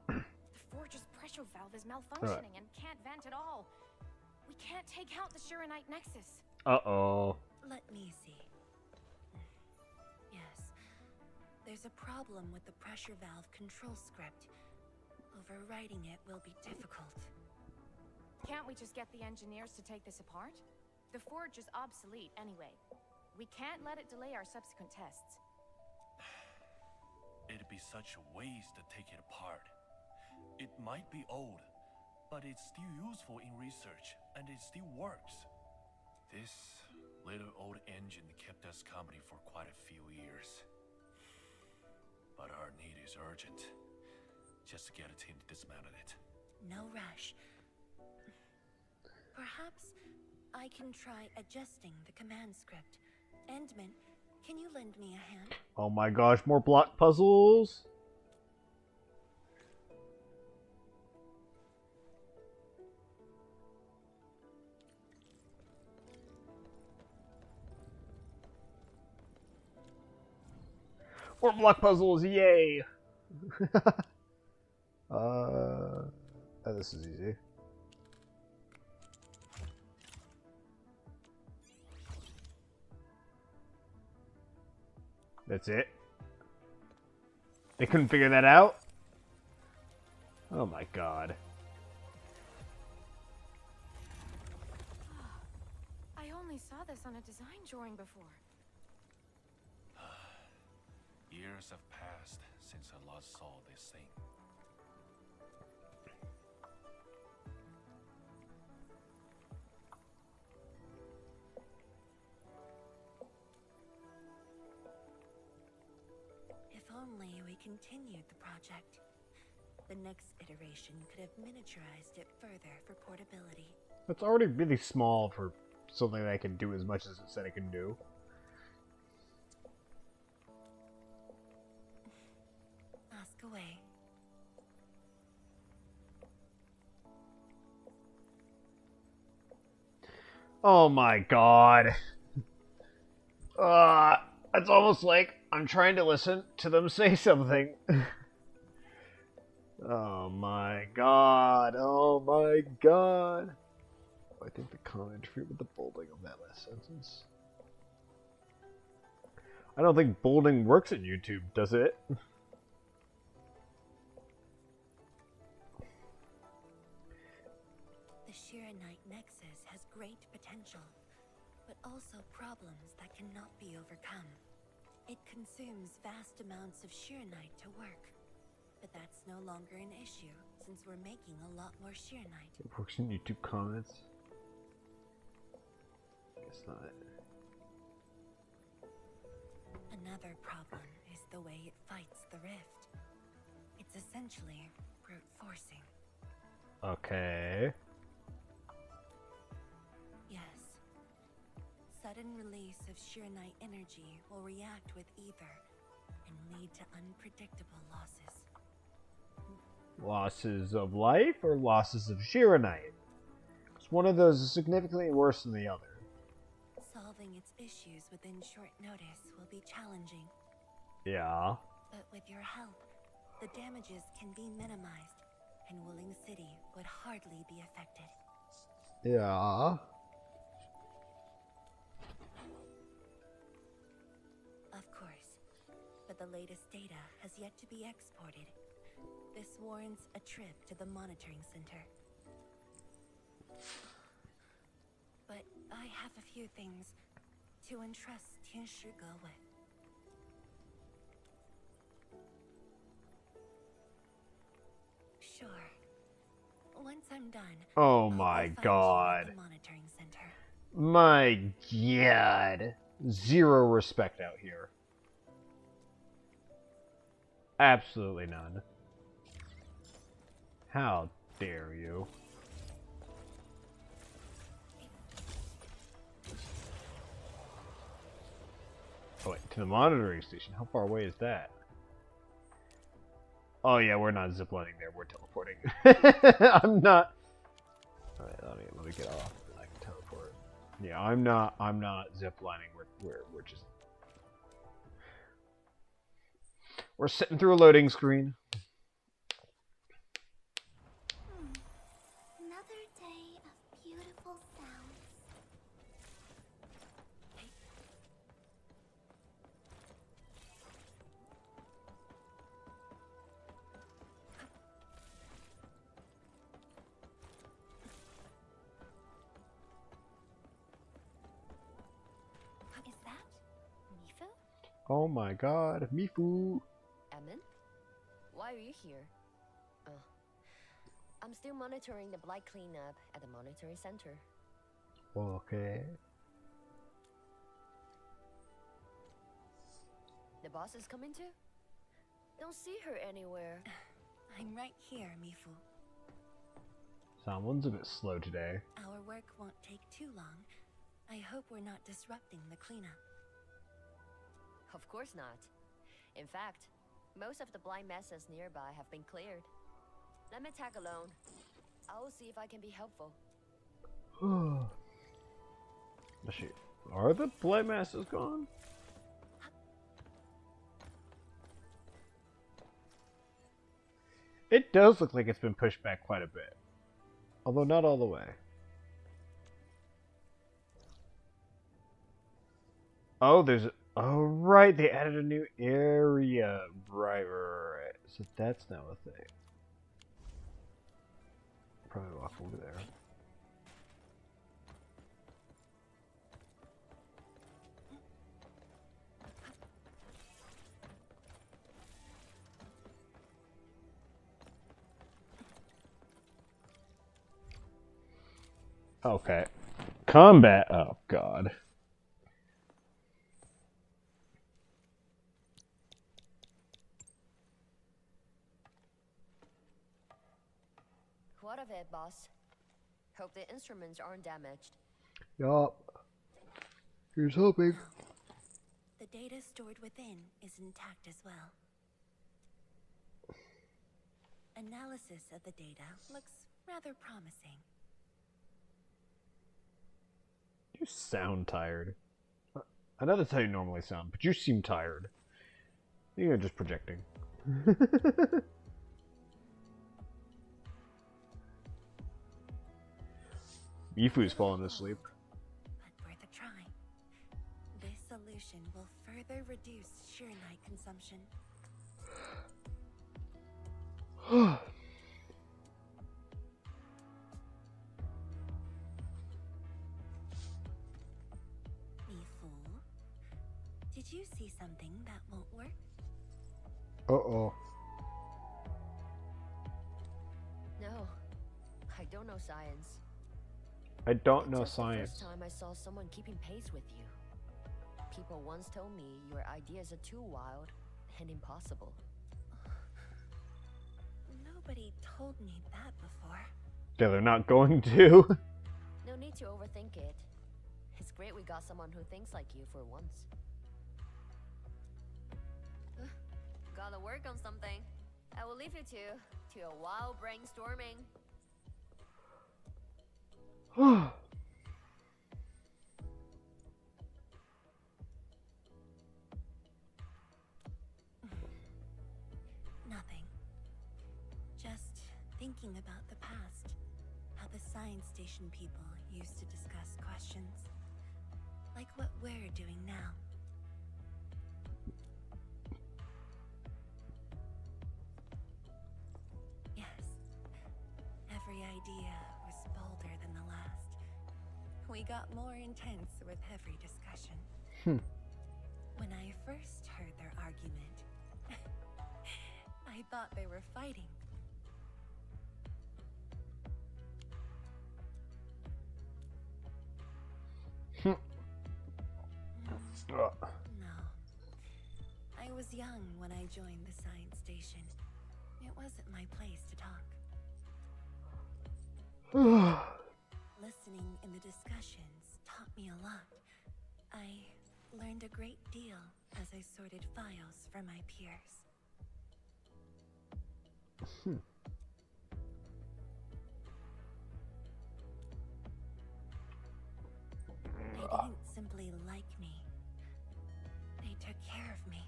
The forge's pressure valve is malfunctioning and can't vent at all. We can't take out the Shiranite Nexus. Uh-oh. Let me see. Yes. There's a problem with the pressure valve control script. Overwriting it will be difficult. Can't we just get the engineers to take this apart? The forge is obsolete anyway. We can't let it delay our subsequent tests. It'd be such a waste to take it apart. It might be old, but it's still useful in research, and it still works. This little old engine kept us company for quite a few years. But our need is urgent. Just to get a team to dismantle it. No rush. Perhaps I can try adjusting the command script. Endman, can you lend me a hand? Oh my gosh, more block puzzles. More block puzzles, yay! Oh, this is easy. That's it. They couldn't figure that out? Oh my god. I only saw this on a design drawing before. Years have passed since I last saw this thing. If only we continued the project. The next iteration could have miniaturized it further for portability. It's already really small for something that can do as much as it said it can do. Ask away. Oh my god. It's almost like I'm trying to listen to them say something. Oh my god. Oh my god. I think the comment interfered with the bolding of that last sentence. I don't think bolding works in YouTube, does it? The Shiranite Nexus has great potential, but also problems that cannot be overcome. It consumes vast amounts of Shiranite to work, but that's no longer an issue since we're making a lot more Shiranite. It works in YouTube comments. Guess not. Another problem is the way it fights the rift. It's essentially brute forcing. Okay. Yes. Sudden release of Shiranite energy will react with ether and lead to unpredictable losses. Losses of life or losses of Shiranite? Because one of those is significantly worse than the other. Solving its issues within short notice will be challenging. Yeah. But with your help, the damages can be minimized, and Wuling City would hardly be affected. Yeah. Of course. But the latest data has yet to be exported. This warrants a trip to the monitoring center. But I have a few things to entrust Tianshi with. Sure. Once I'm done, Oh I'll my go find you at god. the monitoring center. My god. Zero respect out here. Absolutely none. How dare you? Oh wait, to the monitoring station. How far away is that? Oh yeah, we're not ziplining there. We're teleporting. I'm not. All right, let me get off. I can teleport. Yeah, I'm not ziplining. We're just. We're sitting through a loading screen. Another day of beautiful sounds. Oh my god, Mifu. Emin? Why are you here? Oh. I'm still monitoring the blight cleanup at the monitoring center. Okay. The boss is coming too? Don't see her anywhere. I'm right here, Mifu. Someone's a bit slow today. Our work won't take too long. I hope we're not disrupting the cleanup. Of course not. In fact, most of the blind messes nearby have been cleared. Let me tag along. I will see if I can be helpful. Shit. Are the blight masses gone? It does look like it's been pushed back quite a bit. Although not all the way. Oh, there's... Oh, right, they added a new area. Right. So that's now a thing. Probably walk over there. Okay. Combat. Oh, God. What of it, boss? Hope the instruments aren't damaged. Yup. Here's hoping. The data stored within is intact as well. Analysis of the data looks rather promising. You sound tired. I know that's how you normally sound, but you seem tired. You're just projecting. Mifu's falling asleep. But worth a try. This solution will further reduce Sheernite consumption. Mifu, did you see something that won't work? Uh-oh. No, I don't know science. I don't know It's science. the first time I saw someone keeping pace with you. People once told me your ideas are too wild and impossible. Nobody told me that before. Yeah, they're not going to. No need to overthink it. It's great we got someone who thinks like you for once. Gotta work on something. I will leave you to a wild brainstorming. Nothing. Just thinking about the past. How the science station people used to discuss questions. Like what we're doing now. Yes. Every idea was bolder than the last. We got more intense with every discussion. When I first heard their argument, I thought they were fighting. No. I was young when I joined the science station. It wasn't my place to talk. Listening in the discussions taught me a lot. I learned a great deal as I sorted files for my peers. They didn't simply like me. They took care of me.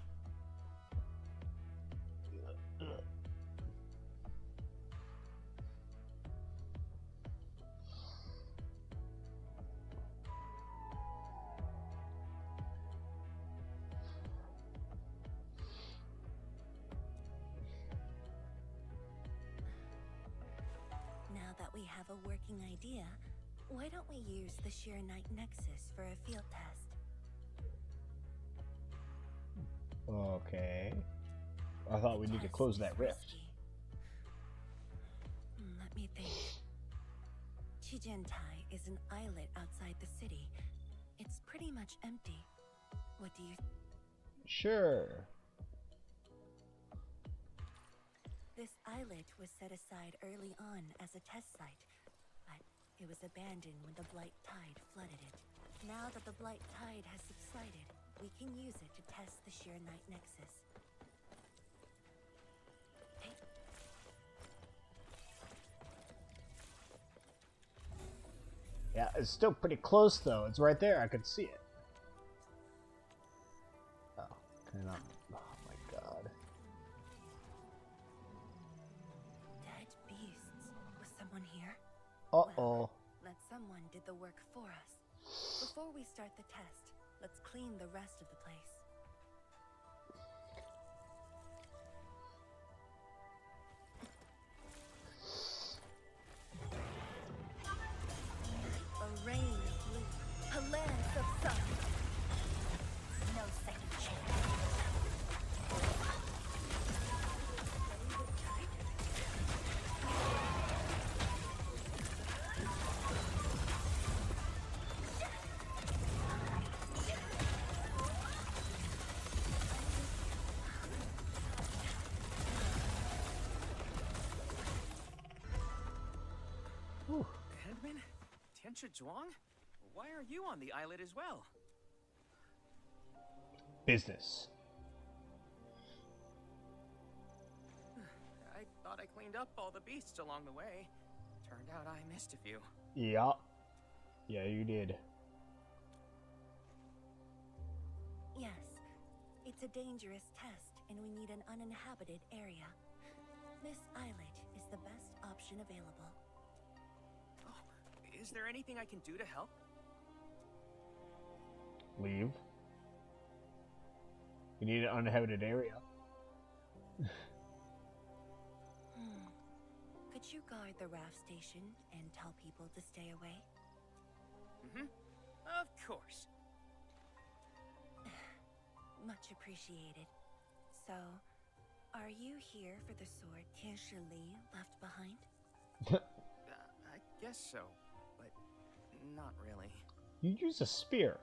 Now that we have a working idea, why don't we use the Sheernite Nexus for a field test? Okay. I thought we need to close that rift. Let me think. Chijentai is an islet outside the city. It's pretty much empty. What do you... Sure. This islet was set aside early on as a test site, but it was abandoned when the Blight Tide flooded it. Now that the Blight Tide has subsided, we can use it to test the Sheer Night Nexus. Hey. Yeah, it's still pretty close though. It's right there. I could see it. Oh, can I not? Oh my god. Dead beasts. Was someone here? Uh-oh. Well, that someone did the work for us. Before we start the test, let's clean the rest of the place. A rain of blue, a lance of sun. No second chance. Edmund? Tianchi Zhuang? Why are you on the islet as well? Business. I thought I cleaned up all the beasts along the way. Turned out I missed a few. Yeah. Yeah, you did. Yes, it's a dangerous test, and we need an uninhabited area. This islet is the best option available. Is there anything I can do to help? Leave. You need an uninhabited area. Could you guard the raft station and tell people to stay away? Mm-hmm. Of course. Much appreciated. So, are you here for the sword Tianshi Li left behind? I guess so, but not really. You use a spear.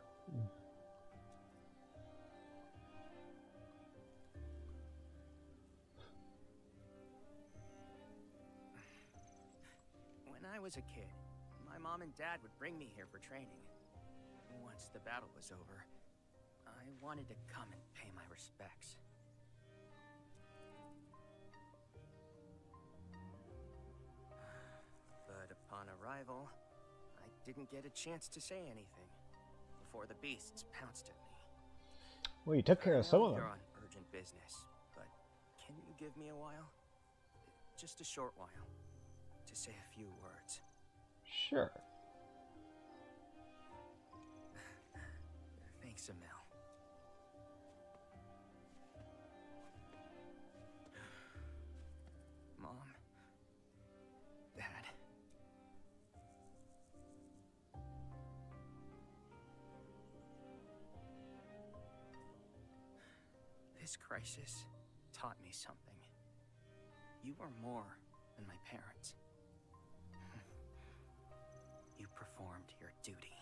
When I was a kid, my mom and dad would bring me here for training. Once the battle was over, I wanted to come and pay my respects. But upon arrival, I didn't get a chance to say anything before the beasts pounced at me. Well, you took care of some of them. You're on urgent business, but can you give me a while? Just a short while, to say a few words. Sure. Thanks, Emil. Mom, Dad. This crisis taught me something. You are more than my parents. You performed your duty.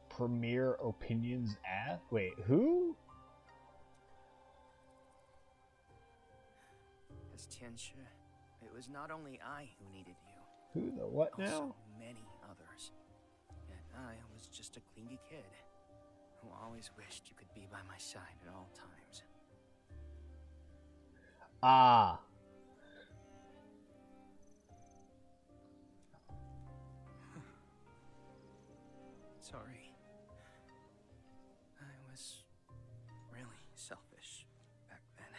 Premier Opinions at? Wait, who? As Tianshi, it was not only I who needed you. Who the what now? Also many others. Yet I was just a clingy kid who always wished you could be by my side at all times. Ah. Sorry. I was really selfish back then.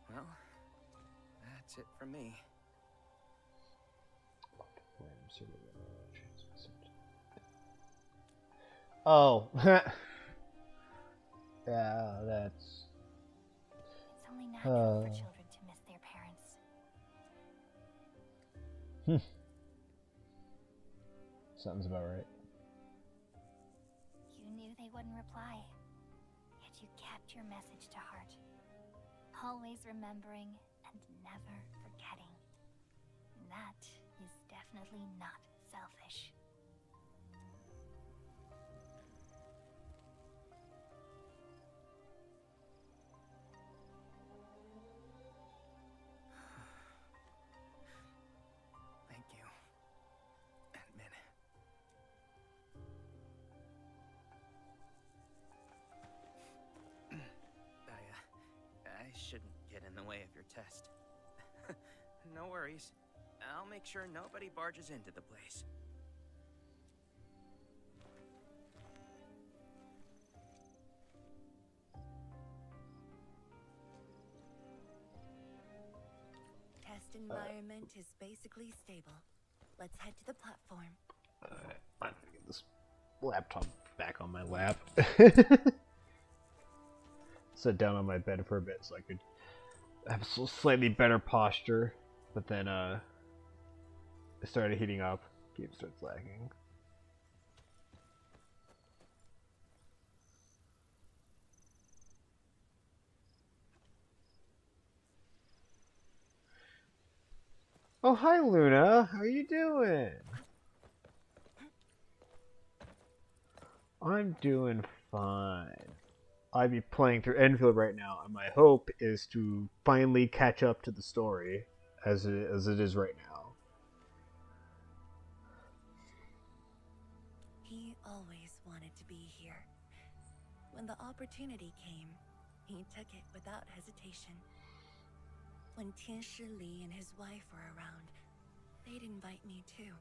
Well, that's it for me. Oh. Yeah, that's... It's only natural for children to miss their parents. Sounds about right. You knew they wouldn't reply, yet you kept your message to heart. Always remembering and never forgetting. That is definitely not selfish. Thank you, Admin. I shouldn't get in the way of your test. No worries. I'll make sure nobody barges into the place. Test environment is basically stable. Let's head to the platform. Alright, I'm gonna get this laptop back on my lap. Sit down on my bed for a bit so I could have a slightly better posture. But then, it started heating up. Game starts lagging. Oh, hi, Luna. How are you doing? I'm doing fine. I'd be playing through Endfield right now, and my hope is to finally catch up to the story as it is right now. He always wanted to be here. When the opportunity came, he took it without hesitation. When Tianshi Li and his wife were around, they'd invite me too.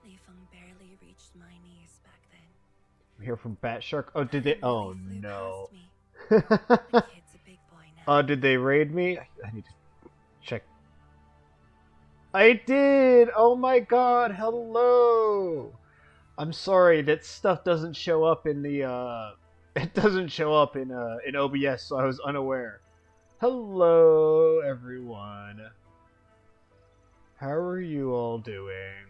Li Feng barely reached my knees back then. I'm here from Bat Shark. Oh, did they? Oh no. The kid's a big boy now. Oh, did they raid me? I need to check. I did. Oh my God. Hello. I'm sorry that stuff doesn't show up in the it doesn't show up in OBS, so I was unaware. Hello, everyone. How are you all doing?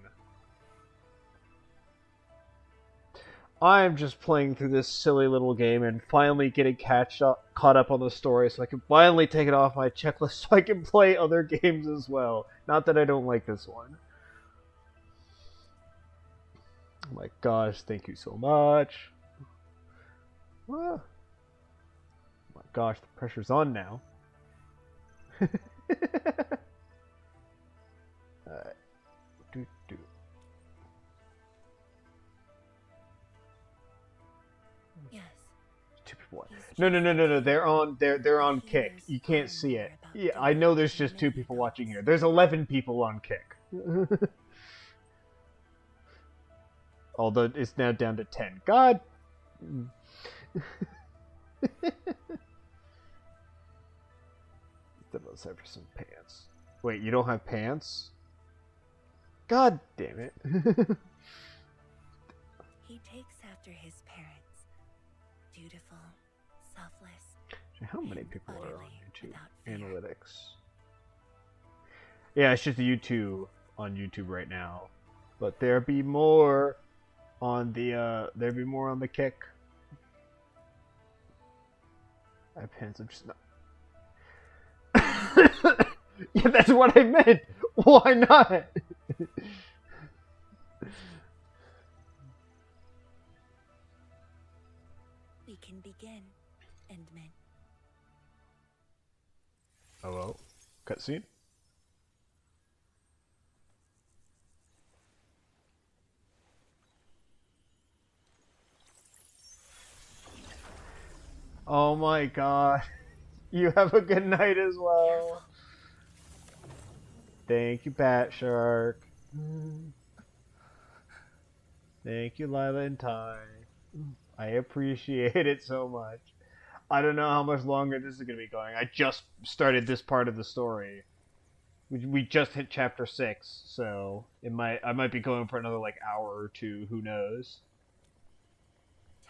I'm just playing through this silly little game and finally getting caught up on the story so I can finally take it off my checklist so I can play other games as well. Not that I don't like this one. Oh my gosh, thank you so much. Ah. Oh my gosh, the pressure's on now. Alright. Yes. Two people. No. They're on Kick. You can't see it. Yeah, I know there's just 2 people watching here. There's 11 people on Kick. Although it's now down to 10. God. Let's have some pants. Wait, you don't have pants? God damn it. He takes after his parents. Dutiful, selfless. How many people are on YouTube? without fear. Analytics. Yeah, it's just YouTube on YouTube right now. But there be more on the Kick. I have pants, I'm just not. Yeah, that's what I meant. Why not? We can begin, Endman. Oh well. Cutscene? Oh my god. You have a good night as well. Thank you, Bat Shark. Thank you, Lila and Ty. I appreciate it so much. I don't know how much longer this is going to be going. I just started this part of the story. We just hit chapter 6, so I might be going for another like hour or two. Who knows?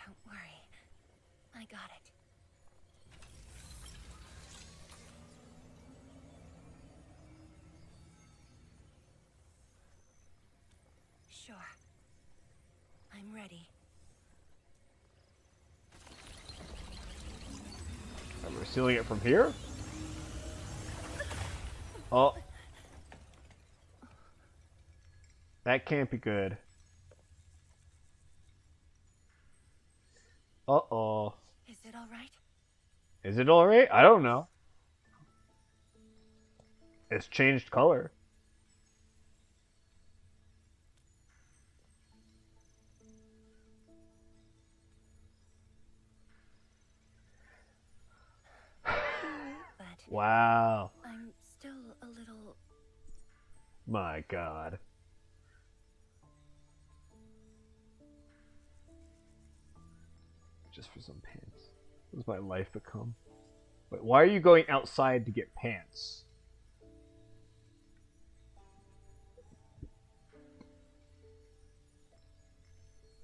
Don't worry. I got it. Sure. I'm ready. And we're sealing it from here? Oh. That can't be good. Uh-oh. Is it all right? Is it alright? I don't know. It's changed color. But Wow. I'm still a little... My god. Just for some pants. What does my life become? Wait, why are you going outside to get pants?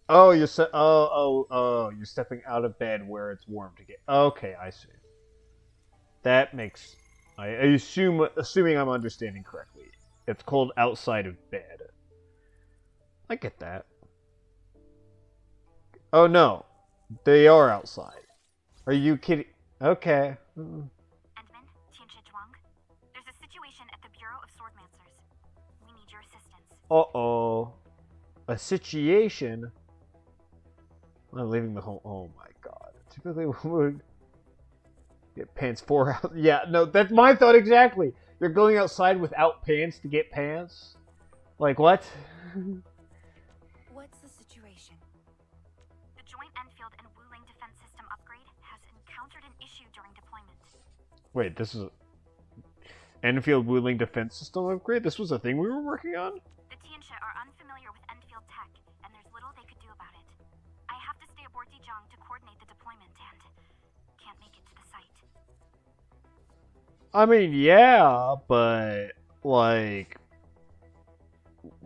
Oh, you're you're stepping out of bed where it's warm to get. Okay, I see. That makes. I assuming I'm understanding correctly. It's cold outside of bed. I get that. Oh no, they are outside. Are you kidding? Okay. Endman, Tianchi Zhuang, there's a situation at the Bureau of Swordmancers. We need your assistance. Uh-oh. A situation? I'm leaving the home. Oh my god. Typically we would get pants 4 hours. Yeah, no, that's my thought exactly. You're going outside without pants to get pants? Like, what? What's the situation? The Joint Endfield and Wuling defense system upgrade has encountered an issue during deployment. Wait, this is Enfield Wuling defense system upgrade? This was a thing we were working on? The Tianchi are unfamiliar with Endfield tech, and there's little they could do about it. I have to stay aboard Dijiang to coordinate the deployment and can't make it to the site. I mean, yeah, but, like,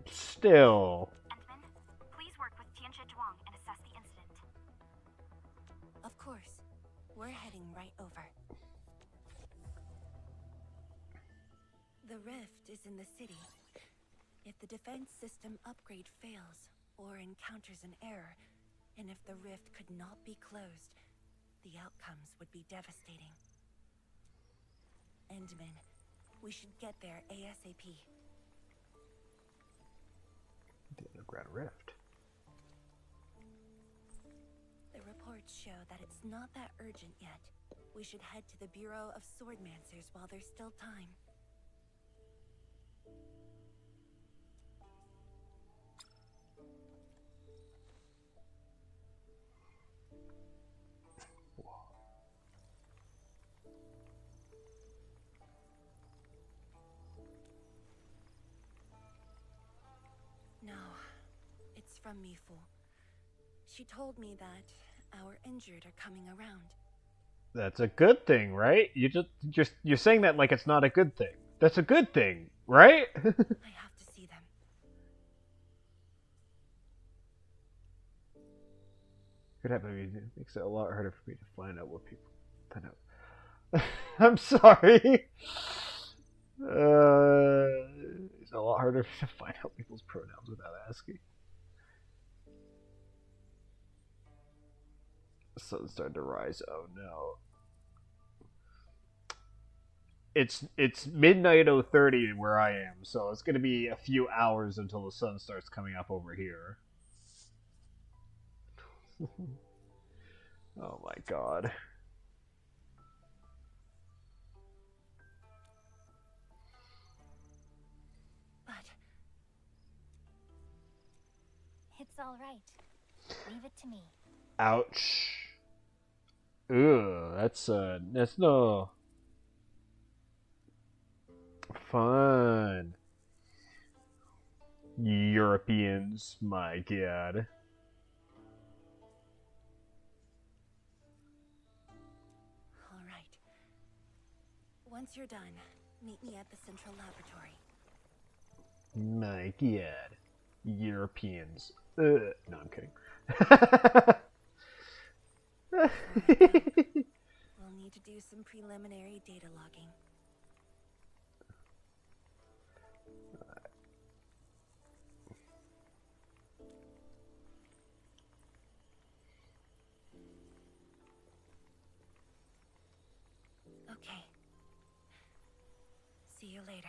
still. Endman, please work with Tianchi Zhuang and assess the incident. Of course. We're heading right over. The rift is in the city. If the defense system upgrade fails, or encounters an error, and if the rift could not be closed, the outcomes would be devastating. Endman, we should get there ASAP. The underground rift. The reports show that it's not that urgent yet. We should head to the Bureau of Swordmancers while there's still time. No, it's from Mifu. She told me that our injured are coming around. That's a good thing, right? You're saying that like it's not a good thing. That's a good thing, right? I have to see them. Could happen. It makes it a lot harder for me to find out what people find out. I'm sorry. It's a lot harder to find out people's pronouns without asking. The sun's starting to rise. Oh no. It's midnight 0:30 where I am, so it's gonna be a few hours until the sun starts coming up over here. Oh my god. But it's all right. Leave it to me. Ouch. Ugh, that's no fun. Europeans, my god. all right. Once you're done, meet me at the central laboratory. My god. Europeans. No, I'm kidding. you later.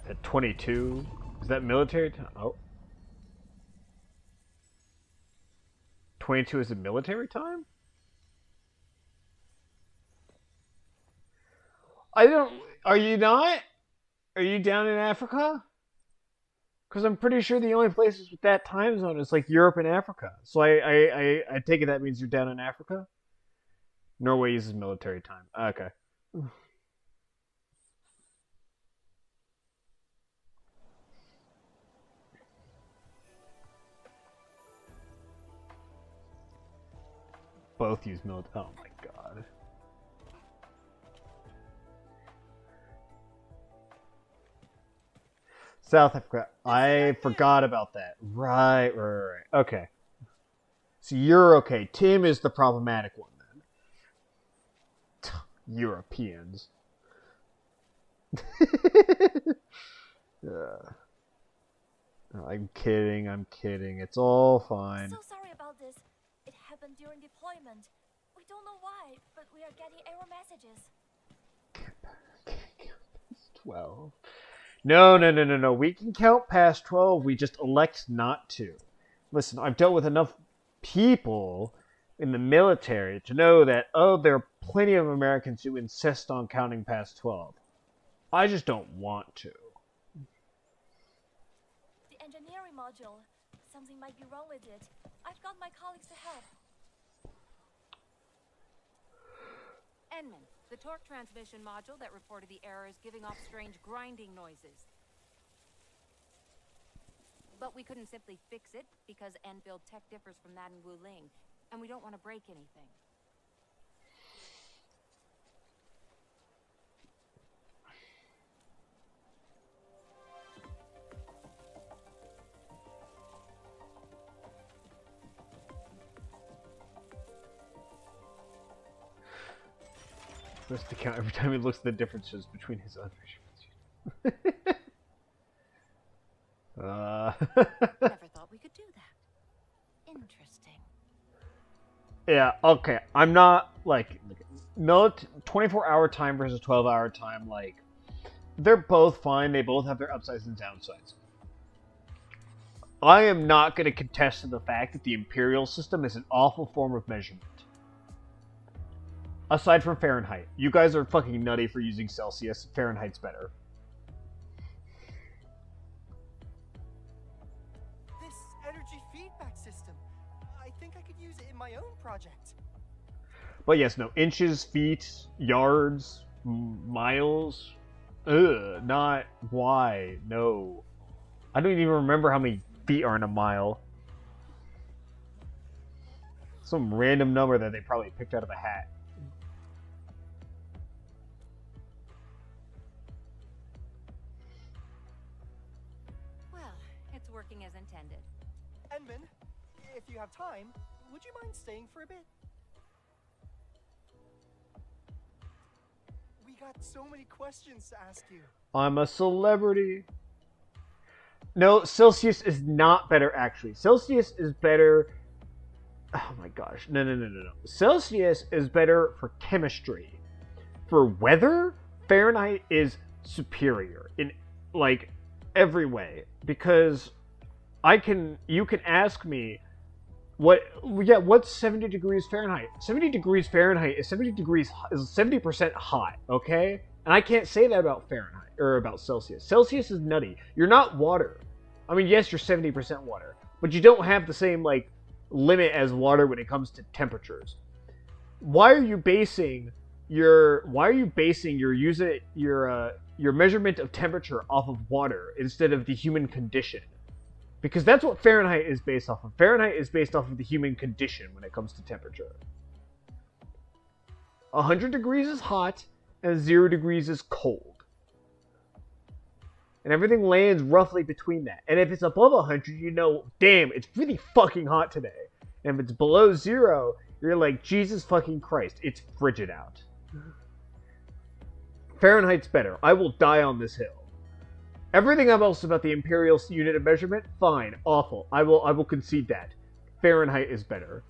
At 22? Is that military time? Oh. 22 is a military time? I don't... Are you not? Are you down in Africa? Because I'm pretty sure the only places with that time zone is like Europe and Africa. So I take it that means you're down in Africa? Norway uses military time. Okay. Both use military. Oh my god. South Africa. I forgot about that. Right. Okay. So you're okay. Tim is the problematic one then. Europeans. Yeah. I'm kidding. It's all fine. So sorry about this. It happened during deployment. We don't know why, but we are getting error messages. 12. No. We can count past 12. We just elect not to. Listen, I've dealt with enough people in the military to know that, there are plenty of Americans who insist on counting past 12. I just don't want to. The engineering module. Something might be wrong with it. I've got my colleagues to help. Enman, the torque transmission module that reported the error is giving off strange grinding noises. But we couldn't simply fix it because Endfield tech differs from that in Wuling, and we don't want to break anything. Supposed to count every time he looks at the differences between his other measurements. Never thought we could do that. Interesting. Yeah, okay. I'm not, 24-hour time versus 12-hour time, they're both fine. They both have their upsides and downsides. I am not going to contest to the fact that the Imperial system is an awful form of measurement. Aside from Fahrenheit. You guys are fucking nutty for using Celsius. Fahrenheit's better. This energy feedback system. I think I could use it in my own project. But yes, no. Inches, feet, yards, miles. Ugh, not why. No. I don't even remember how many feet are in a mile. Some random number that they probably picked out of a hat. Working as intended. Enman, if you have time, would you mind staying for a bit? We got so many questions to ask you. I'm a celebrity. No, Celsius is not better, actually. Celsius is better... Oh my gosh. No. Celsius is better for chemistry. For weather, Fahrenheit is superior in, every way. Because... you can ask me, what's 70 degrees Fahrenheit? 70 degrees Fahrenheit is 70% hot, okay? And I can't say that about Fahrenheit, or about Celsius. Celsius is nutty. You're not water. I mean, yes, you're 70% water, but you don't have the same, limit as water when it comes to temperatures. Why are you basing your measurement of temperature off of water instead of the human condition? Because that's what Fahrenheit is based off of. Fahrenheit is based off of the human condition when it comes to temperature. 100 degrees is hot, and 0 degrees is cold. And everything lands roughly between that. And if it's above 100, you know, damn, it's really fucking hot today. And if it's below 0, you're like, Jesus fucking Christ, it's frigid out. Fahrenheit's better. I will die on this hill. Everything else about the imperial unit of measurement, fine, awful. I will concede that. Fahrenheit is better.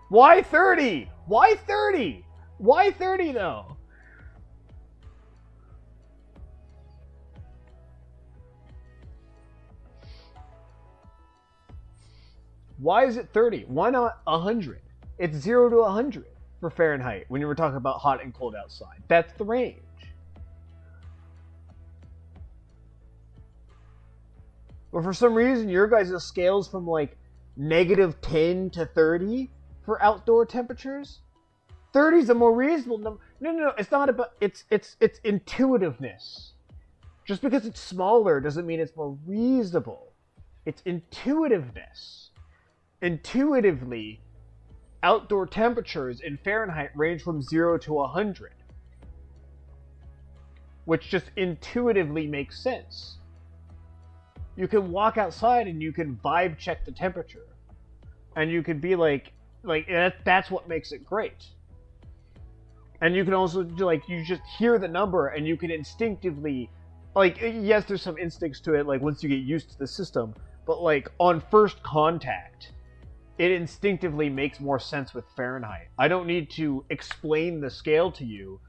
Why 30? Why 30? Why 30 though? Why is it 30? Why not 100? It's 0 to 100 for Fahrenheit when you were talking about hot and cold outside. That's the range. But for some reason, your guys' scales from like -10 to 30 for outdoor temperatures. 30 is a more reasonable number. No. It's not about. It's intuitiveness. Just because it's smaller doesn't mean it's more reasonable. It's intuitiveness. Intuitively, outdoor temperatures in Fahrenheit range from 0 to 100. Which just intuitively makes sense. You can walk outside and you can vibe check the temperature. And you can be like that's what makes it great. And you can also do you just hear the number and you can instinctively, yes, there's some instincts to it, once you get used to the system, but on first contact, it instinctively makes more sense with Fahrenheit. I don't need to explain the scale to you.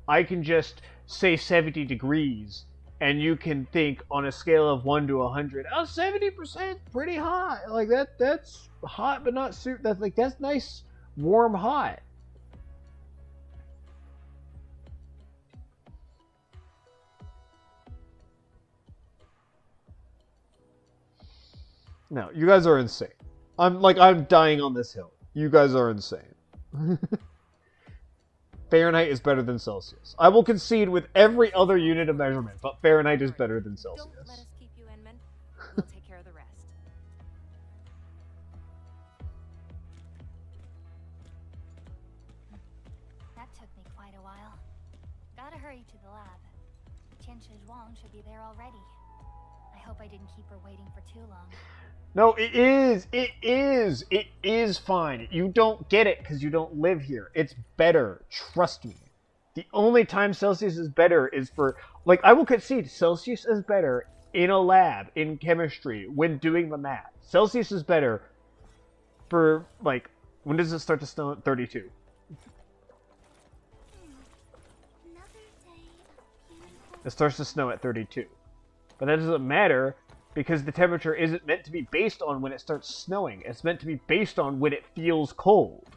I can just say 70 degrees, and you can think on a scale of 1 to 100, 70%, pretty hot. That's hot, but not super. That's nice, warm, hot. No, you guys are insane. I'm dying on this hill. You guys are insane. Fahrenheit is better than Celsius. I will concede with every other unit of measurement, but Fahrenheit is better than Celsius. Don't let us keep you, Inman. We'll take care of the rest. That took me quite a while. Gotta hurry to the lab. Tianchi Zhuang should be there already. I hope I didn't keep her waiting for too long. No, it is. It is fine. You don't get it because you don't live here. It's better. Trust me. The only time Celsius is better is for, I will concede, Celsius is better in a lab, in chemistry, when doing the math. Celsius is better for, when does it start to snow? 32. It starts to snow at 32. But that doesn't matter, because the temperature isn't meant to be based on when it starts snowing. It's meant to be based on when it feels cold.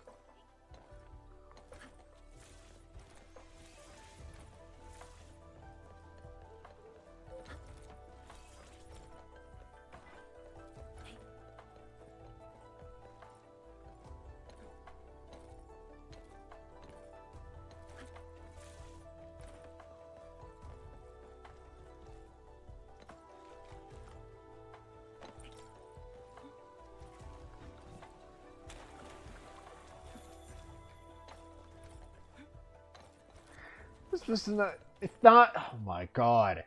It's not. Oh my god.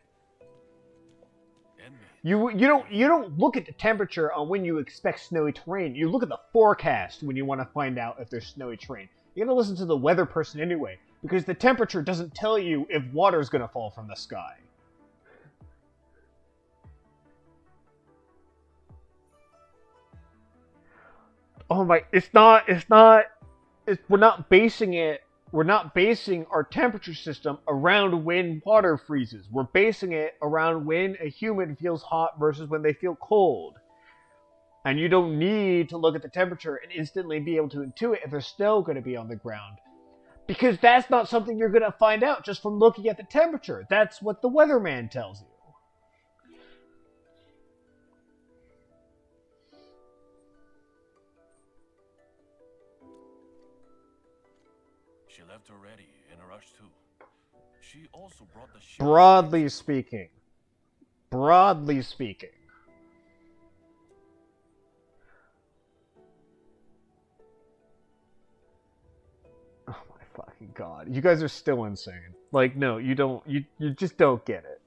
You don't look at the temperature on when you expect snowy terrain. You look at the forecast when you want to find out if there's snowy terrain. You gotta listen to the weather person anyway, because the temperature doesn't tell you if water's gonna fall from the sky. Oh my! We're not basing our temperature system around when water freezes. We're basing it around when a human feels hot versus when they feel cold. And you don't need to look at the temperature and instantly be able to intuit if there's snow going to be on the ground. Because that's not something you're going to find out just from looking at the temperature. That's what the weatherman tells you. She left already in a rush too. She also brought the ship. Broadly speaking. Oh my fucking god. You guys are still insane. No, you don't. You just don't get it.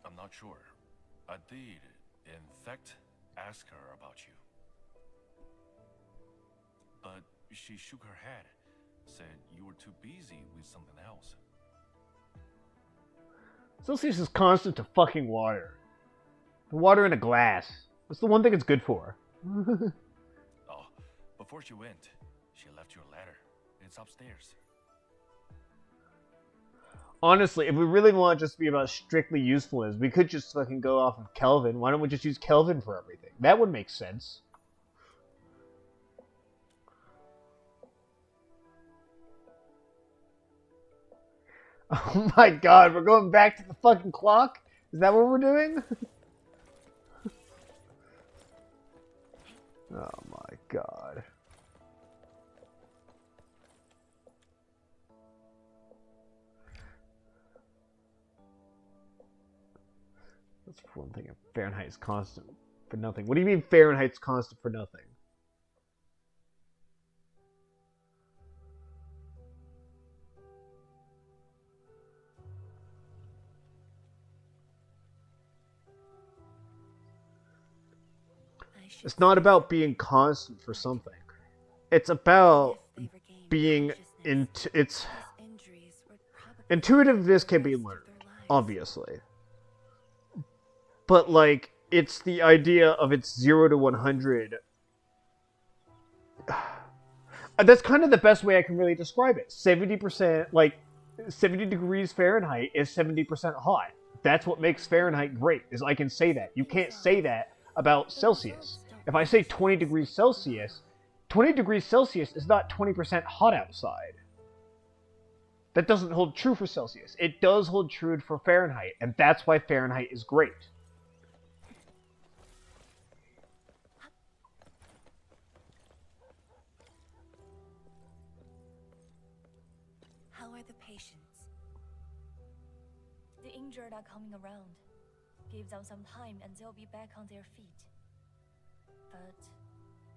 I'm not sure. I did, in fact, ask her about you. But she shook her head. Said you were too busy with something else. Celsius is constant to fucking water. The water in a glass. That's the one thing it's good for. Oh, before she went, she left you a letter. It's upstairs. Honestly, if we really want to just be about strictly usefulness, we could just fucking go off of Kelvin. Why don't we just use Kelvin for everything? That would make sense. Oh my god, we're going back to the fucking clock? Is that what we're doing? Oh my god. That's one thing. Fahrenheit is constant for nothing. What do you mean Fahrenheit's constant for nothing? It's not about being constant for something. It's about being it's intuitiveness can be learned, obviously. But like it's the idea of it's 0 to 100. That's kind of the best way I can really describe it. 70%, like 70 degrees Fahrenheit is 70% hot. That's what makes Fahrenheit great, is I can say that. You can't say that about Celsius. If I say 20 degrees Celsius, 20 degrees Celsius is not 20% hot outside. That doesn't hold true for Celsius. It does hold true for Fahrenheit, and that's why Fahrenheit is great. How are the patients? The injured are coming around. Give them some time and they'll be back on their feet. But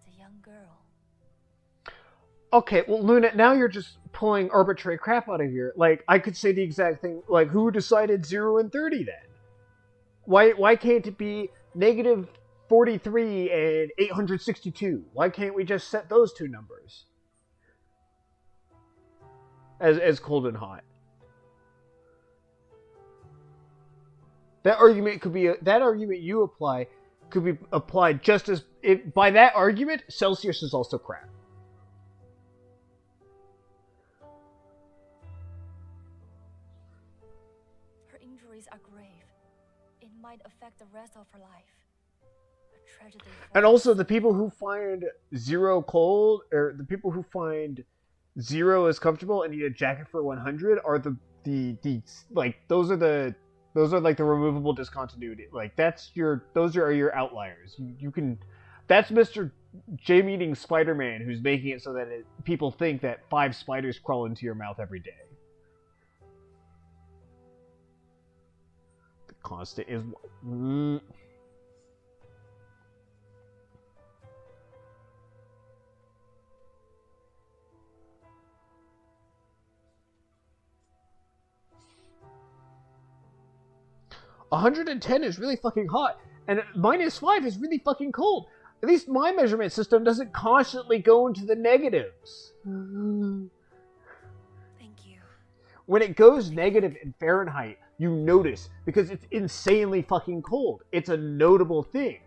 the young girl... Okay, well, Luna, now you're just pulling arbitrary crap out of here. Like, I could say the exact thing, like, who decided 0 and 30 then? Why can't it be negative 43 and 862? Why can't we just set those two numbers as cold and hot? That argument could be that argument you apply could be applied just as by that argument Celsius is also crap. Her injuries are grave. It might affect the rest of her life. A tragedy. And also the people who find 0 cold, or the people who find 0 is comfortable and need a jacket for 100 are the like those are like the removable discontinuity. Like those are your outliers. You can, that's Mr. J meeting Spider-Man who's making it so that people think that 5 spiders crawl into your mouth every day. The constant is 110 is really fucking hot, and -5 is really fucking cold. At least my measurement system doesn't constantly go into the negatives. Thank you. When it goes negative in Fahrenheit, you notice, because it's insanely fucking cold. It's a notable thing.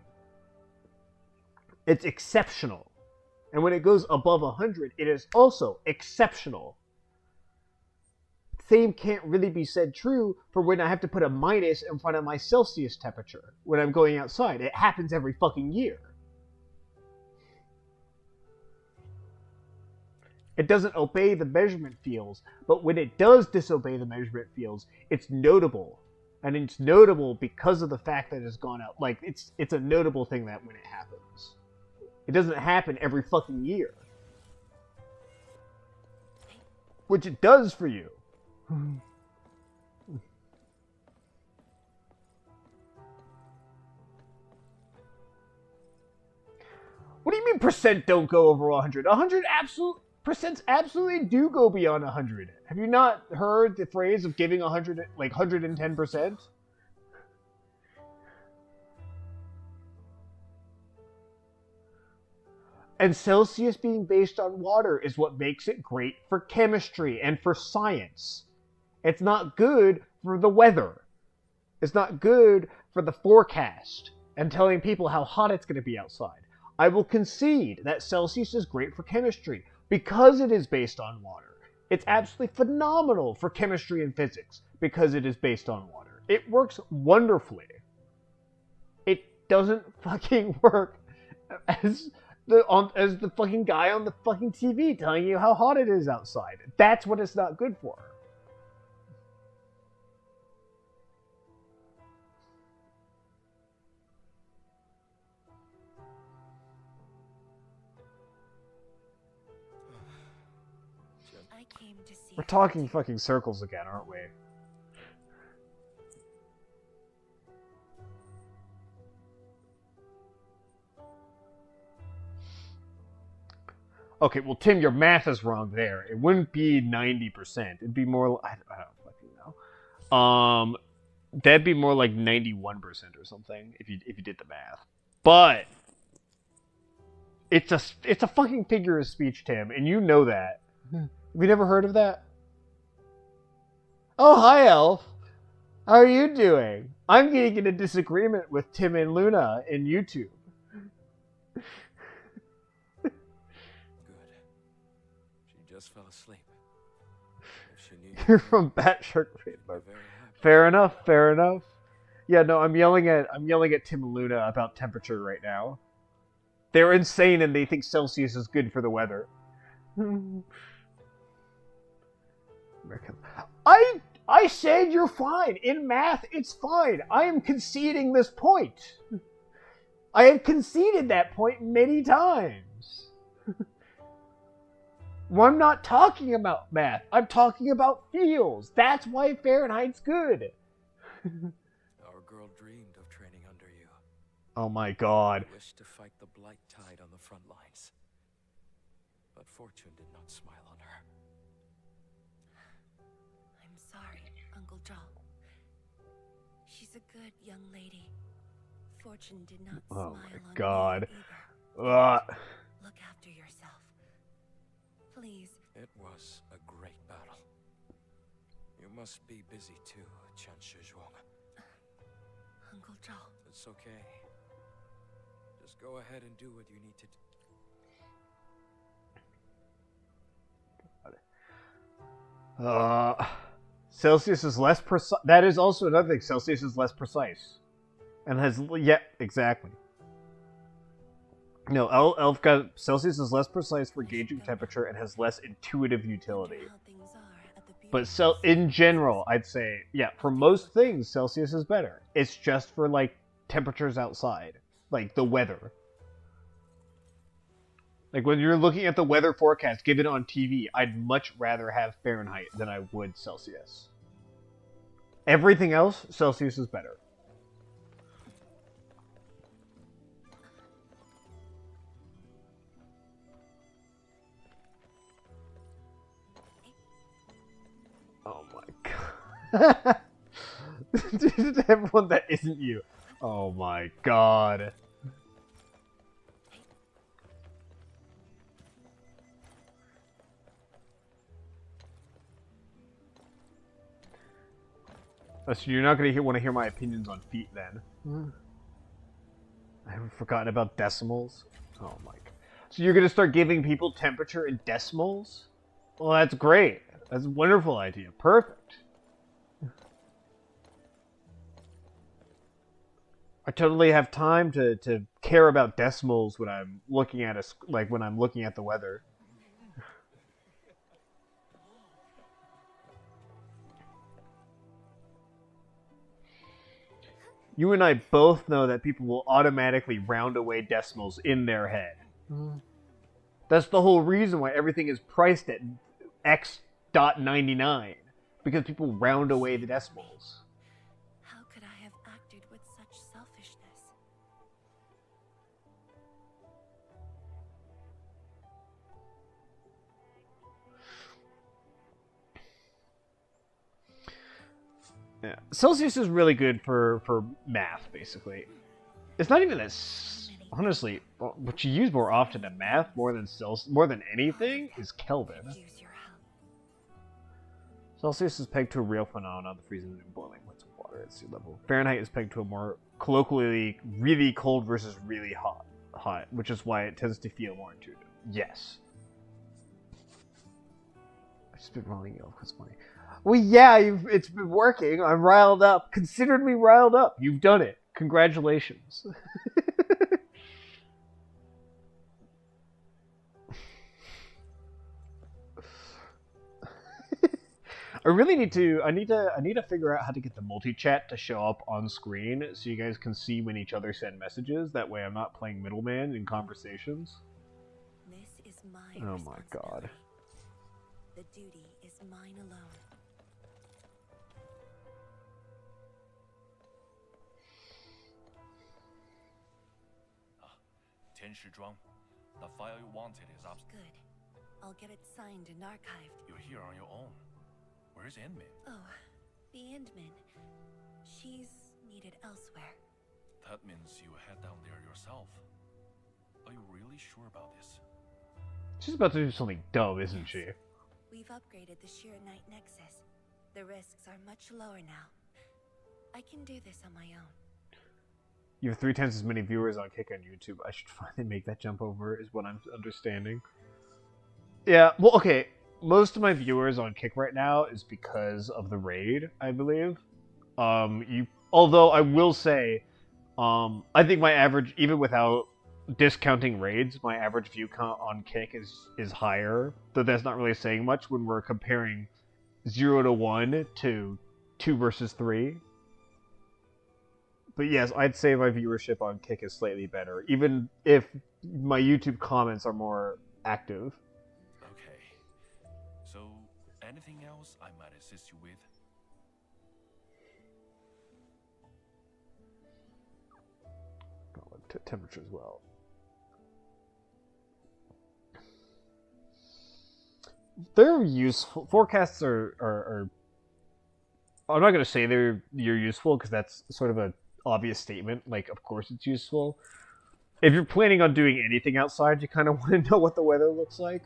It's exceptional. And when it goes above 100, it is also exceptional. Same can't really be said true for when I have to put a minus in front of my Celsius temperature when I'm going outside. It happens every fucking year. It doesn't obey the measurement fields, but when it does disobey the measurement fields, it's notable. And it's notable because of the fact that it's gone out. Like, it's a notable thing that when it happens. It doesn't happen every fucking year. Which it does for you. What do you mean percent don't go over 100? 100 percents absolutely do go beyond 100. Have you not heard the phrase of giving 100, like 110%? And Celsius being based on water is what makes it great for chemistry and for science. It's not good for the weather. It's not good for the forecast and telling people how hot it's going to be outside. I will concede that Celsius is great for chemistry because it is based on water. It's absolutely phenomenal for chemistry and physics because it is based on water. It works wonderfully. It doesn't fucking work as the fucking guy on the fucking TV telling you how hot it is outside. That's what it's not good for. I came to see. We're talking fucking circles again, aren't we? Okay, well, Tim, your math is wrong there. It wouldn't be 90%. It'd be more... I don't fucking know. That'd be more like 91% or something if you did the math. But it's a fucking figure of speech, Tim, and you know that. Have you never heard of that? Oh, hi, Elf. How are you doing? I'm getting in a disagreement with Tim and Luna in YouTube. Just fell asleep. If she knew You're from Batshirk Rainbow. Fair enough, fair enough. Yeah, no, I'm yelling at Tim and Luna about temperature right now. They're insane and they think Celsius is good for the weather. I said you're fine. In math, it's fine. I am conceding this point. I have conceded that point many times. Well, I'm not talking about math. I'm talking about feels. That's why Fahrenheit's good. our girl dreamed of training under you. Oh my god. Wished to fight the blight tide on the front lines. But fortune did not smile on her. I'm sorry, Uncle Joel. She's a good young lady. Fortune did not smile on me god. either. Look after yourself. Please. It was a great battle. You must be busy too, Chen Shizhuang. Uncle Joel. It's okay. Just go ahead and do what you need to do. Celsius is less precise. That is also another thing. Celsius is less precise. And has... Yeah, exactly. No, Elf got... Celsius is less precise for gauging temperature and has less intuitive utility. But in general, I'd say, yeah, for most things, Celsius is better. It's just for, like, temperatures outside. Like, the weather. Like, when you're looking at the weather forecast given on TV, I'd much rather have Fahrenheit than I would Celsius. Everything else, Celsius is better. Oh my god. Everyone that isn't you. Oh my god. So you're not going to want to hear my opinions on feet then. I haven't forgotten about decimals. Oh my god. So you're going to start giving people temperature in decimals? Well, that's great. That's a wonderful idea. Perfect. I totally have time to care about decimals when I'm looking at when I'm looking at the weather. You and I both know that people will automatically round away decimals in their head. That's the whole reason why everything is priced at X.99. Because people round away the decimals. How could I have acted with such selfishness? Yeah. Celsius is really good for math, basically. It's not even that. Honestly, what you use more often in math, more than anything, is Kelvin. Celsius is pegged to a real phenomenon, the freezing and boiling points of water at sea level. Fahrenheit is pegged to a more colloquially really cold versus really hot, which is why it tends to feel more intuitive. Yes. I've just been rolling you off because it's funny. Well, yeah, it's been working. I'm riled up. Consider me riled up. You've done it. Congratulations. I need to figure out how to get the multi-chat to show up on screen so you guys can see when each other send messages. That way I'm not playing middleman in conversations. This is my Oh my god. The duty is mine alone. Tianshizhuang, the file you wanted is up. Good. I'll get it signed and archived. You're here on your own. Where's Endmin? Oh, the Endmin. She's needed elsewhere. That means you head down there yourself. Are you really sure about this? She's about to do something dumb, isn't she? We've upgraded the Sheer Night Nexus. The risks are much lower now. I can do this on my own. You have 3 times as many viewers on Kick on YouTube. I should finally make that jump over, is what I'm understanding. Yeah, well, okay. Most of my viewers on Kick right now is because of the raid, I believe. Although I will say, I think my average, even without discounting raids, my average view count on Kick is higher. Though that's not really saying much when we're comparing 0 to 1 to 2 versus 3. But yes, I'd say my viewership on Kick is slightly better, even if my YouTube comments are more active. So, anything else I might assist you with? Temperature as well. They're useful. Forecasts are I'm not going to say you're useful, because that's sort of an obvious statement. Like, of course it's useful. If you're planning on doing anything outside, you kind of want to know what the weather looks like.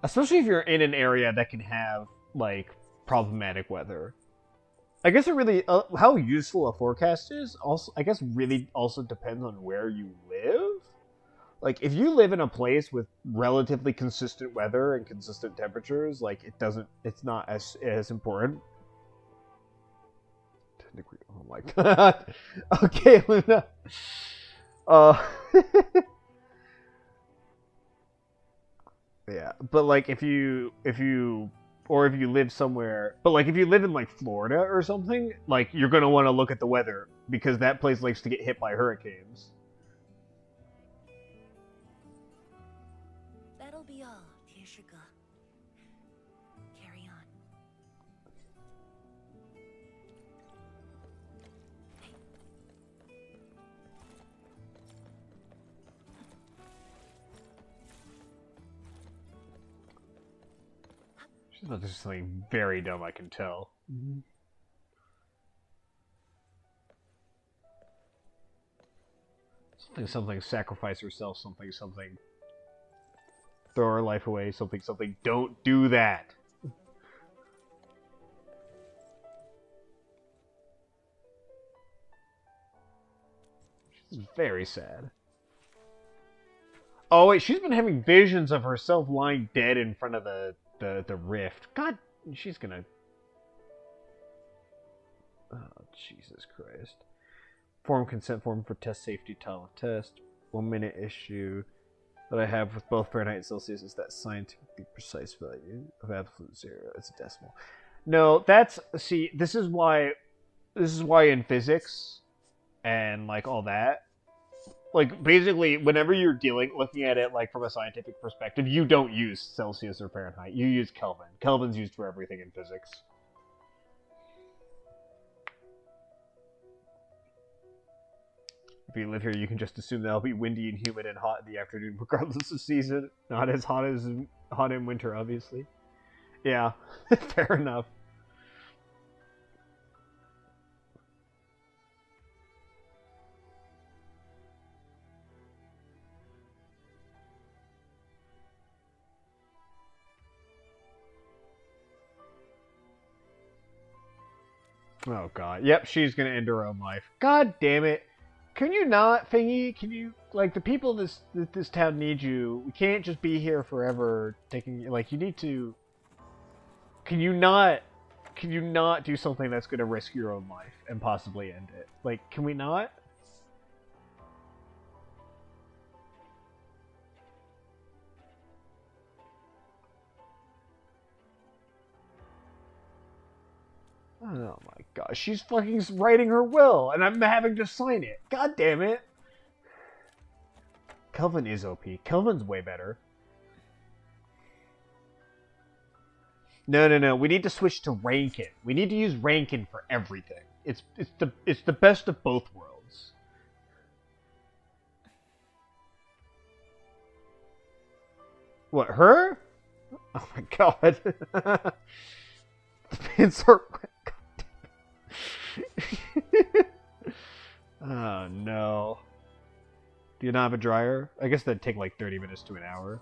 Especially if you're in an area that can have, like, problematic weather. I guess it really... how useful a forecast is, also, I guess, really also depends on where you live. Like, if you live in a place with relatively consistent weather and consistent temperatures, like, it's not as important. 10 degrees, oh my god. Okay, Luna. Yeah, but like if you live somewhere, but like if you live in like Florida or something, like you're gonna want to look at the weather because that place likes to get hit by hurricanes. That'll be all, Tieshiga. Carry on. She's about to do something very dumb, I can tell. Something, sacrifice herself, something. Throw her life away, something. Don't do that! She's very sad. Oh wait, she's been having visions of herself lying dead in front of the rift. God, she's gonna... Oh, Jesus Christ. Form consent form for test safety tile test. 1 minute issue that I have with both Fahrenheit and Celsius is that scientifically precise value of absolute 0. It's a decimal. No, that's... See, this is why in physics and like all that, like basically whenever you're looking at it like from a scientific perspective, you don't use Celsius or Fahrenheit. You use Kelvin. Kelvin's used for everything in physics. If you live here, you can just assume that it'll be windy and humid and hot in the afternoon, regardless of season. Not as hot in winter, obviously. Yeah, fair enough. Oh god. Yep, she's gonna end her own life. God damn it. Can you not, Thingy? Can you, like, the people this town need you. We can't just be here forever taking, like, you need to... Can you not do something that's gonna risk your own life and possibly end it? Like, can we not? Oh my god, she's fucking writing her will, and I'm having to sign it. God damn it. Kelvin is OP. Kelvin's way better. No. We need to switch to Rankin. We need to use Rankin for everything. It's the best of both worlds. What, her? Oh my god. The pins are... Oh no. Do you not have a dryer? I guess that'd take like 30 minutes to an hour.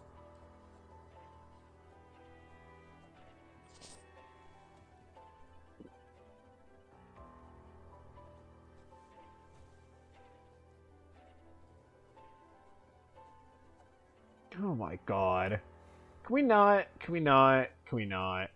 Oh my god. Can we not? Can we not? Can we not?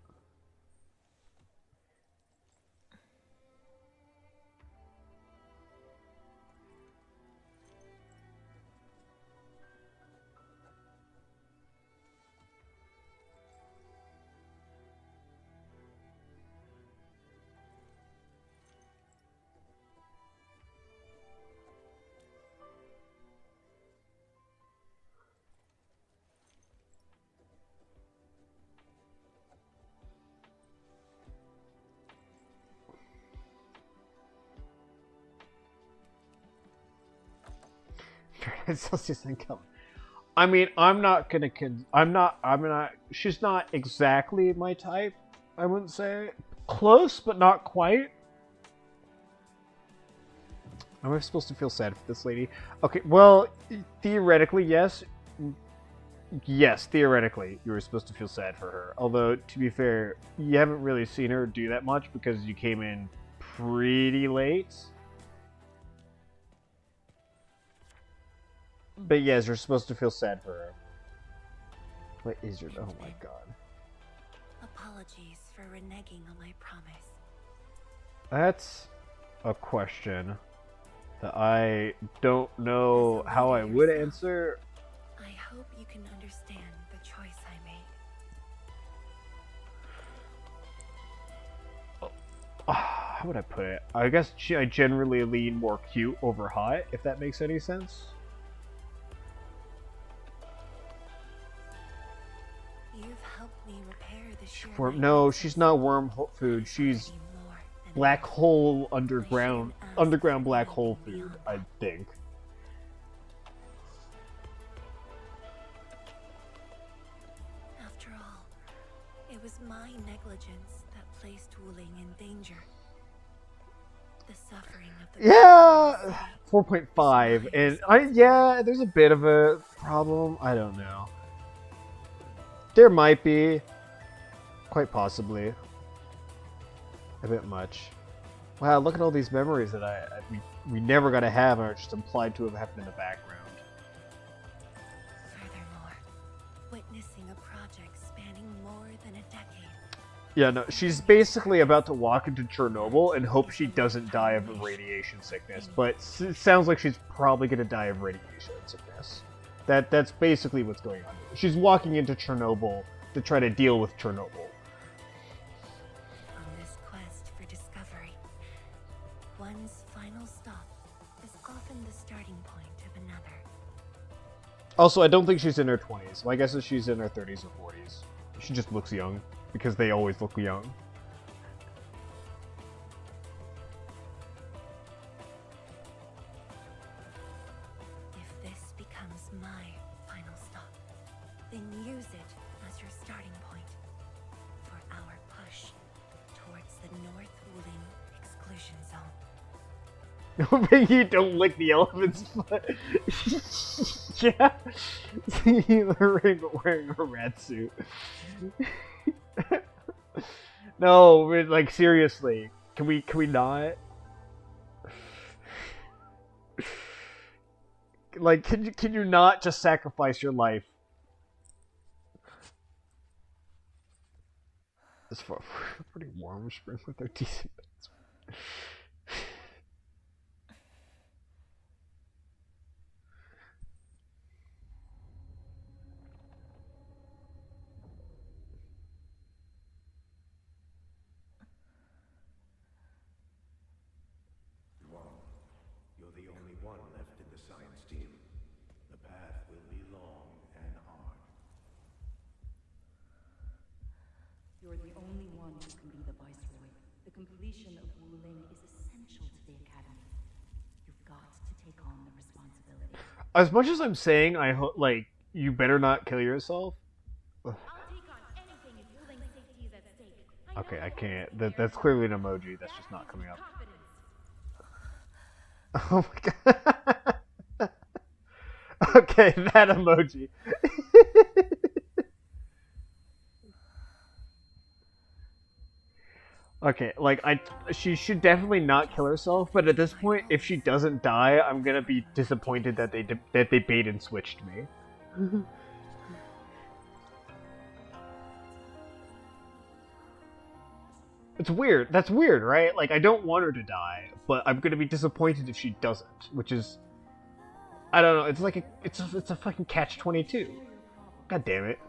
Celsius income. I mean, I'm not, she's not exactly my type, I wouldn't say. Close, but not quite. Am I supposed to feel sad for this lady? Okay, well, theoretically, yes. Yes, theoretically, you were supposed to feel sad for her. Although, to be fair, you haven't really seen her do that much because you came in pretty late. But yes, you're supposed to feel sad for her. What is your... Oh my god. Apologies for reneging on my promise. That's a question that I don't know how I would answer. I hope you can understand the choice I made. How would I put it? I guess I generally lean more cute over hot, if that makes any sense. You've helped me repair the sheer No, she's not worm food. She's black hole underground black hole food, I think. After all, it was my negligence that placed Wuling in danger. The suffering of the... Yeah, 4.5, and yeah, there's a bit of a problem. I don't know. There might be, quite possibly, a bit much. Wow, look at all these memories that we never got to have and are just implied to have happened in the background. Furthermore, witnessing a project spanning more than a decade. Yeah, no, she's basically about to walk into Chernobyl and hope she doesn't die of radiation sickness, but it sounds like she's probably going to die of radiation sickness. That's basically what's going on here. She's walking into Chernobyl to try to deal with Chernobyl. On this quest for discovery, one's final stop is often the starting point of another. Also, I don't think she's in her 20s. My guess is she's in her 30s or 40s. She just looks young, because they always look young. If this becomes my final stop, then use it as your starting point for our push towards the North Wuling exclusion zone. Maybe don't lick the elephant's foot. Yeah. Wearing a rat suit. No, like, seriously. Can we not? Like, can you not just sacrifice your life? It's far pretty warm spring with their decent beds. You're the only one left in the science team. The path will be long and hard. You're the only one who can be the Viceroy. The completion of Wuling is essential to the Academy. You've got to take on the responsibility. As much as I'm saying, I hope, like, you better not kill yourself. Okay, I can't. That's clearly an emoji. That's just not coming up. Oh my god. Okay, that emoji. Okay, like, she should definitely not kill herself, but at this point, if she doesn't die, I'm gonna be disappointed that they bait and switched me. It's weird. That's weird, right? Like, I don't want her to die, but I'm gonna be disappointed if she doesn't, which is, I don't know. It's like it's a fucking catch-22. God damn it.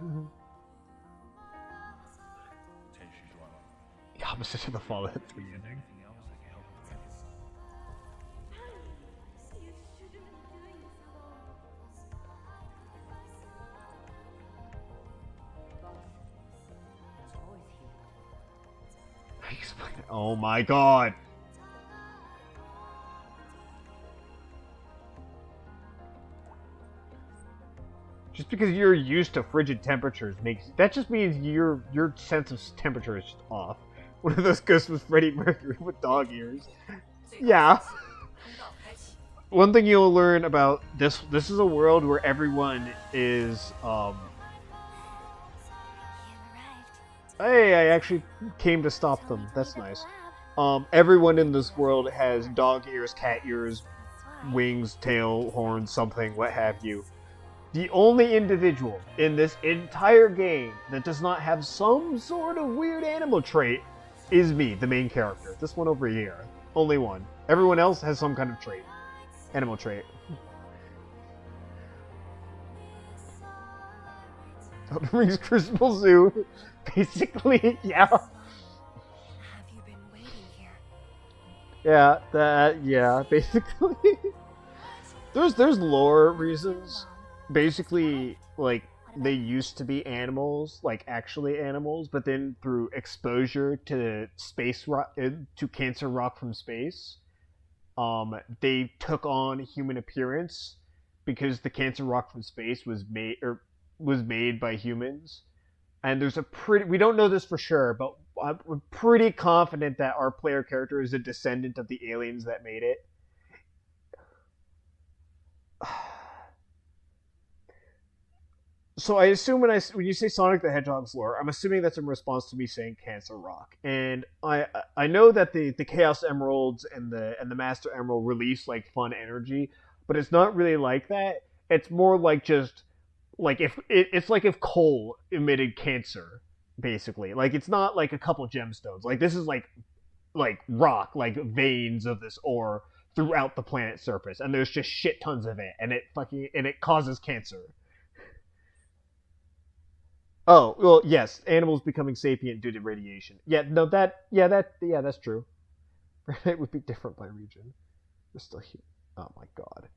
The opposite of the Fallout 3 ending. Oh my god. Just because you're used to frigid temperatures that just means your sense of temperature is just off. One of those ghosts was Freddie Mercury with dog ears. Yeah. One thing you'll learn about this is a world where everyone is Hey, I actually came to stop them. That's nice. Everyone in this world has dog ears, cat ears, wings, tail, horns, something, what have you. The only individual in this entire game that does not have some sort of weird animal trait is me, the main character. This one over here. Only one. Everyone else has some kind of trait. Animal trait. Elden Ring's Crucible Zoo. Basically, yeah. Have you been waiting here? Yeah, basically. There's lore reasons. Basically, like, they used to be animals, like actually animals, but then through exposure to space rock, to cancer rock from space, they took on human appearance because the cancer rock from space was made by humans. And there's we don't know this for sure, but I'm pretty confident that our player character is a descendant of the aliens that made it. So I assume when you say Sonic the Hedgehog's lore, I'm assuming that's in response to me saying Cancer Rock. And I know that the Chaos Emeralds and the Master Emerald release like fun energy, but it's not really like that. It's more like just like it's like if coal emitted cancer, basically. Like it's not like a couple gemstones. Like this is like rock, like veins of this ore throughout the planet's surface, and there's just shit tons of it, and it causes cancer. Oh, well, yes, animals becoming sapient due to radiation. Yeah, no, that's true. It would be different by region. We're still here. Oh my god.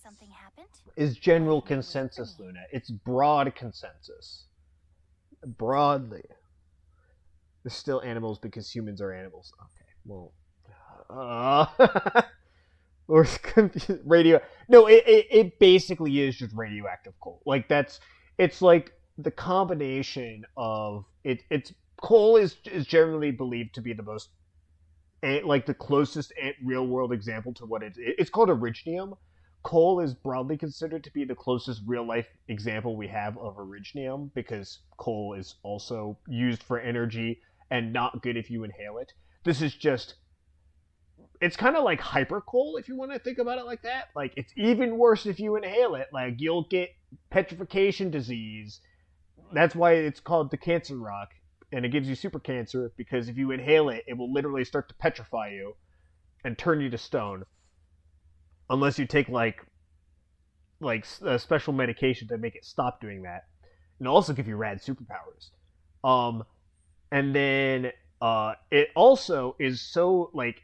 Something happened? Is general consensus, Luna. It's broad consensus. Broadly. There's still animals because humans are animals. Okay, well. Or confused. No, it basically is just radioactive coal. Like, it's like the combination of it's coal is generally believed to be the most like the closest real world example to what it's called originium. Coal is broadly considered to be the closest real life example we have of originium because coal is also used for energy and not good if you inhale it. This is just, it's kind of like hypercoal if you want to think about it like that. Like, it's even worse if you inhale it. Like, you'll get petrification disease. That's why it's called the cancer rock, and it gives you super cancer, because if you inhale it, it will literally start to petrify you and turn you to stone, unless you take like a special medication to make it stop doing that, and also give you rad superpowers. And then it also is so, like,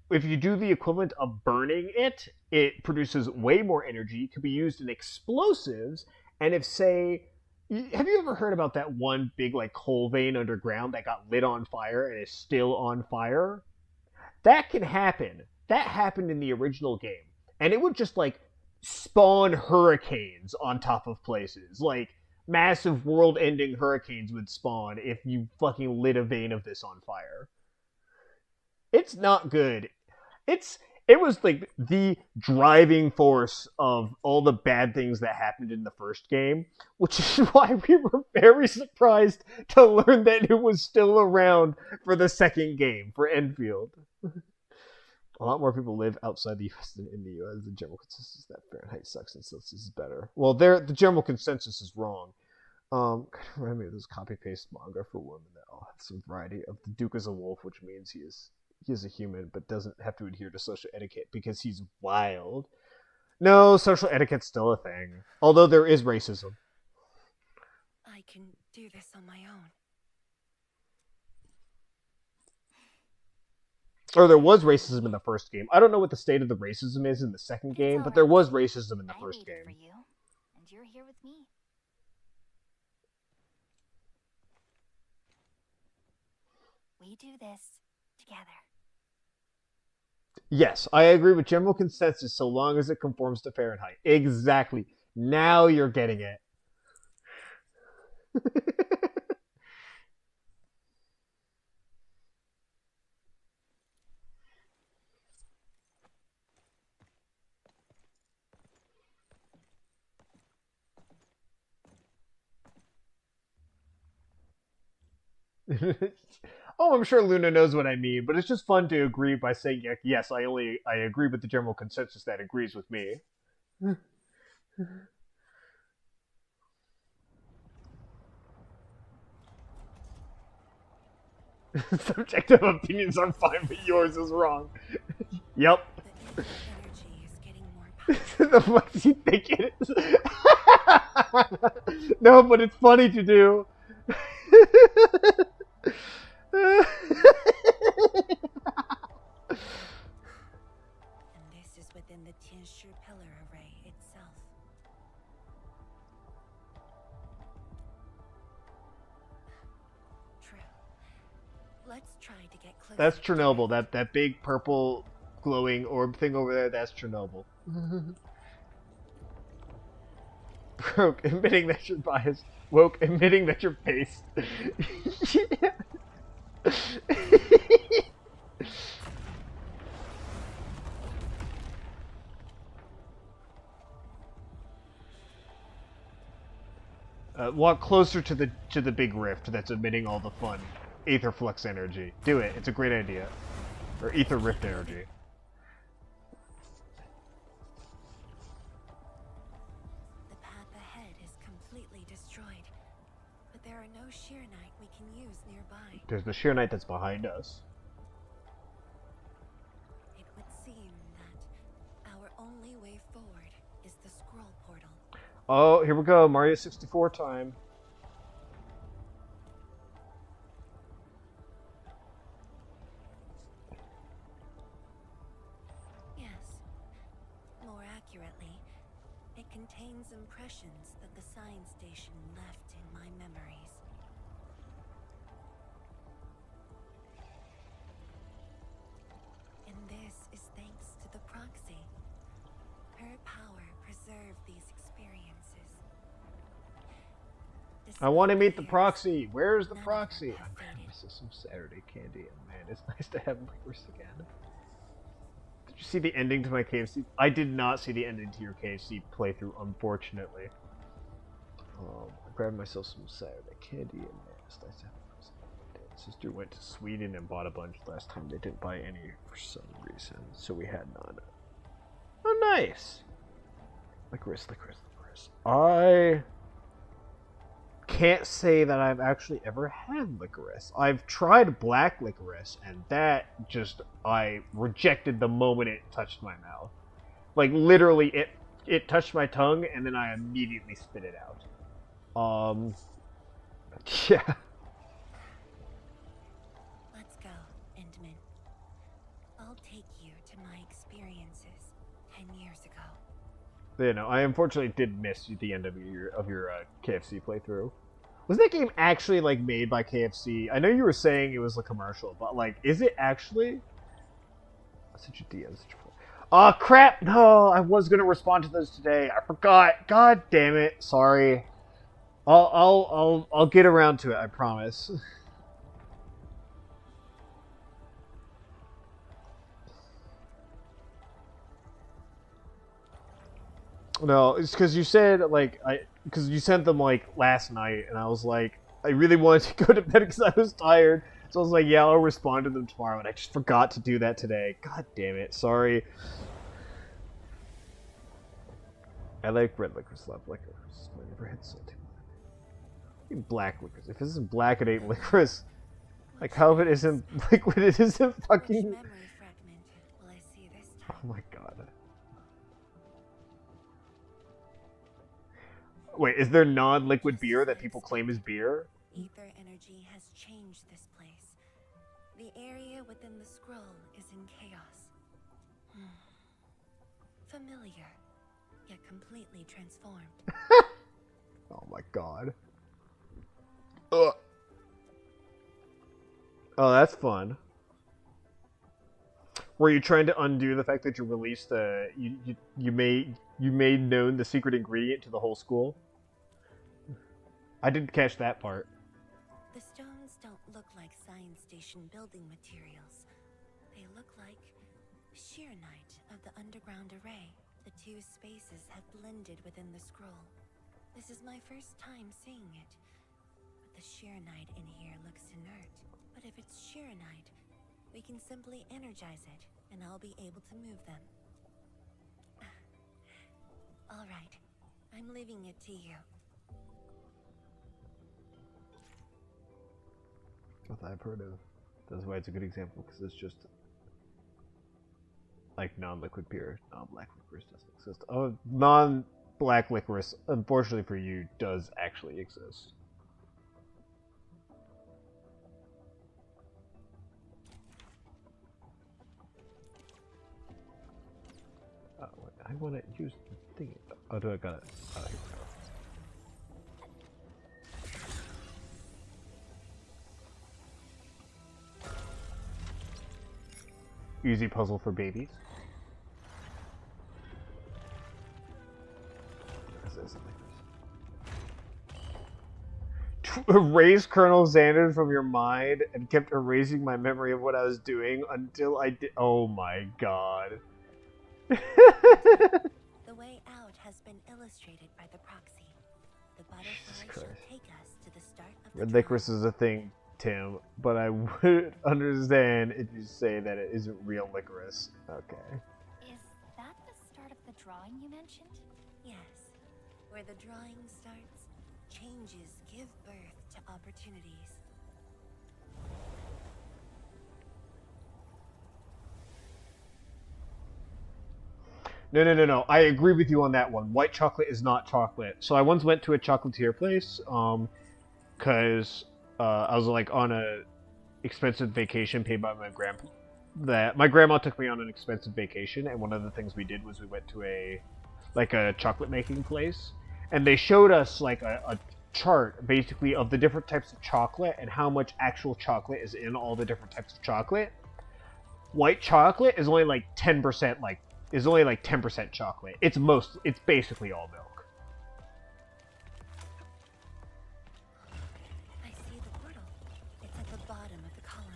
if you do the equivalent of burning it, it produces way more energy. It could be used in explosives, and if, say, have you ever heard about that one big like coal vein underground that got lit on fire and is still on fire? That can happen. That happened in the original game, and it would just like spawn hurricanes on top of places. Like, massive world-ending hurricanes would spawn if you fucking lit a vein of this on fire. It's not good. It was like the driving force of all the bad things that happened in the first game, which is why we were very surprised to learn that it was still around for the second game, for Endfield. A lot more people live outside the US than in the US. The general consensus is that Fahrenheit sucks and Celsius is better. Well, the general consensus is wrong. Kind of remind me of this copy-paste manga for women that all have some variety of the Duke is a wolf, which means he is a human, but doesn't have to adhere to social etiquette because he's wild. No, social etiquette's still a thing. Although there is racism. I can do this on my own. Or there was racism in the first game. I don't know what the state of the racism is in the second game, but there was racism in the first game. For you, and you're here with me. We do this together. Yes, I agree with general consensus so long as it conforms to Fahrenheit. Exactly. Now you're getting it. Oh, I'm sure Luna knows what I mean, but it's just fun to agree by saying, yes, I agree with the general consensus that agrees with me. Subjective opinions are fine, but yours is wrong. Yep. The fuck do you think it is? No, but it's funny to do. And this is within the Tianshi pillar array itself. True. Let's try to get closer. That's Chernobyl. That big purple glowing orb thing over there, that's Chernobyl. Broke, admitting that you're biased. Woke, admitting that you're based. Walk closer to the big rift that's emitting all the fun aether flux energy. Do it. It's a great idea. Or ether rift energy. The path ahead is completely destroyed, but there are no Sheernite we can use nearby. There's the sheer knight that's behind us. It would seem that our only way forward is the scroll portal. Oh, here we go. Mario 64 time. Yes. More accurately, it contains impressions that the science station left in my memories. And this is thanks to the proxy. Her power preserved these experiences. I want to meet the proxy. Where's the proxy? I'm gonna miss some Saturday candy, and man, it's nice to have licorice again. Did you see the ending to my KFC? I did not see the ending to your KFC playthrough, unfortunately. I grabbed myself some Saturday candy, and man, it's nice to have licorice again. Sister went to Sweden and bought a bunch last time. They didn't buy any for some reason, so we had none. Oh, nice! Licorice. I can't say that I've actually ever had licorice. I've tried black licorice, and that just, I rejected the moment it touched my mouth. Like, literally, it touched my tongue, and then I immediately spit it out. Yeah. Let's go, Endman. I'll take you to my experiences 10 years ago. You know, I unfortunately did miss the end of your KFC playthrough. Was that game actually, like, made by KFC? I know you were saying it was a commercial, but, like, is it actually? Such a DM, such a fool. Oh, crap! No, I was gonna respond to those today. I forgot. God damn it. Sorry. I'll get around to it, I promise. No, it's because you said, like, because you sent them, like, last night, and I was like, I really wanted to go to bed because I was tired. So I was like, yeah, I'll respond to them tomorrow, and I just forgot to do that today. God damn it, sorry. I like red licorice, love licorice. I never had salty one. Black licorice. If it isn't black, it ain't licorice. Like, how if it isn't liquid, it isn't fucking... Oh my god. Wait, is there non-liquid beer that people claim is beer? Ether energy has changed this place. The area within the scroll is in chaos. Familiar, yet completely transformed. Oh my god. Ugh. Oh, that's fun. Were you trying to undo the fact that you released you made known the secret ingredient to the whole school? I didn't catch that part. The stones don't look like science station building materials. They look like sheernite of the underground array. The two spaces have blended within the scroll. This is my first time seeing it. But the sheernite in here looks inert. But if it's sheernite, we can simply energize it, and I'll be able to move them. All right, I'm leaving it to you. I've heard of. That's why it's a good example, because it's just like non-liquid beer. Non-black licorice doesn't exist. Oh, non-black licorice, unfortunately for you, does actually exist. Oh, wait, I want to use the thing. Oh, do I got it? Oh, here we go. Easy puzzle for babies. Erase Colonel Xander from your mind and kept erasing my memory of what I was doing until I did. Oh my god. The way out has been illustrated by the proxy. The butterfly shall take us to the start of the Red licorice is a thing, Tim, but I would understand if you say that it isn't real licorice. Okay. Is that the start of the drawing you mentioned? Yes. Where the drawing starts, changes give birth to opportunities. No. I agree with you on that one. White chocolate is not chocolate. So I once went to a chocolatier place, because I was like on a expensive vacation paid by my grandpa. That my grandma took me on an expensive vacation, and one of the things we did was we went to a chocolate making place, and they showed us like a chart basically of the different types of chocolate and how much actual chocolate is in all the different types of chocolate. White chocolate is only like 10%, is only like 10% chocolate. It's basically all milk. I see the portal. It's at the bottom of the column.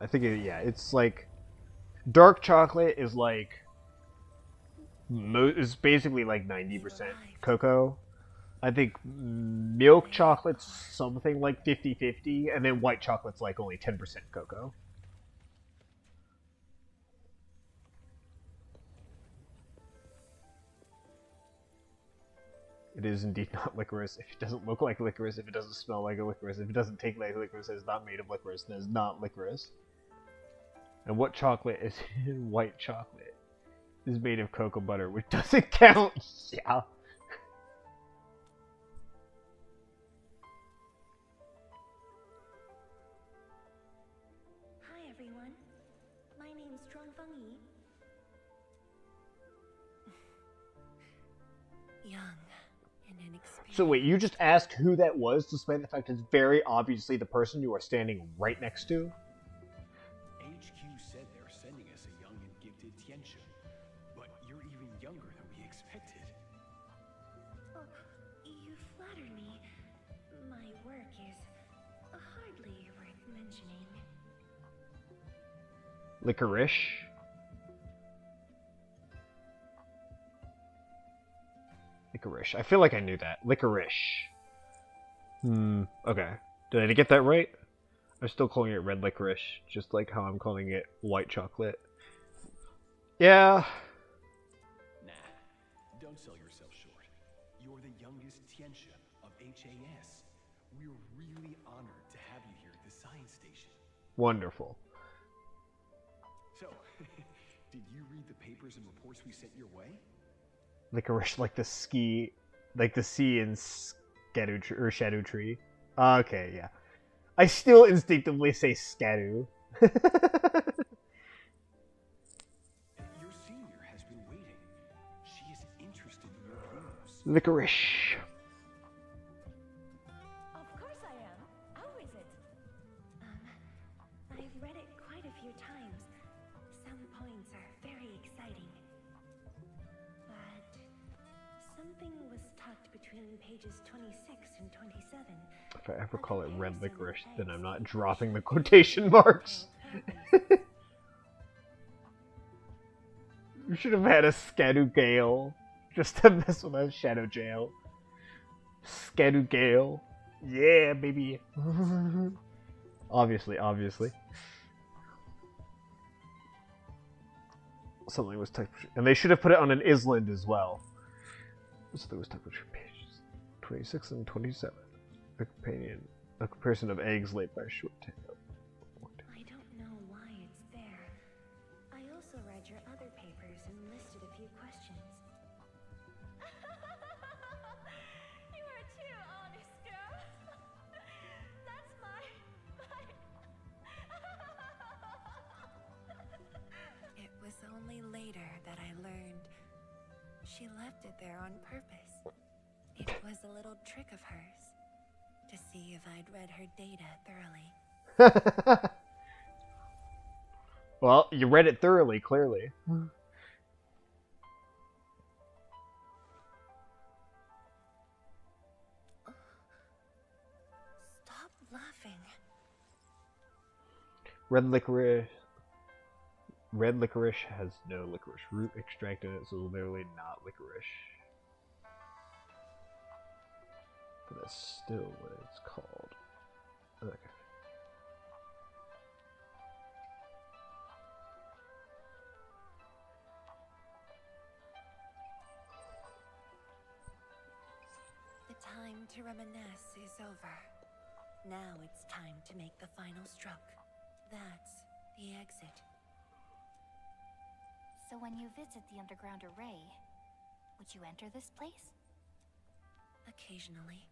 I think yeah, it's like dark chocolate is like is basically like 90% cocoa. I think milk chocolate's something like 50-50, and then white chocolate's like only 10% cocoa. It is indeed not licorice. If it doesn't look like licorice, if it doesn't smell like a licorice, if it doesn't taste like licorice, it's not made of licorice, then it's not licorice. And what chocolate is white chocolate? Is made of cocoa butter, which doesn't count. Yeah. Hi everyone. My name's Zhuangfeng Yi. Young and inexperienced. So wait, you just asked who that was, despite the fact it's very obviously the person you are standing right next to? HQ said they're sending us a young and gifted Tianxia, but you're even younger than we expected. Oh, you flatter me. My work is hardly worth mentioning. Licorice? Licorice. I feel like I knew that. Licorice. Okay. Did I get that right? I'm still calling it red licorice, just like how I'm calling it white chocolate. Yeah. Nah, don't sell yourself short. You're the youngest Tianxia of HAS. We're really honored to have you here at the science station. Wonderful. So, did you read the papers and reports we sent your way? Licorice, like the sea in Shadow Tree. Okay, yeah. I still instinctively say Scadu. Your senior has been waiting. She is interested in your views. Licorice. Of course I am. How is it? I've read it quite a few times. Some points are very exciting. But something was tucked between pages 26 and 27. If I ever call it red licorice, then I'm not dropping the quotation marks. You should have had a Scadu Gale, just to mess with that Shadow Jail. Scadu Gale. Yeah, baby. Obviously. Something was typed, and they should have put it on an island as well. Something was typed between pages 26 and 27. A comparison of eggs laid by short tail. I don't know why it's there. I also read your other papers and listed a few questions. You are too honest, girl. That's my... It was only later that I learned she left it there on purpose. It was a little trick of hers to see if I'd read her data thoroughly. Well, you read it thoroughly, clearly. Stop laughing. Red licorice has no licorice root extract in it, so literally not licorice. But that's still what it's called. Okay. The time to reminisce is over. Now it's time to make the final stroke. That's the exit. So when you visit the underground array, would you enter this place? Occasionally,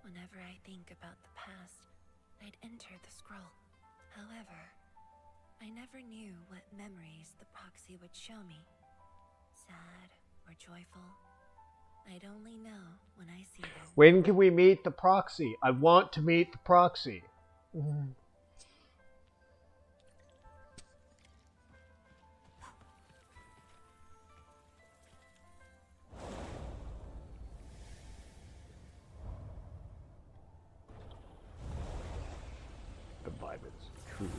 whenever I think about the past, I'd enter the scroll. However, I never knew what memories the proxy would show me. Sad or joyful, I'd only know when I see them. When can we meet the proxy? I want to meet the proxy. The vibe is truly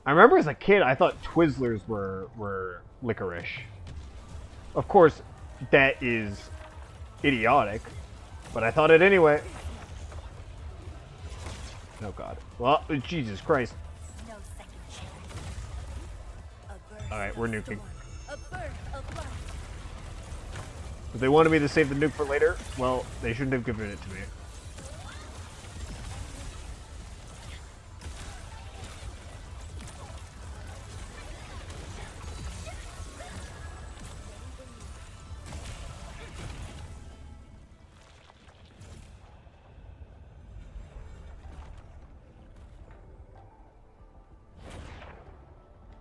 I remember as a kid, I thought Twizzlers were licorice. Of course, that is idiotic, but I thought it anyway. Oh god. Well, Jesus Christ. Alright, we're nuking. If they wanted me to save the nuke for later, well, they shouldn't have given it to me.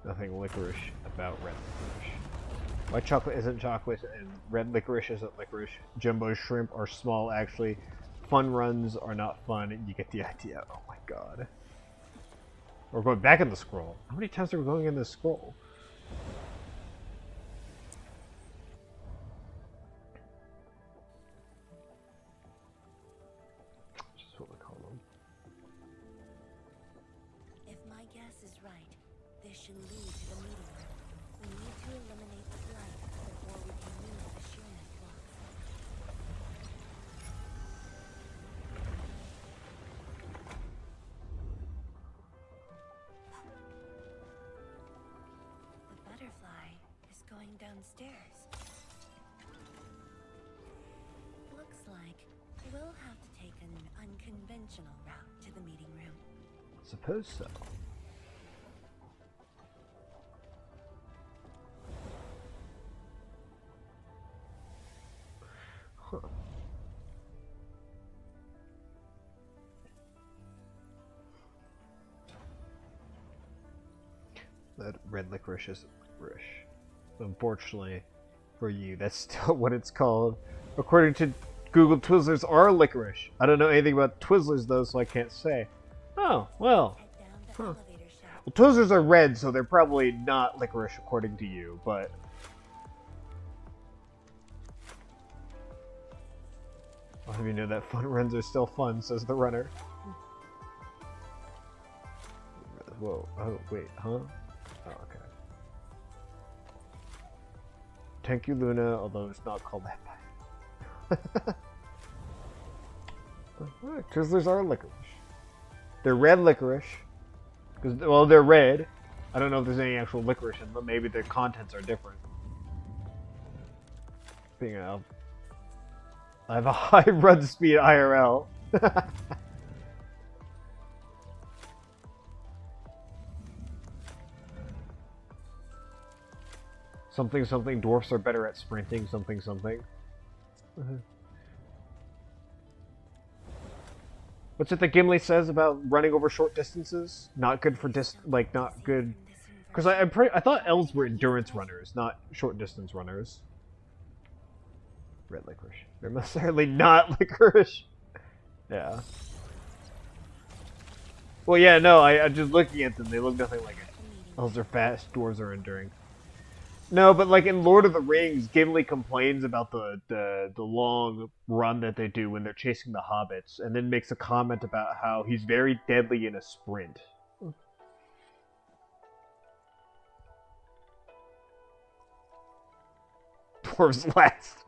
Nothing licorice about red licorice. White chocolate isn't chocolate, and red licorice isn't licorice. Jumbo shrimp are small, actually. Fun runs are not fun. You get the idea. Oh my god. We're going back in the scroll. How many times are we going in this scroll? Just what we call them. If my guess is right, this should lead to the meeting room. We need to eliminate the blight before we can move the Sheerness blocks. The butterfly is going downstairs. Looks like we'll have to take an unconventional route to the meeting room. Suppose so. Huh. That red licorice isn't licorice. Unfortunately for you, that's still what it's called. According to Google, Twizzlers are licorice. I don't know anything about Twizzlers though, so I can't say. Oh, well. Huh. Well, Twizzlers are red, so they're probably not licorice according to you, but... I'll have you know that fun runs are still fun, says the runner. Whoa, oh, wait, huh? Oh, okay. Thank you, Luna, although it's not called that. Alright, Twizzlers are licorice. They're red licorice. Because, well, they're red. I don't know if there's any actual licorice in them. Maybe their contents are different. Speaking of, I have a high run speed IRL. Something something dwarfs are better at sprinting something something. What's it that Gimli says about running over short distances? Not good for not good. Because I thought elves were endurance runners, not short distance runners. Red licorice. They're necessarily not licorice. Yeah. Well, yeah, no, I'm just looking at them. They look nothing like it. Elves are fast, dwarves are enduring. No, but like in Lord of the Rings, Gimli complains about the long run that they do when they're chasing the hobbits, and then makes a comment about how he's very deadly in a sprint. Dwarves last.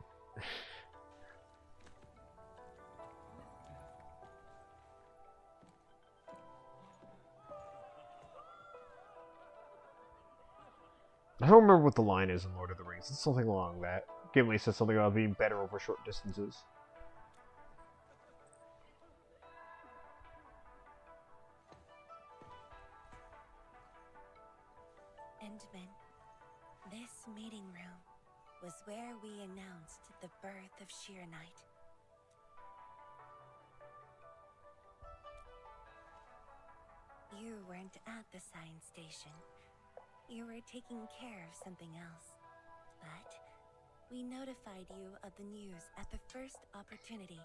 I don't remember what the line is in Lord of the Rings. It's something along that. Gimli says something about being better over short distances. Endman, this meeting room was where we announced the birth of Sheer Knight. You weren't at the science station. You were taking care of something else. But we notified you of the news at the first opportunity.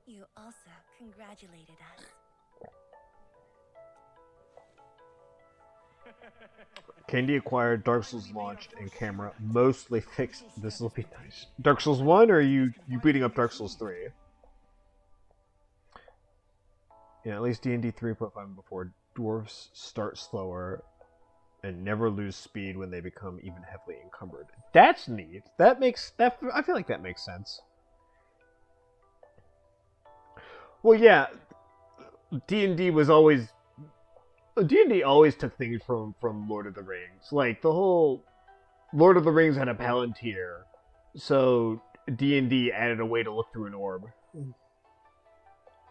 You also congratulated us. Candy acquired, Dark Souls launched, and camera mostly fixed. This will be nice. Dark Souls 1, or are you beating up Dark Souls 3? Yeah, at least D&D 3.5 before dwarfs start slower and never lose speed when they become even heavily encumbered. That's neat. That makes that. I feel like that makes sense. Well, yeah, D&D was always D&D always took things from Lord of the Rings. Like the whole Lord of the Rings had a Palantir, so D&D added a way to look through an orb.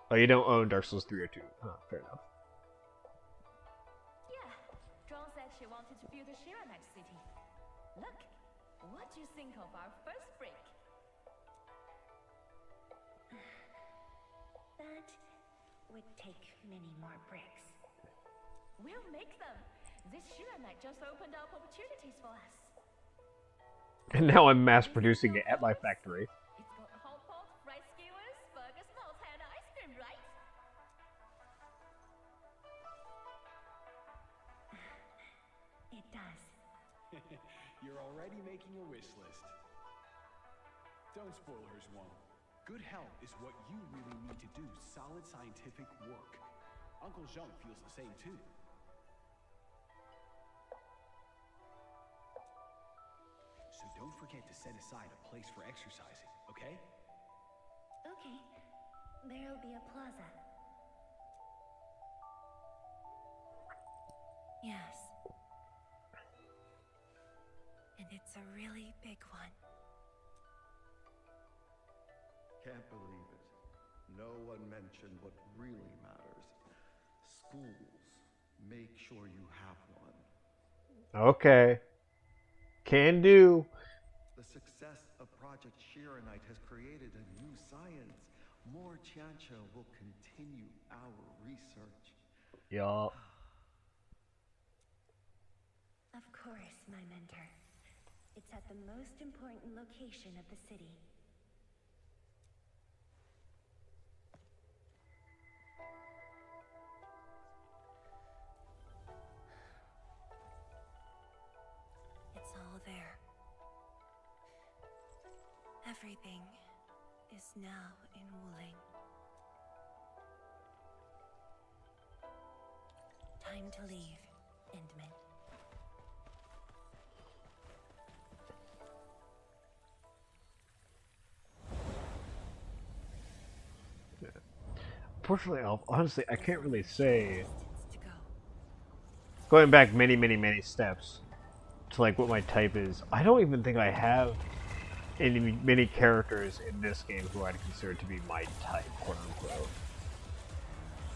Oh, you don't own Dark Souls 3 or 2. Oh, fair enough. Yeah, John said she wanted to build a Shiranite city. Look, what do you think of our first break? That would take many more bricks. We'll make them. This Shiranite just opened up opportunities for us. And now I'm mass producing it at my factory. It's got a hot pot, rice skewers, burgers, nuts, and ice cream, right? It does. You're already making a wish list. Don't spoil her, Zhuang. Good health is what you really need to do solid scientific work. Uncle Zheng feels the same too. So don't forget to set aside a place for exercising, okay? Okay. There'll be a plaza. Yes. And it's a really big one. Can't believe it. No one mentioned what really matters. Schools. Make sure you have one. Okay. Can do. The success of Project Shiranite has created a new science. More Tianxia will continue our research. Yup. Of course, my mentor. It's at the most important location of the city. It's all there. Everything is now in Wuling. Time to leave, Endman. Unfortunately, honestly, I can't really say. Going back many steps to like what my type is, I don't even think I have many characters in this game who I'd consider to be my type, quote unquote.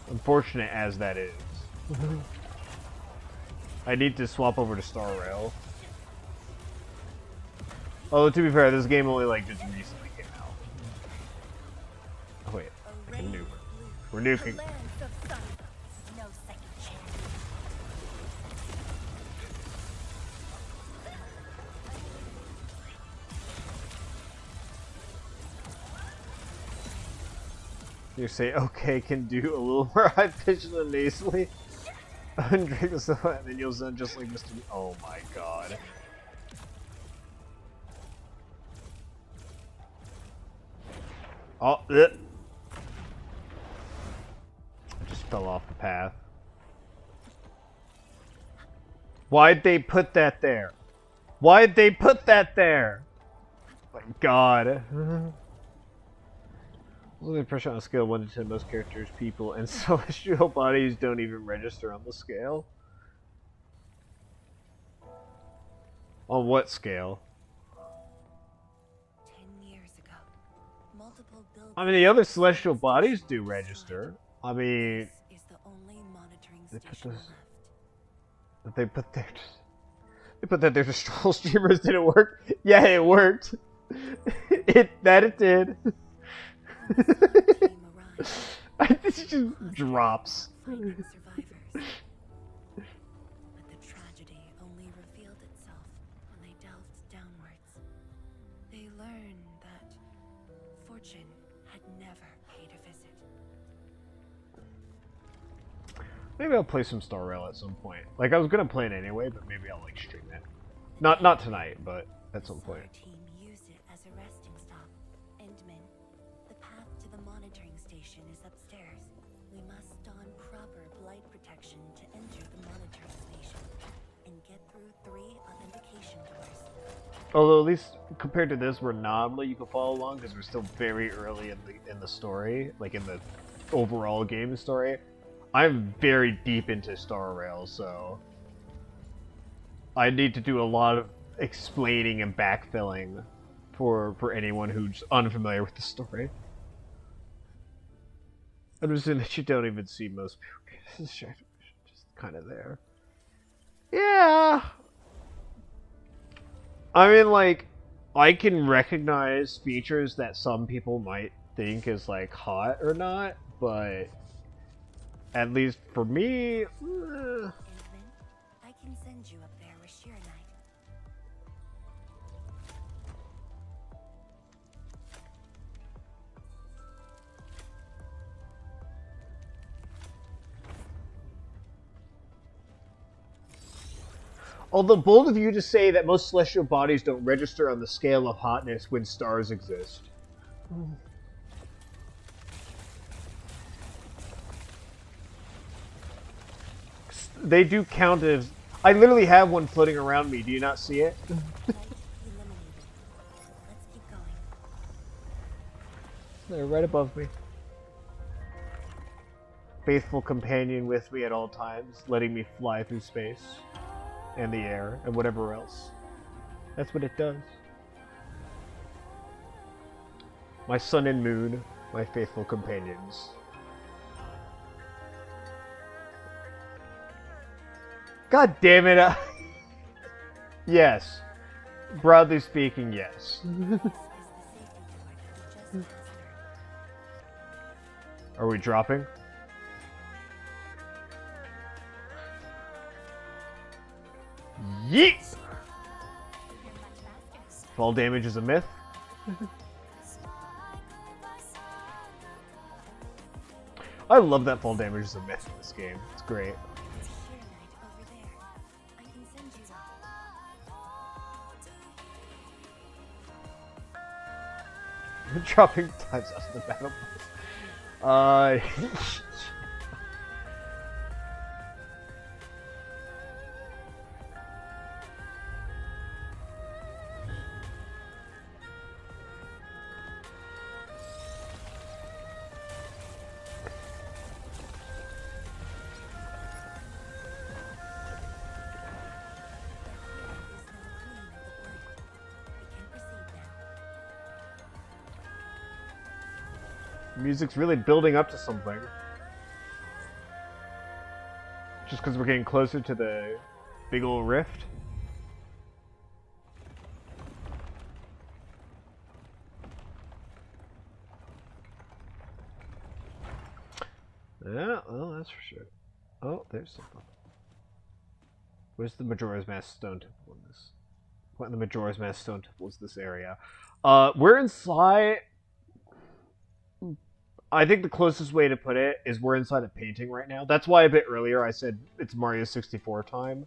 Unfortunate as that is. I need to swap over to Star Rail. Although to be fair, this game only like just recently came out. Oh wait, I can nuke. We're nuking. No second chance. You say, okay, can do a little more high pitched than nasally. And drink this, and then you'll sound just like Mr. Oh my god. Oh, I just fell off the path. Why'd they put that there? Why'd they put that there? My god. Looking pressure on a scale of 1 to 10, most characters, people, and celestial bodies don't even register on the scale. On what scale? 10 years ago, multiple buildings. I mean, the other celestial bodies do register. I mean, Is the only monitoring they put station this. left. They put their. They put that their troll streamers didn't work. Yeah, it worked. It did. This just drops. Finding survivors. But the tragedy only revealed itself when they delved downwards. They learned that fortune had never paid a visit. Maybe I'll play some Star Rail at some point. Like I was gonna play it anyway, but maybe I'll like stream it. Not tonight, but at some point. Our team used it as a resting stop. Endman, the path to the monitoring station is upstairs. We must don proper blight protection to Although at least compared to this, where normally you can follow along because we're still very early in the story, like in the overall game story. I'm very deep into Star Rail, so I need to do a lot of explaining and backfilling for anyone who's unfamiliar with the story. I'm assuming that you don't even see most people. Just kind of there. Yeah. I mean, like, I can recognize features that some people might think is, like, hot or not, but at least for me... Endman, I can send you up there with Sheer Knight. Although bold of you to say that most celestial bodies don't register on the scale of hotness when stars exist. They do count as... I literally have one floating around me. Do you not see it? They're right above me. Faithful companion with me at all times, letting me fly through space and the air and whatever else. That's what it does. My sun and moon, my faithful companions. God damn it! Yes. Broadly speaking, yes. Are we dropping? Yeet! Fall damage is a myth. I love that fall damage is a myth in this game. It's great. Dropping times out of the battle. Music's really building up to something. Just because we're getting closer to the big ol' rift. Yeah, well, that's for sure. Oh, there's something. Where's the Majora's Mask Stone Temple in this? What in the Majora's Mask Stone Temple is this area? We're inside... I think the closest way to put it is we're inside a painting right now. That's why a bit earlier I said it's Mario 64 time.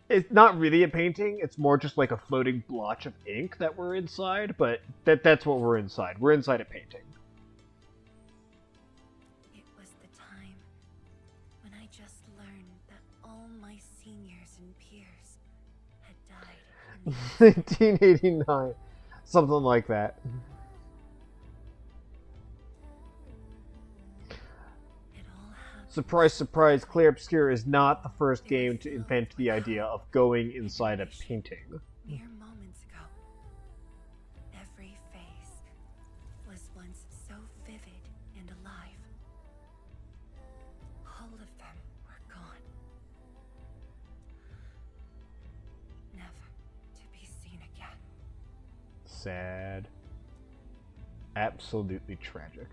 It's not really a painting, it's more just like a floating blotch of ink that we're inside, but that's what we're inside. We're inside a painting. It was the time when I just learned that all my seniors and peers had died. 1989. Something like that. Surprise, surprise, Clear Obscure is not the first game to invent the idea of going inside a painting. Mere moments ago, every face was once so vivid and alive. All of them were gone. Never to be seen again. Sad. Absolutely tragic.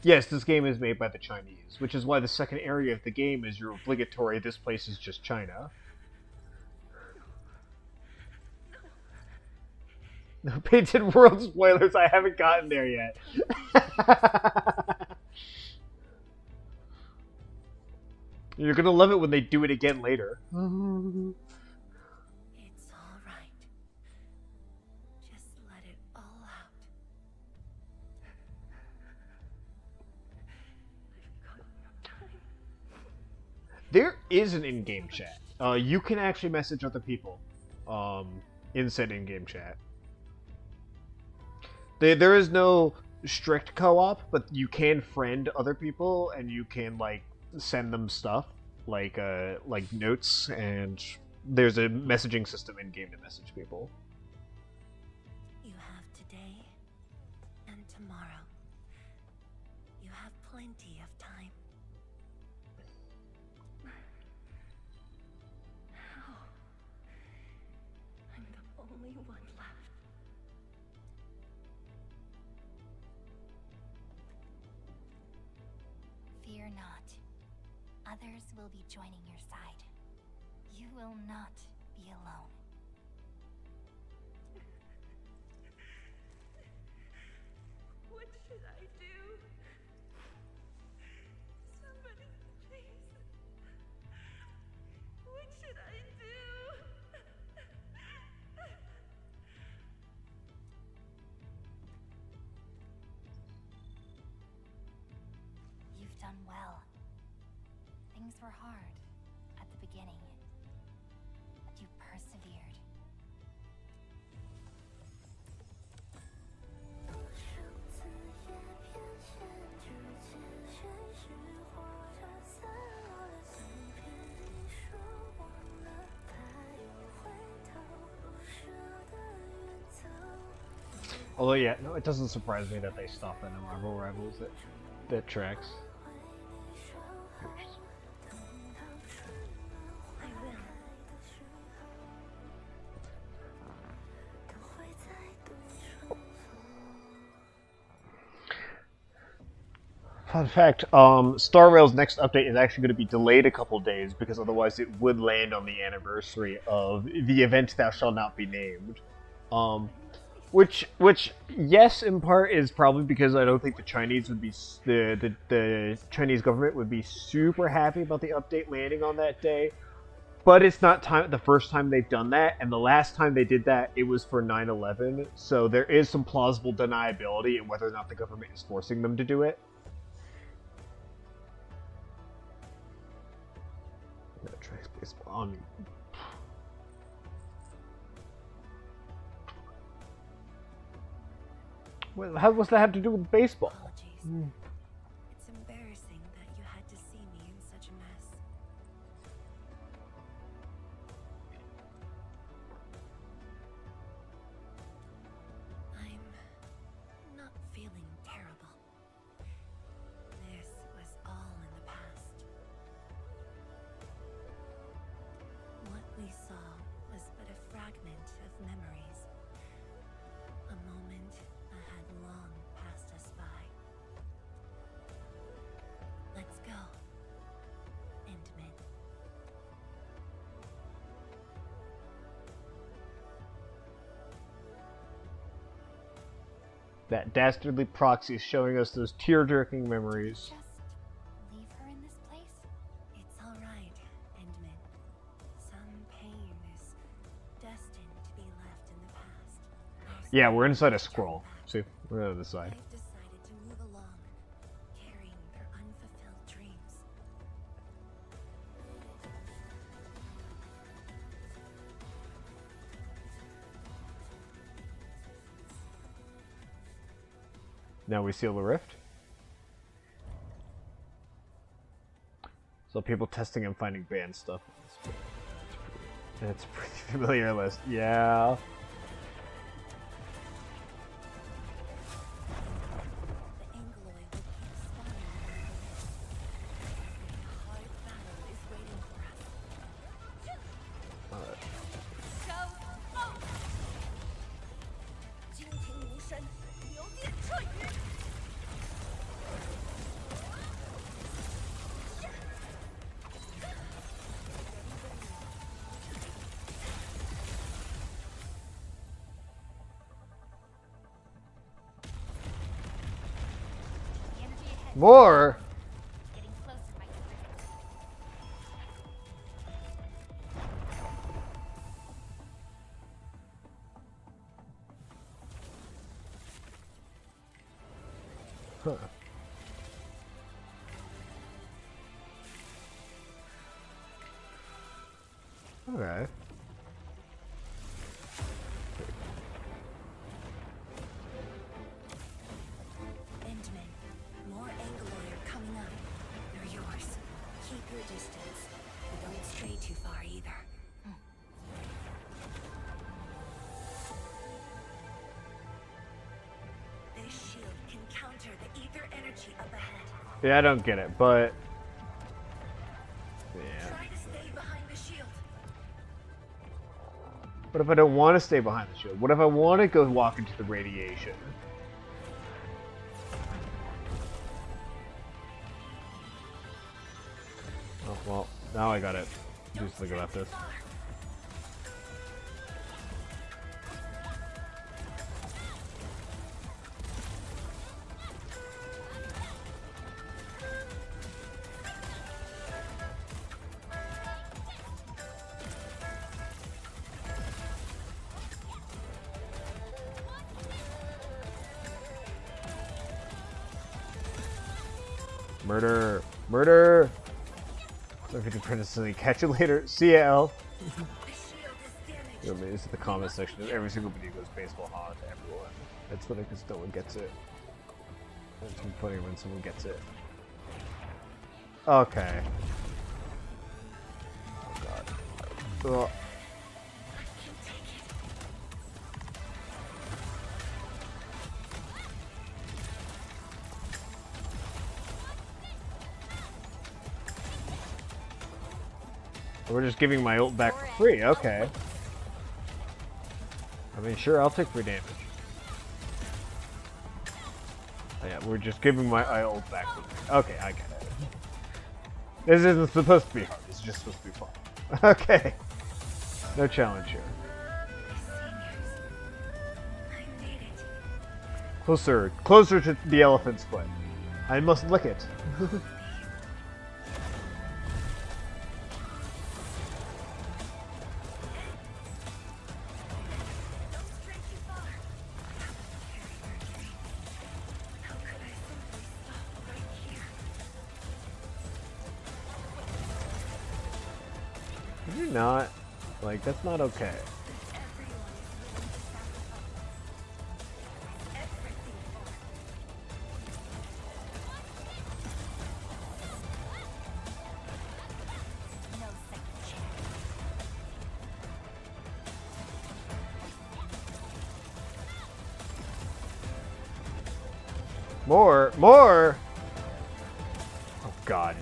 Yes, this game is made by the Chinese, which is why the second area of the game is your obligatory, this place is just China. No Painted World spoilers, I haven't gotten there yet. You're gonna love it when they do it again later. It's all right. Just let it all out. There is an in-game chat. You can actually message other people in said in-game chat. There is no strict co-op, but you can friend other people and you can like send them stuff like notes, and there's a messaging system in-game to message people. You have today and tomorrow. You have plenty of time. How? I'm the only one left. Fear not. Others will be joining your side. You will not be alone. What should I do? Somebody, please. What should I do? You've done well. Things were hard at the beginning, but you persevered. Although, yeah, no, it doesn't surprise me that they stopped the Marvel Rivals that tracks. Fun fact, Star Rail's next update is actually going to be delayed a couple days because otherwise it would land on the anniversary of the event Thou Shalt Not Be Named. Which, yes, in part is probably because I don't think the Chinese would be the Chinese government would be super happy about the update landing on that day. But it's not the first time they've done that, and the last time they did that, it was for 9/11. So there is some plausible deniability in whether or not the government is forcing them to do it. Baseball. What's that have to do with baseball? It's embarrassing that you had to see me in such a mess. I'm not feeling terrible. This was all in the past. What we saw was but a fragment of memories. A moment that had long passed us by. Let's go, Endman. That dastardly proxy is showing us those tear-jerking memories. Leave her in this place? It's all right, Endman. Some pain is destined to be left in the past. Yeah, we're inside a scroll. See, we're on the side. They've decided to move along, carrying their unfulfilled dreams. Now we seal the rift. So people testing and finding banned stuff. It's a pretty familiar list. Yeah. More? Huh. Okay. Endman, more Angoloi are coming up. They're yours. Keep your distance, but don't stray too far either. This shield can counter the ether energy up ahead. Yeah, I don't get it, but yeah. Try to stay behind the shield. What if I don't want to stay behind the shield? What if I want to go walk into the radiation? Oh, well, now I gotta do something about this. Murder! Murder! Don't forget to print a catch you later. See ya, Elf. You know, this is the comment section of every single video goes baseball hard to everyone. That's funny because no one gets it. It's funny when someone gets it. Okay. Oh god. Ugh. We're just giving my ult back for free, okay. I mean, sure, I'll take free damage. Oh, yeah, we're just giving my ult back for free. Okay, I get it. This isn't supposed to be hard, it's just supposed to be fun. Okay. No challenge here. Closer, closer to the elephant's foot. I must lick it. Could you not? Like, that's not okay. More! More! Oh god.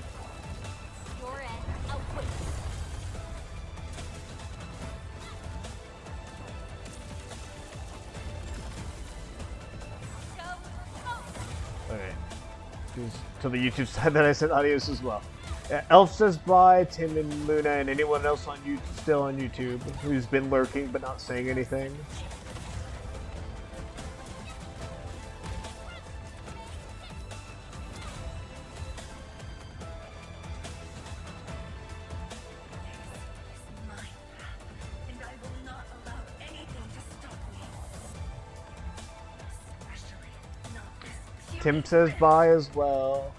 Okay. To the YouTube side that I sent audios as well. Elf says bye, Tim and Luna, and anyone else on YouTube, still on YouTube who's been lurking but not saying anything. Tim says bye as well.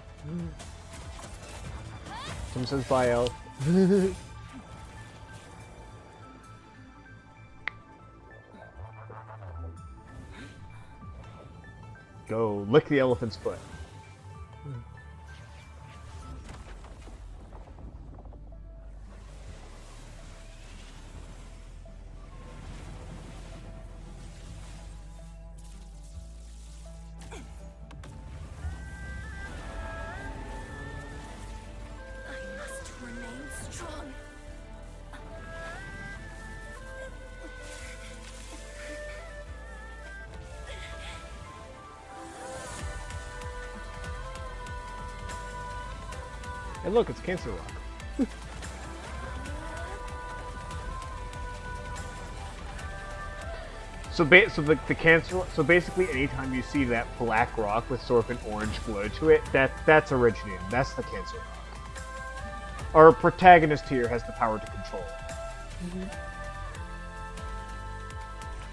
Tim says bye, Elf. Go lick the elephant's foot. Hey look, it's Cancer Rock. So basically anytime you see that black rock with sort of an orange glow to it, that's originating. That's the Cancer Rock. Our protagonist here has the power to control it.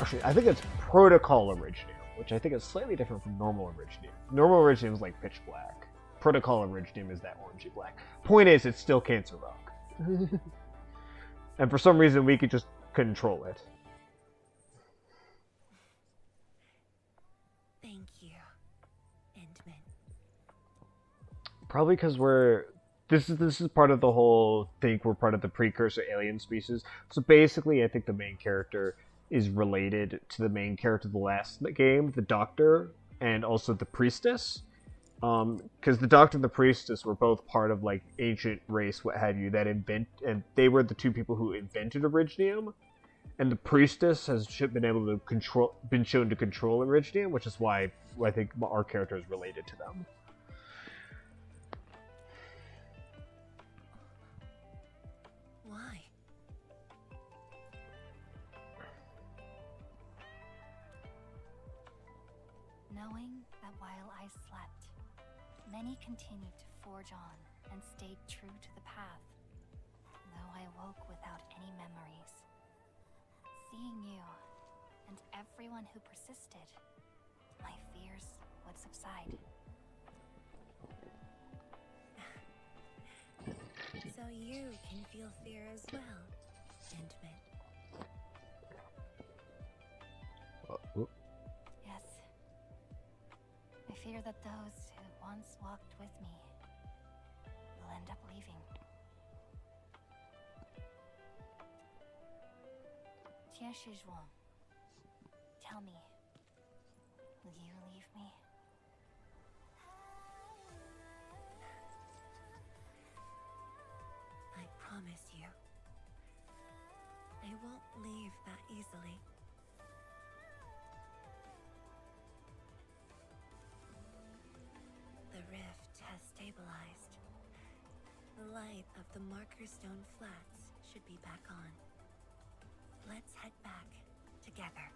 Actually, I think it's Protocol originator. which I think is slightly different from normal Iridium. Normal Iridium is like pitch black. Protocol Iridium is that orangey black. Point is, it's still Cancer Rock. And for some reason, we could just control it. Thank you, Endman. Probably because this is part of the whole thing. We're part of the precursor alien species. So basically, I think the main character is related to the main character of the last game, the Doctor, and also the Priestess. Because the Doctor and the Priestess were both part of like ancient race, what have you, and they were the two people who invented Iridium. And the Priestess has been shown to control Iridium, which is why I think our character is related to them. Why? Knowing that while I slept, many continued to forge on and stayed true to the path, though I woke without any memories. Seeing you, and everyone who persisted, my fears would subside. So you can feel fear as well, Endman. Yes. I fear that those who once walked with me will end up leaving. Tianshi Zhuang, tell me, will you leave me? I promise you, I won't leave that easily. The rift has stabilized. The light of the Marker Stone Flats should be back on. Let's head back together.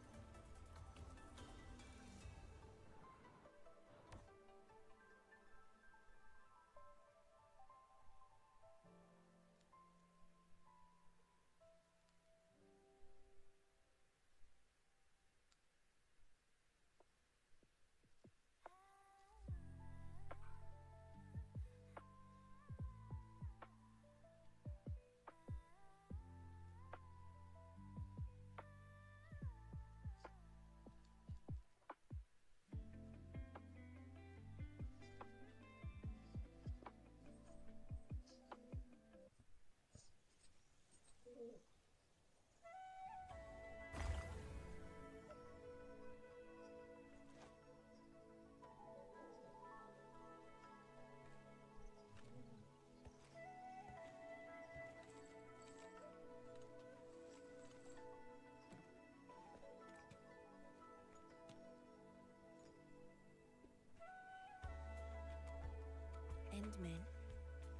Endman,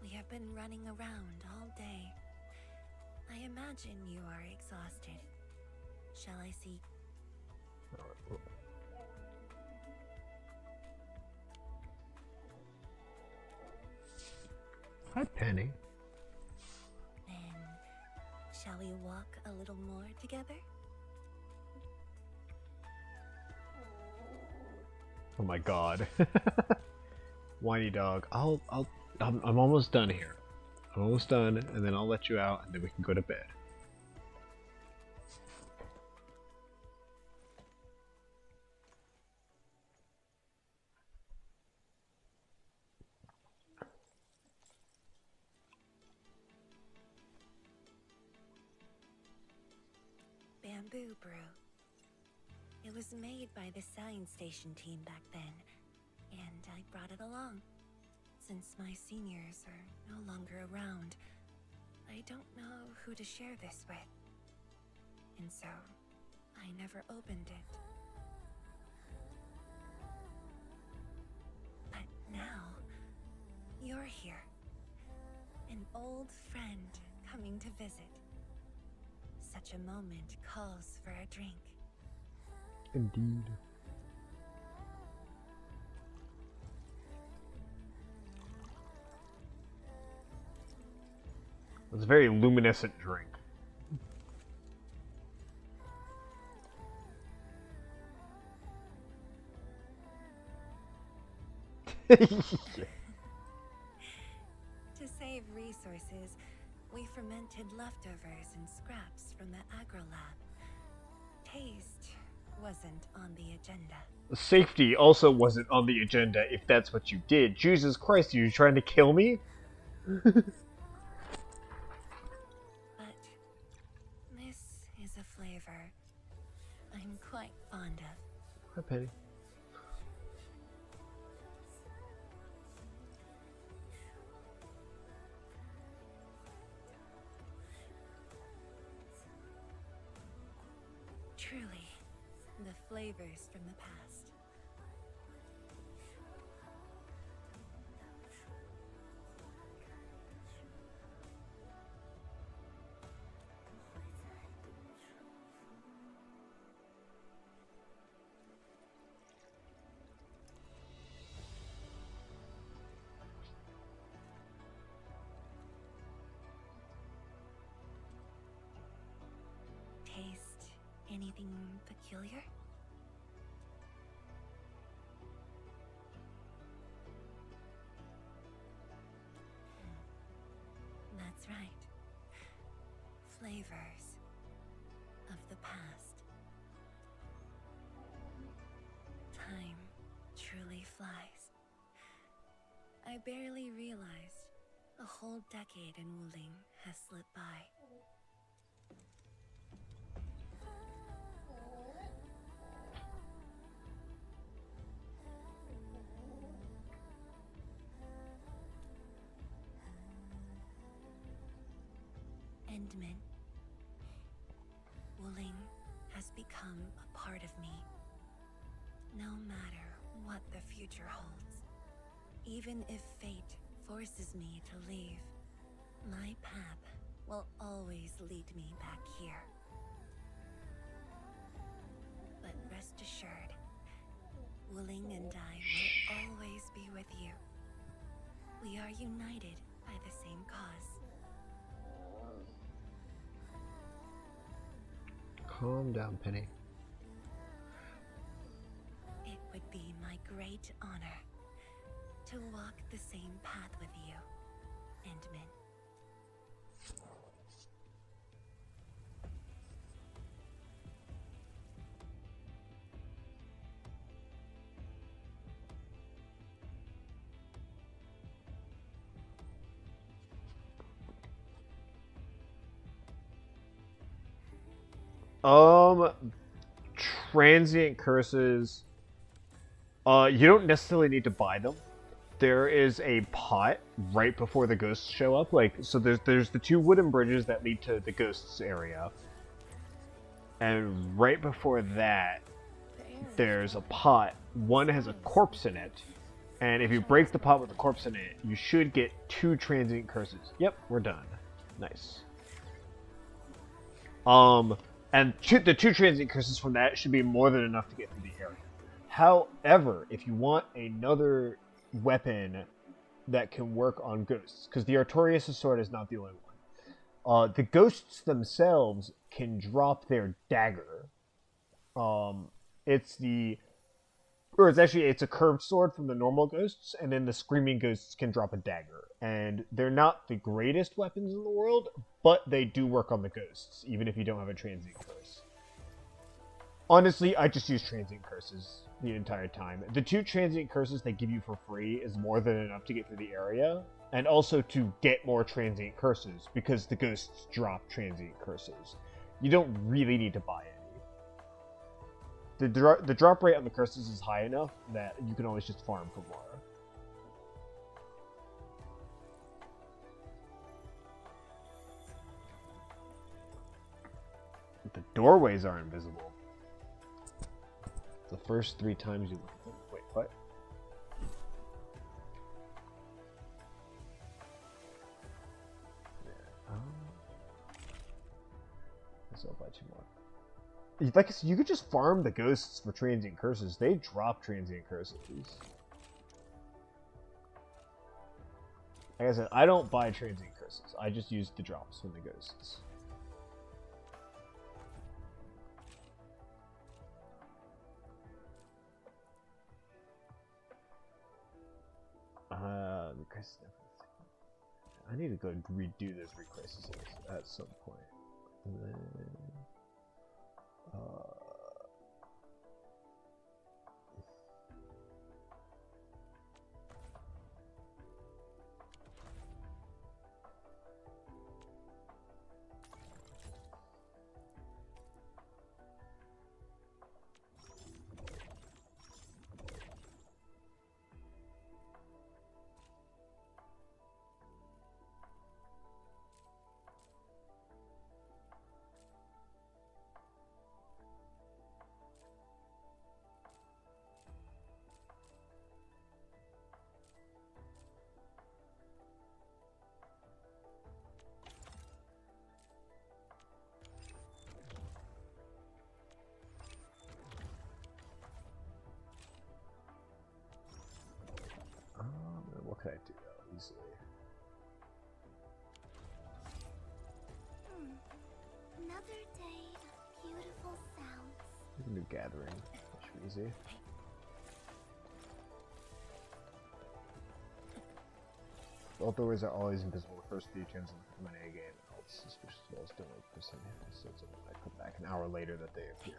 we have been running around all day. I imagine you are exhausted. Shall I see? Hi, Penny. Then, shall we walk a little more together? Oh my god. Whiny dog. I'm almost done here. I'm almost done, and then I'll let you out, and then we can go to bed. Bamboo brew. It was made by the science station team back then, and I brought it along. Since my seniors are no longer around, I don't know who to share this with. And so, I never opened it. But now, you're here. An old friend coming to visit. Such a moment calls for a drink. Indeed. It's a very luminescent drink. To save resources, we fermented leftovers and scraps from the agro lab. Taste wasn't on the agenda. Safety also wasn't on the agenda if that's what you did. Jesus Christ, are you trying to kill me? But this is a flavor I'm quite fond of. Hi, Penny. Truly, the flavors from the past. Taste anything peculiar? That's right. Flavors of the past. Time truly flies. I barely realized a whole decade in Wuling has slipped by. Endman. Wuling has become a part of me. No matter what the future holds, even if fate forces me to leave, my path will always lead me back here. But rest assured, Wuling and I will always be with you. We are united by the same cause. Calm down, Penny. It would be my great honor to walk the same path with you, Endman. Transient curses. You don't necessarily need to buy them. There is a pot right before the ghosts show up. Like, so there's the two wooden bridges that lead to the ghosts area. And right before that, there's a pot. One has a corpse in it. And if you break the pot with the corpse in it, you should get 2 transient curses. Yep, we're done. Nice. And the 2 transient curses from that should be more than enough to get through the area. However, if you want another weapon that can work on ghosts, because the Artorias' sword is not the only one. The ghosts themselves can drop their dagger. It's a curved sword from the normal ghosts, and then the screaming ghosts can drop a dagger. And they're not the greatest weapons in the world, but they do work on the ghosts, even if you don't have a transient curse. Honestly, I just use transient curses the entire time. The 2 transient curses they give you for free is more than enough to get through the area, and also to get more transient curses, because the ghosts drop transient curses. You don't really need to buy any. The drop rate on the curses is high enough that you can always just farm for more. The doorways are invisible. The first 3 times you look at them. Wait, what? Guess I'll buy 2 more. Like I said, you could just farm the ghosts for transient curses. They drop transient curses. Like I said, I don't buy transient curses. I just use the drops from the ghosts. I need to go redo those Crises at some point. And then... what can I do though, easily? Another day of beautiful sounds. We can do gathering. That should be easy. Both doors are always invisible the first few turns of the M&A game, and all suspicious walls don't look for some so it's only I come back an hour later that they appear.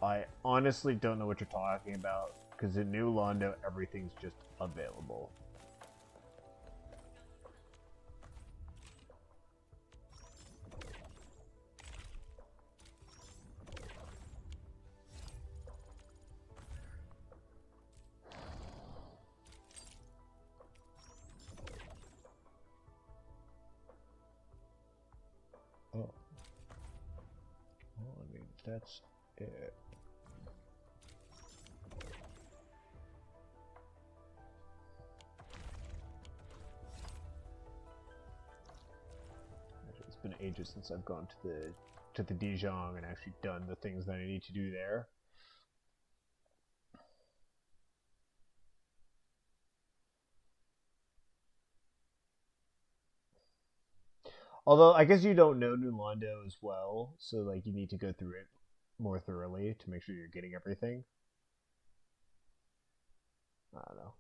I honestly don't know what you're talking about, because in New Londo, everything's just available. Oh. Well, I mean, that's it. It's been ages since I've gone to the Dijon and actually done the things that I need to do there. Although I guess you don't know New Londo as well, so like you need to go through it more thoroughly to make sure you're getting everything. I don't know.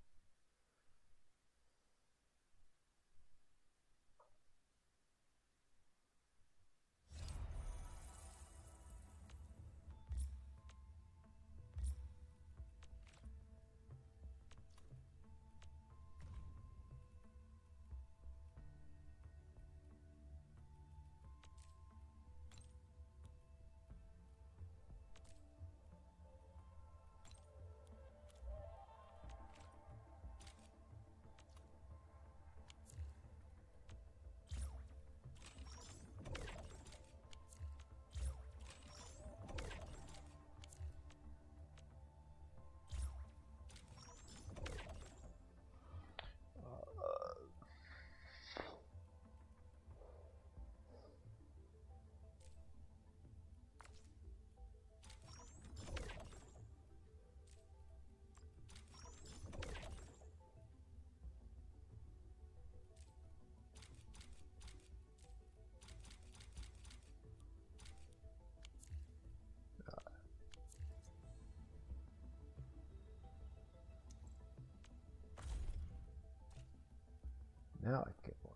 Now I can get more.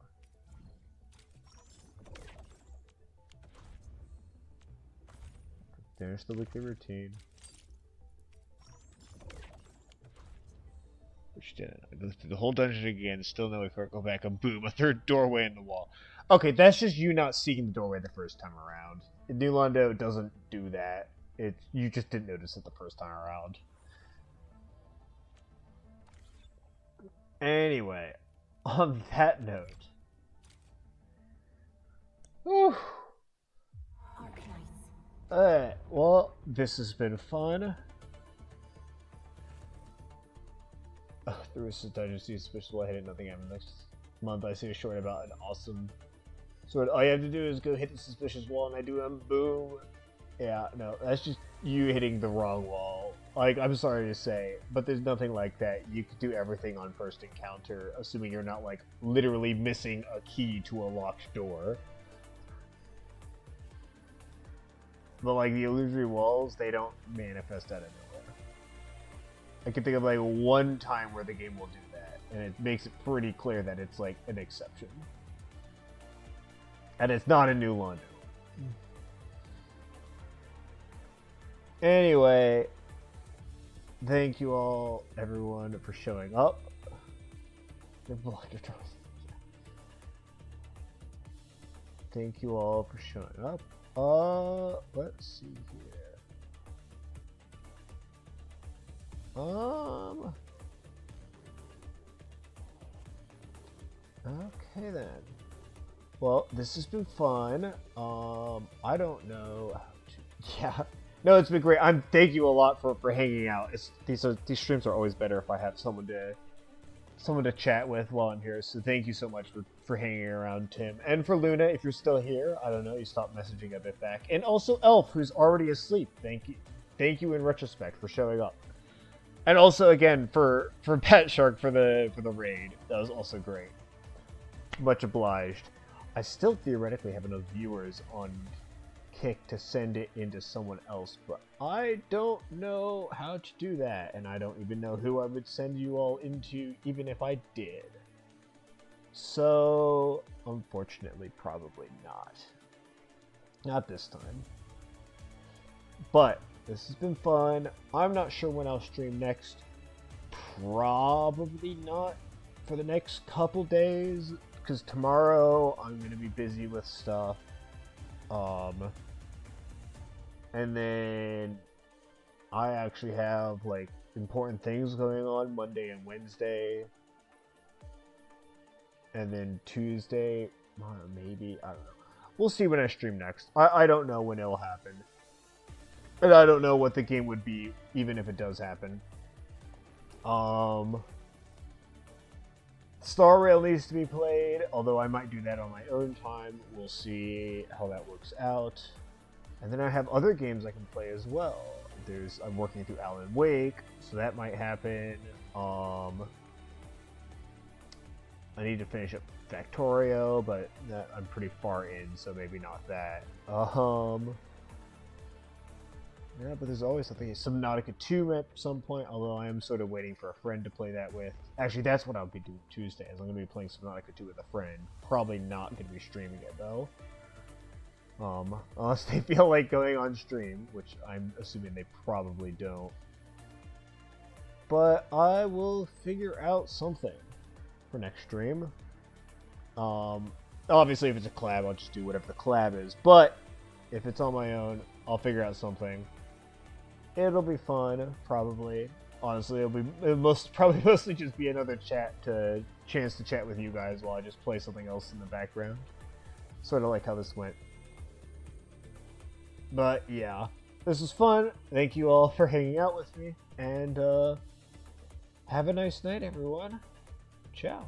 Finish the weekly routine. Which didn't. I go through the whole dungeon again, still no way for it. Go back and boom, a third doorway in the wall. Okay, that's just you not seeking the doorway the first time around. New Londo doesn't do that. You just didn't notice it the first time around. Anyway, on that note. Whew. Alright, well, this has been fun. The rest of the dungeon seems suspicious while hitting nothing happens. Next month I see a short about an awesome sword. All you have to do is go hit the suspicious wall and I do them, boom. Yeah, no, that's just you hitting the wrong wall. Like, I'm sorry to say, but there's nothing like that. You could do everything on first encounter, assuming you're not, like, literally missing a key to a locked door. But, like, the illusory walls, they don't manifest out of nowhere. I can think of, like, one time where the game will do that. and it makes it pretty clear that it's like an exception. And it's not in New London. Anyway, thank you all, everyone, for showing up. Thank you all for showing up. Let's see here. Okay then. Well, this has been fun. I don't know how to... Yeah. No, it's been great. Thank you a lot for hanging out. These streams are always better if I have someone to chat with while I'm here. So thank you so much for hanging around, Tim. And for Luna, if you're still here, I don't know, you stopped messaging a bit back. And also Elf, who's already asleep. Thank you. Thank you in retrospect for showing up. And also again for Pet Shark for the raid. That was also great. Much obliged. I still theoretically have enough viewers on Kick to send it into someone else, but I don't know how to do that, and I don't even know who I would send you all into, even if I did. So, unfortunately, probably not. Not this time. But, this has been fun. I'm not sure when I'll stream next. Probably not for the next couple days, because tomorrow I'm going to be busy with stuff. And then I actually have like important things going on Monday and Wednesday. And then Tuesday, maybe, I don't know. We'll see when I stream next. I don't know when it'll happen. And I don't know what the game would be, even if it does happen. Star Rail needs to be played, although I might do that on my own time. We'll see how that works out. And then I have other games I can play as well. I'm working through Alan Wake, so that might happen. I need to finish up Factorio, but I'm pretty far in, so maybe not that. Yeah, but there's always something. Subnautica 2 at some point, although I am sort of waiting for a friend to play that with. Actually, that's what I'll be doing Tuesdays. I'm going to be playing Subnautica 2 with a friend. Probably not going to be streaming it, though. Unless they feel like going on stream, which I'm assuming they probably don't. But I will figure out something for next stream. Obviously, if it's a collab, I'll just do whatever the collab is. But if it's on my own, I'll figure out something. It'll be fun, probably. Honestly, it'll probably mostly just be another chance to chat with you guys while I just play something else in the background. Sort of like how this went. But yeah, this was fun. Thank you all for hanging out with me, and have a nice night, everyone. Ciao.